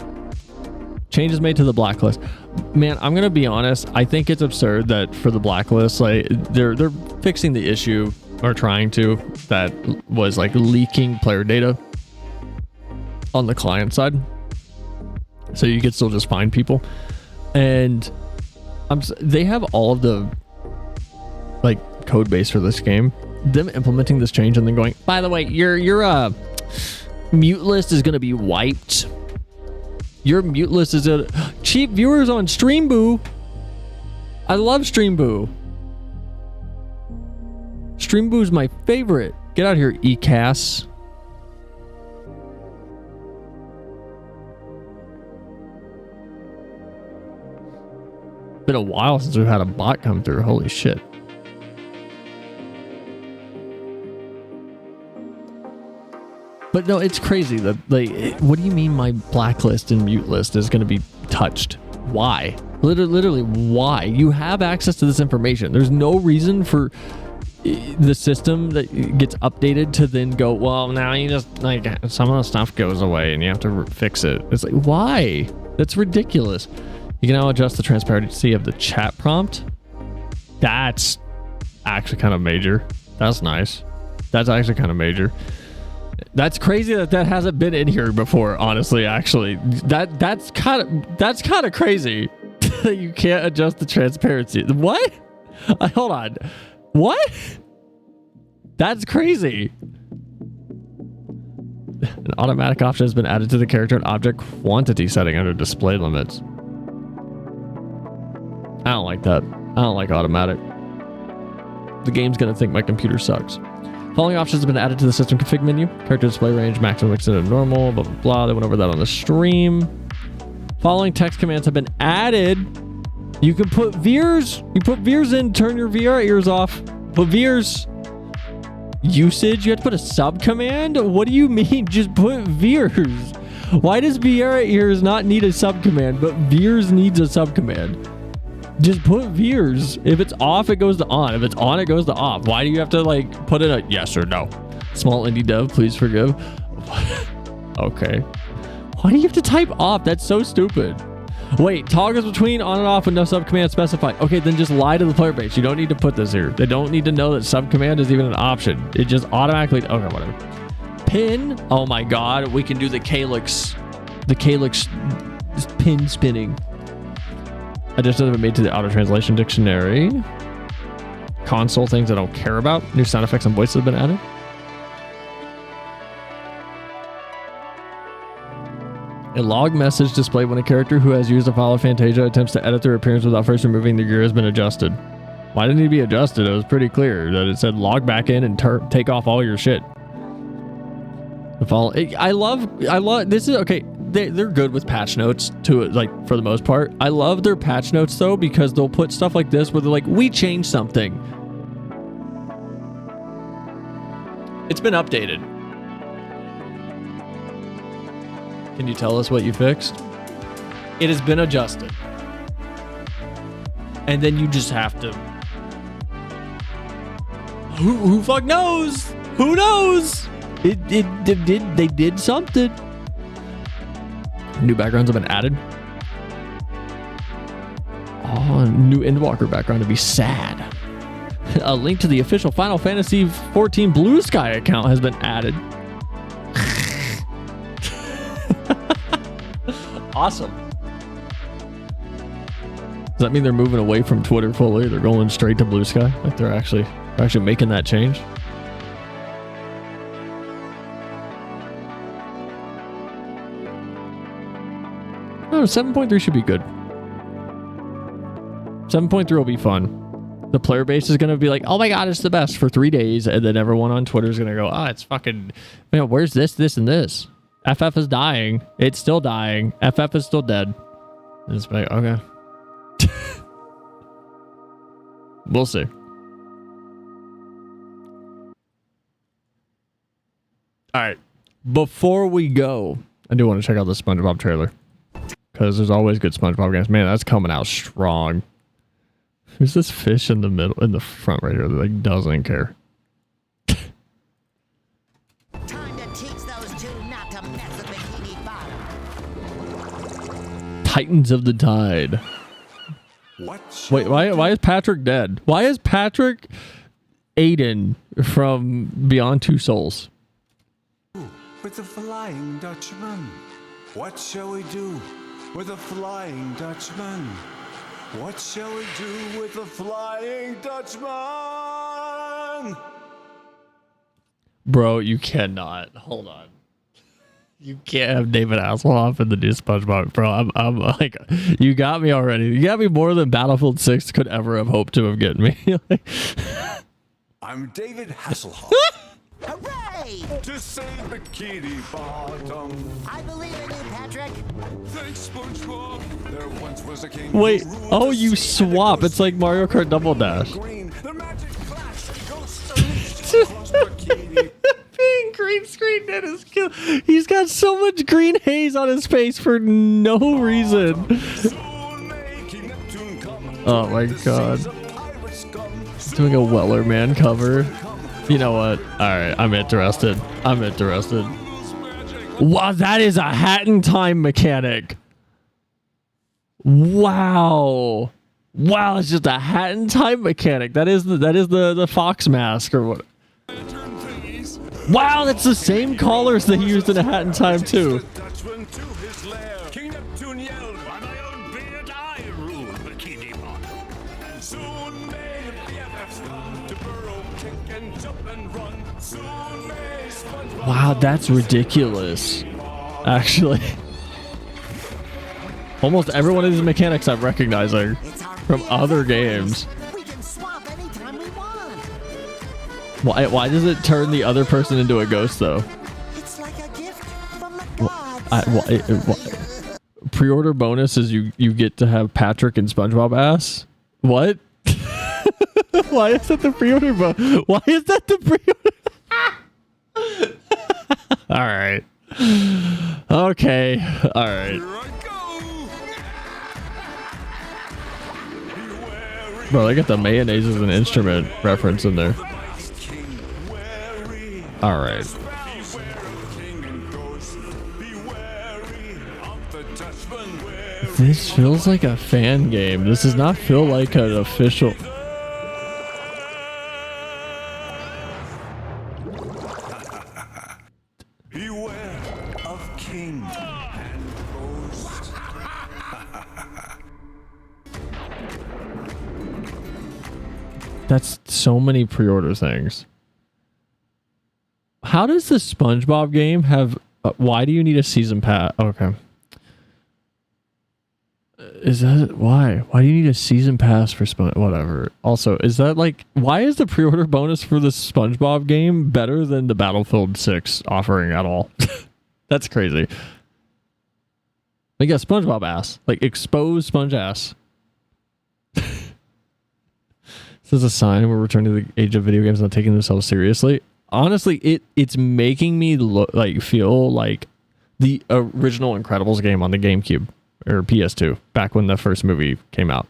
Changes made to the blacklist. Man, I'm gonna be honest. I think it's absurd that for the blacklist, like they're fixing the issue, or trying to, that was like leaking player data on the client side, so you could still just find people. And they have all of the like code base for this game. Them implementing this change and then going, by the way, your mute list is gonna be wiped. Your mute list is a cheap viewers on Stream Boo. I love Stream Boo. Stream Boo's my favorite. Get out of here, ECAS. Been a while since we've had a bot come through. Holy shit. But no, it's crazy that, like, what do you mean my blacklist and mute list is going to be touched? Why? Literally, why? You have access to this information. There's no reason for the system that gets updated to then go, well, now you just, like, some of the stuff goes away and you have to fix it. It's like, why? That's ridiculous. You can now adjust the transparency of the chat prompt. That's actually kind of major. That's nice. That's actually kind of major. That's crazy that hasn't been in here before, honestly. Actually, that's kind of crazy that you can't adjust the transparency. What? Hold on. What? That's crazy. An automatic option has been added to the character and object quantity setting under display limits. I don't like that. I don't like automatic. The game's gonna think my computer sucks. Following options have been added to the system config menu. Character display range, maximum extended normal, blah, blah, blah. They went over that on the stream. Following text commands have been added. You can put veers. You put veers in, turn your VR ears off. Put veers. Usage, you have to put a sub command? What do you mean? Just put veers. Why does VR ears not need a sub command, but veers needs a sub command? Just put veers. If it's off, it goes to on. If it's on, it goes to off. Why do you have to like put in a yes or no? Small indie dev, please forgive. Okay. Why do you have to type off? That's so stupid. Wait, toggles between on and off with no sub command specified. Okay, then just lie to the player base. You don't need to put this here. They don't need to know that sub command is even an option. It just automatically, okay, whatever. Pin. Oh my God, we can do the calyx pin spinning. Additions have been made to the auto translation dictionary. Console things I don't care about. New sound effects and voices have been added. A log message displayed when a character who has used a file of Fantasia attempts to edit their appearance without first removing their gear has been adjusted. Why didn't it be adjusted? It was pretty clear that it said log back in and take off all your shit. I love this is okay. They're good with patch notes to it, like for the most part. I love their patch notes though, because they'll put stuff like this where they're like, we changed something. It's been updated. Can you tell us what you fixed? It has been adjusted. And then you just have to... Who fuck knows? Who knows? They did something. New backgrounds have been added. Oh, new Endwalker background to be sad. A link to the official Final Fantasy XIV Blue Sky account has been added. Awesome. Does that mean they're moving away from Twitter fully? They're going straight to Blue Sky? Like they're actually making that change? No, 7.3 should be good. 7.3 will be fun. The player base is going to be like, oh my god, it's the best for 3 days. And then everyone on Twitter is going to go, oh, it's fucking, man, where's this, and this? FF is dying. It's still dying. FF is still dead. And it's like, okay. We'll see. All right. Before we go, I do want to check out the SpongeBob trailer. Because there's always good SpongeBob games. Man, that's coming out strong. Who's this fish in the middle, in the front right here that like doesn't care? Time to teach those two not to mess with Bikini Bottom. Titans of the Tide. Wait, why is Patrick dead? Why is Patrick Aiden from Beyond Two Souls? With the Flying Dutchman. What shall we do with the Flying Dutchman? What shall we do with the Flying Dutchman? Bro, you cannot. Hold on. You can't have David Hasselhoff in the new SpongeBob. Bro, I'm like, you got me already. You got me more than Battlefield 6 could ever have hoped to have gotten me. I'm David Hasselhoff. Hooray! To save Bikini Bottom. I believe in you, Patrick. Thanks, SpongeBob. There once was a king. Wait, oh, you swap. It's like Mario Kart Double Dash. The magic flash and ghosts unleashed across Bikini. Being green screened at his kill. He's got so much green haze on his face for no reason. Oh my god. Doing a Weller Man cover. You know what? Alright, I'm interested. Wow, that is a hat in time mechanic. Wow. Wow, it's just a hat in time mechanic. That is the Fox mask or what? Wow, that's the same colors they used in a hat in time too. King Neptune yelled, by my own beard I rule Bikini Bottom. Soon may the BFFs come to burrow, kick and jump and run. Soon may SpongeBob. Wow, that's ridiculous. Actually. Almost every one of these mechanics I'm recognizing from other games. We can swap anytime we want. Why does it turn the other person into a ghost though? It's like a gift from the gods. Pre-order bonus is you get to have Patrick and SpongeBob ass? What? Why is that the pre-order bonus? Why is that the pre-order? All right. Okay. All right. Bro, they got the mayonnaise as an instrument reference in there. All right. This feels like a fan game. This does not feel like an official. Beware of king and ghost. That's so many pre-order things. How does the SpongeBob game have... why do you need a season pass? Okay. Is that... why? Why do you need a season pass for whatever. Also, is that like... why is the pre-order bonus for the SpongeBob game better than the Battlefield 6 offering at all? That's crazy. Like, yeah, SpongeBob ass. Like, expose sponge ass. This is a sign we're returning to the age of video games, not taking themselves seriously. Honestly, it's making me feel like the original Incredibles game on the GameCube or PS2 back when the first movie came out.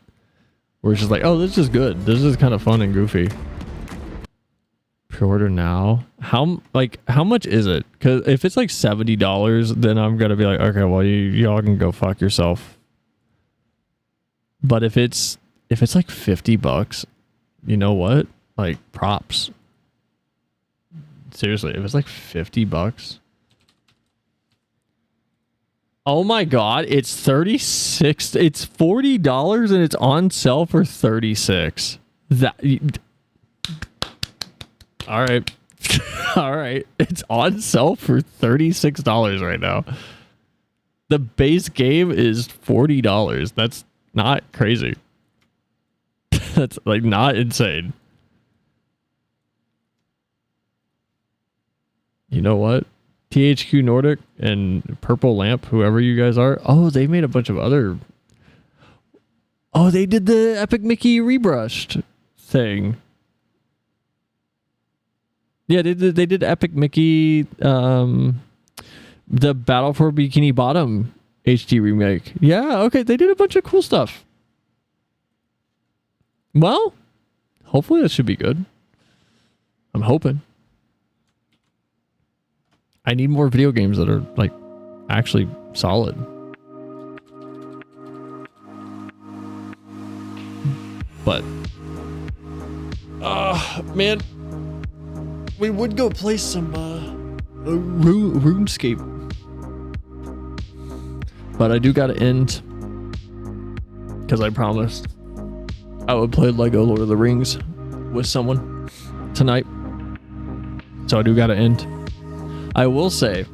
Where it's just like, oh, this is good. This is kind of fun and goofy. Pre-order now. How much is it? Because if it's like $70, then I'm gonna be like, okay, well y'all can go fuck yourself. But if it's like $50, you know what? Like props. Seriously, if it's like $50. Oh my god, it's 36. It's $40 and it's on sale for 36. All right. All right. It's on sale for $36 right now. The base game is $40. That's not crazy. That's like not insane. You know what? THQ Nordic and Purple Lamp, whoever you guys are. Oh, they made a bunch of other. Oh, they did the Epic Mickey rebrushed thing. Yeah, they did Epic Mickey, the Battle for Bikini Bottom HD remake. Yeah, okay, they did a bunch of cool stuff. Well, hopefully that should be good. I'm hoping. I need more video games that are like actually solid. But man, we would go play some RuneScape. But I do gotta end because I promised I would play Lego Lord of the Rings with someone tonight. So I do gotta end. I will say,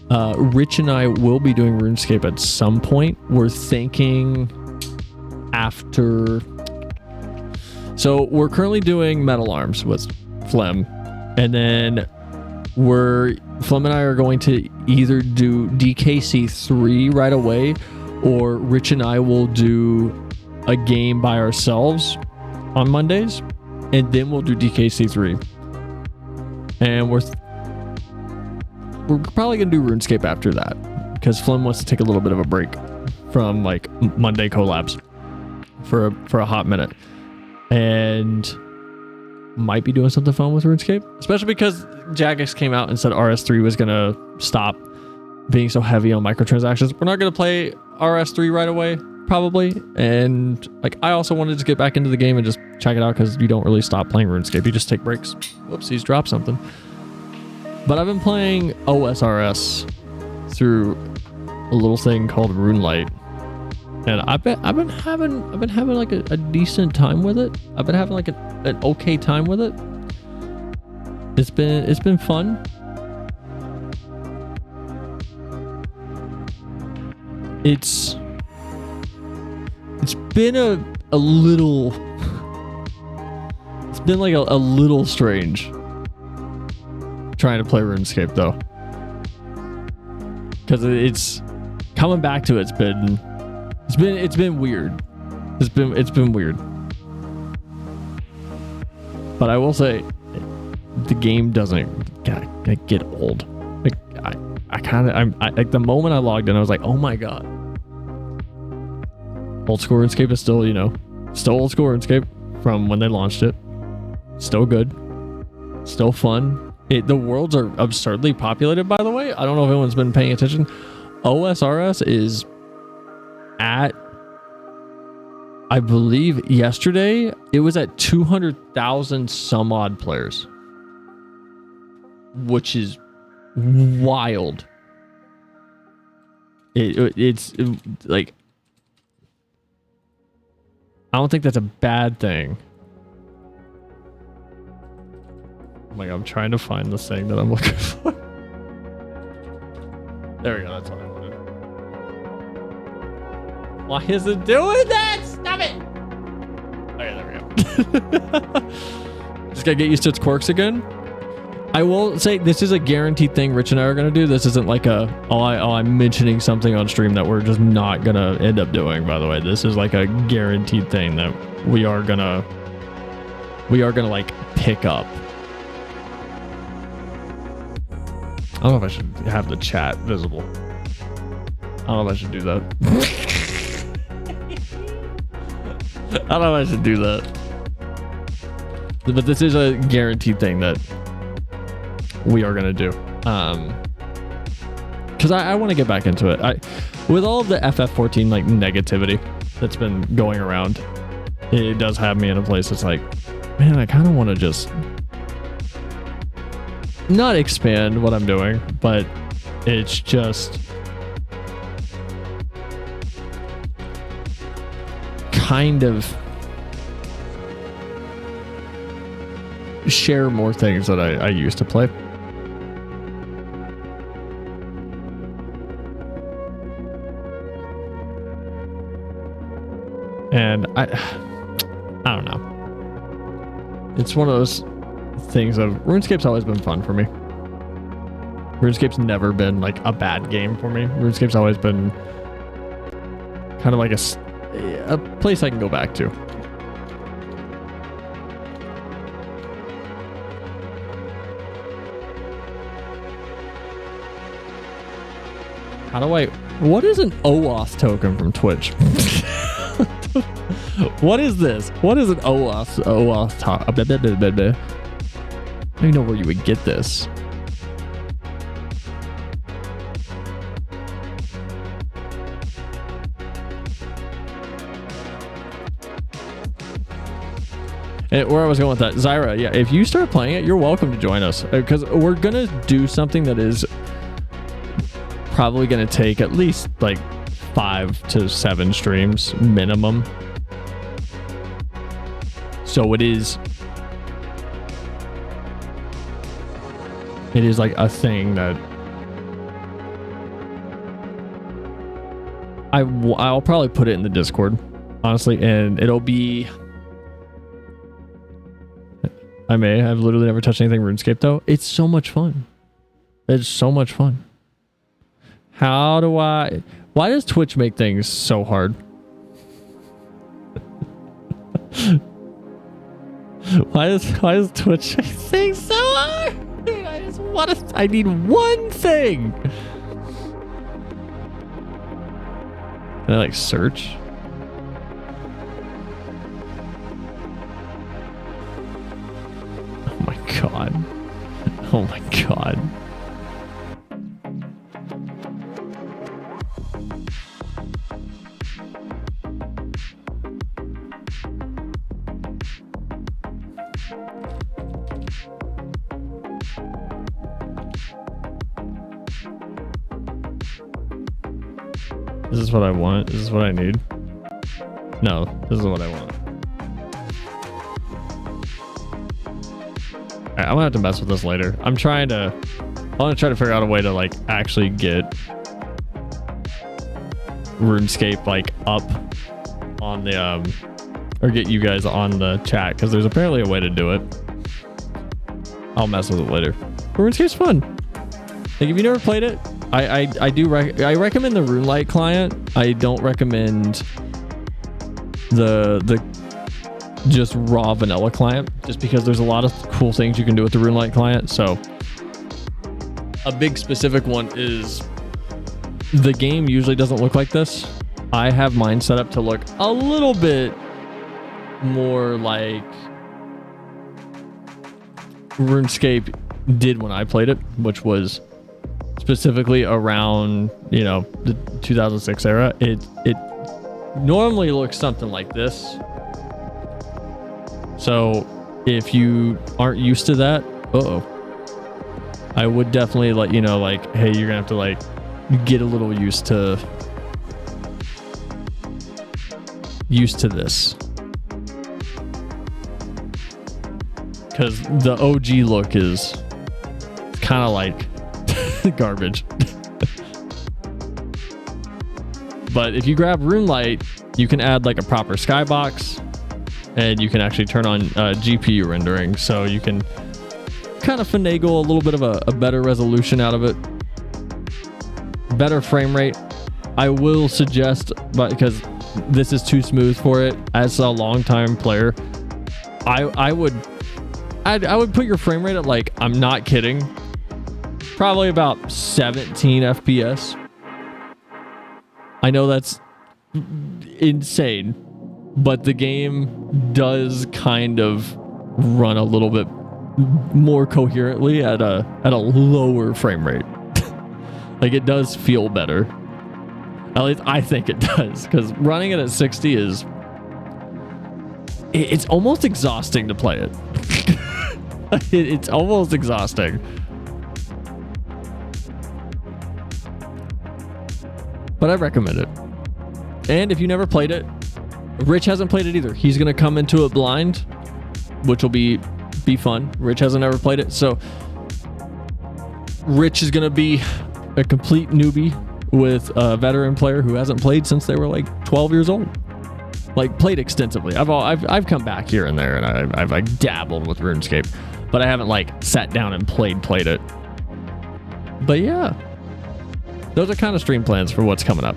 Rich and I will be doing RuneScape at some point. We're thinking after. So we're currently doing Metal Arms with Flem, and then Flem and I are going to either do DKC3 right away, or Rich and I will do a game by ourselves on Mondays, and then we'll do DKC3. And we're probably gonna do RuneScape after that because Flem wants to take a little bit of a break from like Monday collabs for a hot minute, and might be doing something fun with RuneScape, especially because Jagex came out and said RS3 was gonna stop being so heavy on microtransactions. We're not gonna play RS3 right away, probably, and like I also wanted to get back into the game and just check it out because you don't really stop playing RuneScape, you just take breaks. Whoopsies, drop something. But I've been playing OSRS through a little thing called RuneLight, and I've been having like a decent time with it. I've been having like an okay time with it. It's been fun. It's been a little. It's been like a little strange trying to play RuneScape though, because it's coming back to it's been weird. It's been weird. But I will say, the game doesn't get old. Like I'm like the moment I logged in, I was like, oh my god. Old school RuneScape is still, still old school RuneScape from when they launched it. Still good. Still fun. The worlds are absurdly populated, by the way. I don't know if anyone's been paying attention. OSRS is at, I believe yesterday, it was at 200,000 some odd players, which is wild. It's like, I don't think that's a bad thing. Oh my god, I'm trying to find the thing that I'm looking for. There we go, that's what I wanted. Why is it doing that? Stop it! Okay, there we go. Just gotta get used to its quirks again. I will say this is a guaranteed thing Rich and I are gonna do. This isn't like I'm mentioning something on stream that we're just not gonna end up doing, by the way. This is like a guaranteed thing that we are gonna like pick up. I don't know if I should have the chat visible. I don't know if I should do that. I don't know if I should do that. but this is a guaranteed thing that we are gonna do. Because I want to get back into it. With all of the FF14 like negativity that's been going around, it does have me in a place that's like, man, I kind of want to just not expand what I'm doing, but it's just kind of share more things that I used to play. And I don't know. It's one of those things of RuneScape's always been fun for me. RuneScape's never been like a bad game for me. RuneScape's always been kind of like a place I can go back to. What is an OAuth token from Twitch? What is this? What is an OAuth I don't even know where you would get this. And where I was going with that, Zyra, yeah, if you start playing it, you're welcome to join us, because we're gonna do something that is probably gonna take at least like 5 to 7 streams minimum. So it is like a thing that I'll probably put it in the Discord, honestly, and it'll be, I've literally never touched anything RuneScape though. It's so much fun. It's so much fun. Why does Twitch make things so hard? Why does Twitch make things so hard? I need one thing. Can I like search? Oh my god. Oh my god. Is this what I want? Is this what I need? No, this is what I want. Alright, I'm gonna have to mess with this later. I want to try to figure out a way to like actually get RuneScape like up on the or get you guys on the chat, because there's apparently a way to do it. I'll mess with it later. But RuneScape's fun. Like, if you never played it, I recommend the RuneLite client. I don't recommend the just raw vanilla client, just because there's a lot of cool things you can do with the RuneLite client. So a big specific one is the game usually doesn't look like this. I have mine set up to look a little bit more like RuneScape did when I played it, which was specifically around, you know, the 2006 era. It normally looks something like this. So if you aren't used to that, I would definitely let you know, like, hey, you're gonna have to like get a little used to this, because the OG look is kind of like garbage. But if you grab RuneLite, you can add like a proper skybox, and you can actually turn on GPU rendering, so you can kind of finagle a little bit of a better resolution out of it, better frame rate. I will suggest, but because this is too smooth for it, as a long-time player, I would put your frame rate at, like, I'm not kidding, probably about 17 FPS. I know that's insane, but the game does kind of run a little bit more coherently at a lower frame rate. Like, it does feel better. At least I think it does, because running it at 60 is... It's almost exhausting to play it. It's almost exhausting. But I recommend it. And if you never played it, Rich hasn't played it either. He's going to come into it blind, which will be fun. Rich hasn't ever played it, so Rich is going to be a complete newbie with a veteran player who hasn't played since they were like 12 years old. Like, played extensively. I've come back here and there, and I've like dabbled with RuneScape, but I haven't like sat down and played it. But yeah, those are kind of stream plans for what's coming up.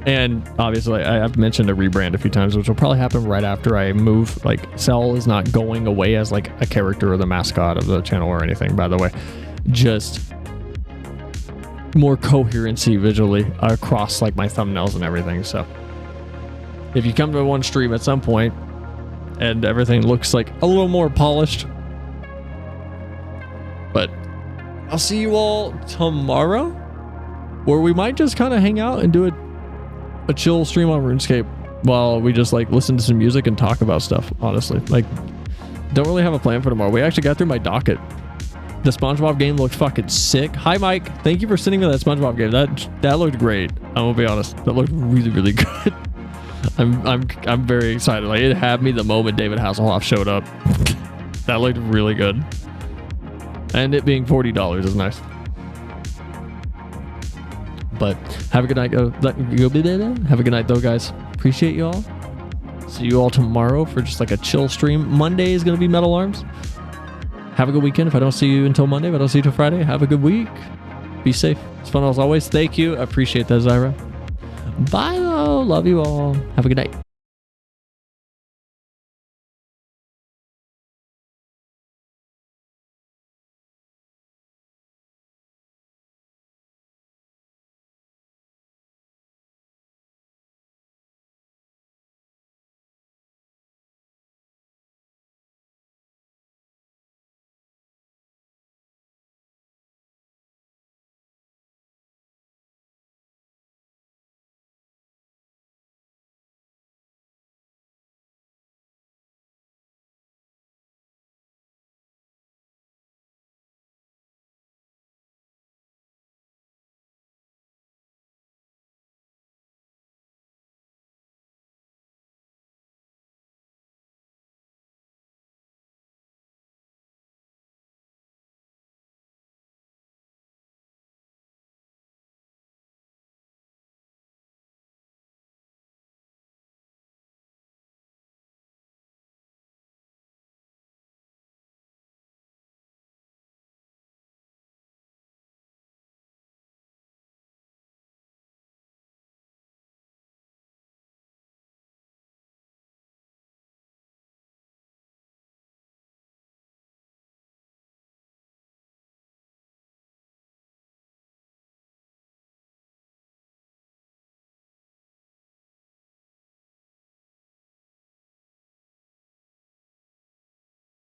And obviously, I've mentioned a rebrand a few times, which will probably happen right after I move. Like, Cell is not going away as like a character or the mascot of the channel or anything, by the way. Just more coherency visually across like my thumbnails and everything. So if you come to one stream at some point and everything looks like a little more polished, but I'll see you all tomorrow, where we might just kind of hang out and do a chill stream on RuneScape while we just like listen to some music and talk about stuff. Honestly, like, don't really have a plan for tomorrow. We actually got through my docket. The SpongeBob game looked fucking sick. Hi Mike, thank you for sending me that SpongeBob game. That looked great. I'm gonna be honest, that looked really, really good. I'm very excited. Like, it had me the moment David Hasselhoff showed up. That looked really good, and it being $40 is nice. But have a good night. Have a good night, though, guys. Appreciate you all. See you all tomorrow for just like a chill stream. Monday is going to be Metal Arms. Have a good weekend. If I don't see you until Monday, if I don't see you till Friday, have a good week. Be safe. It's fun as always. Thank you. I appreciate that, Zyra. Bye, though. Love you all. Have a good night.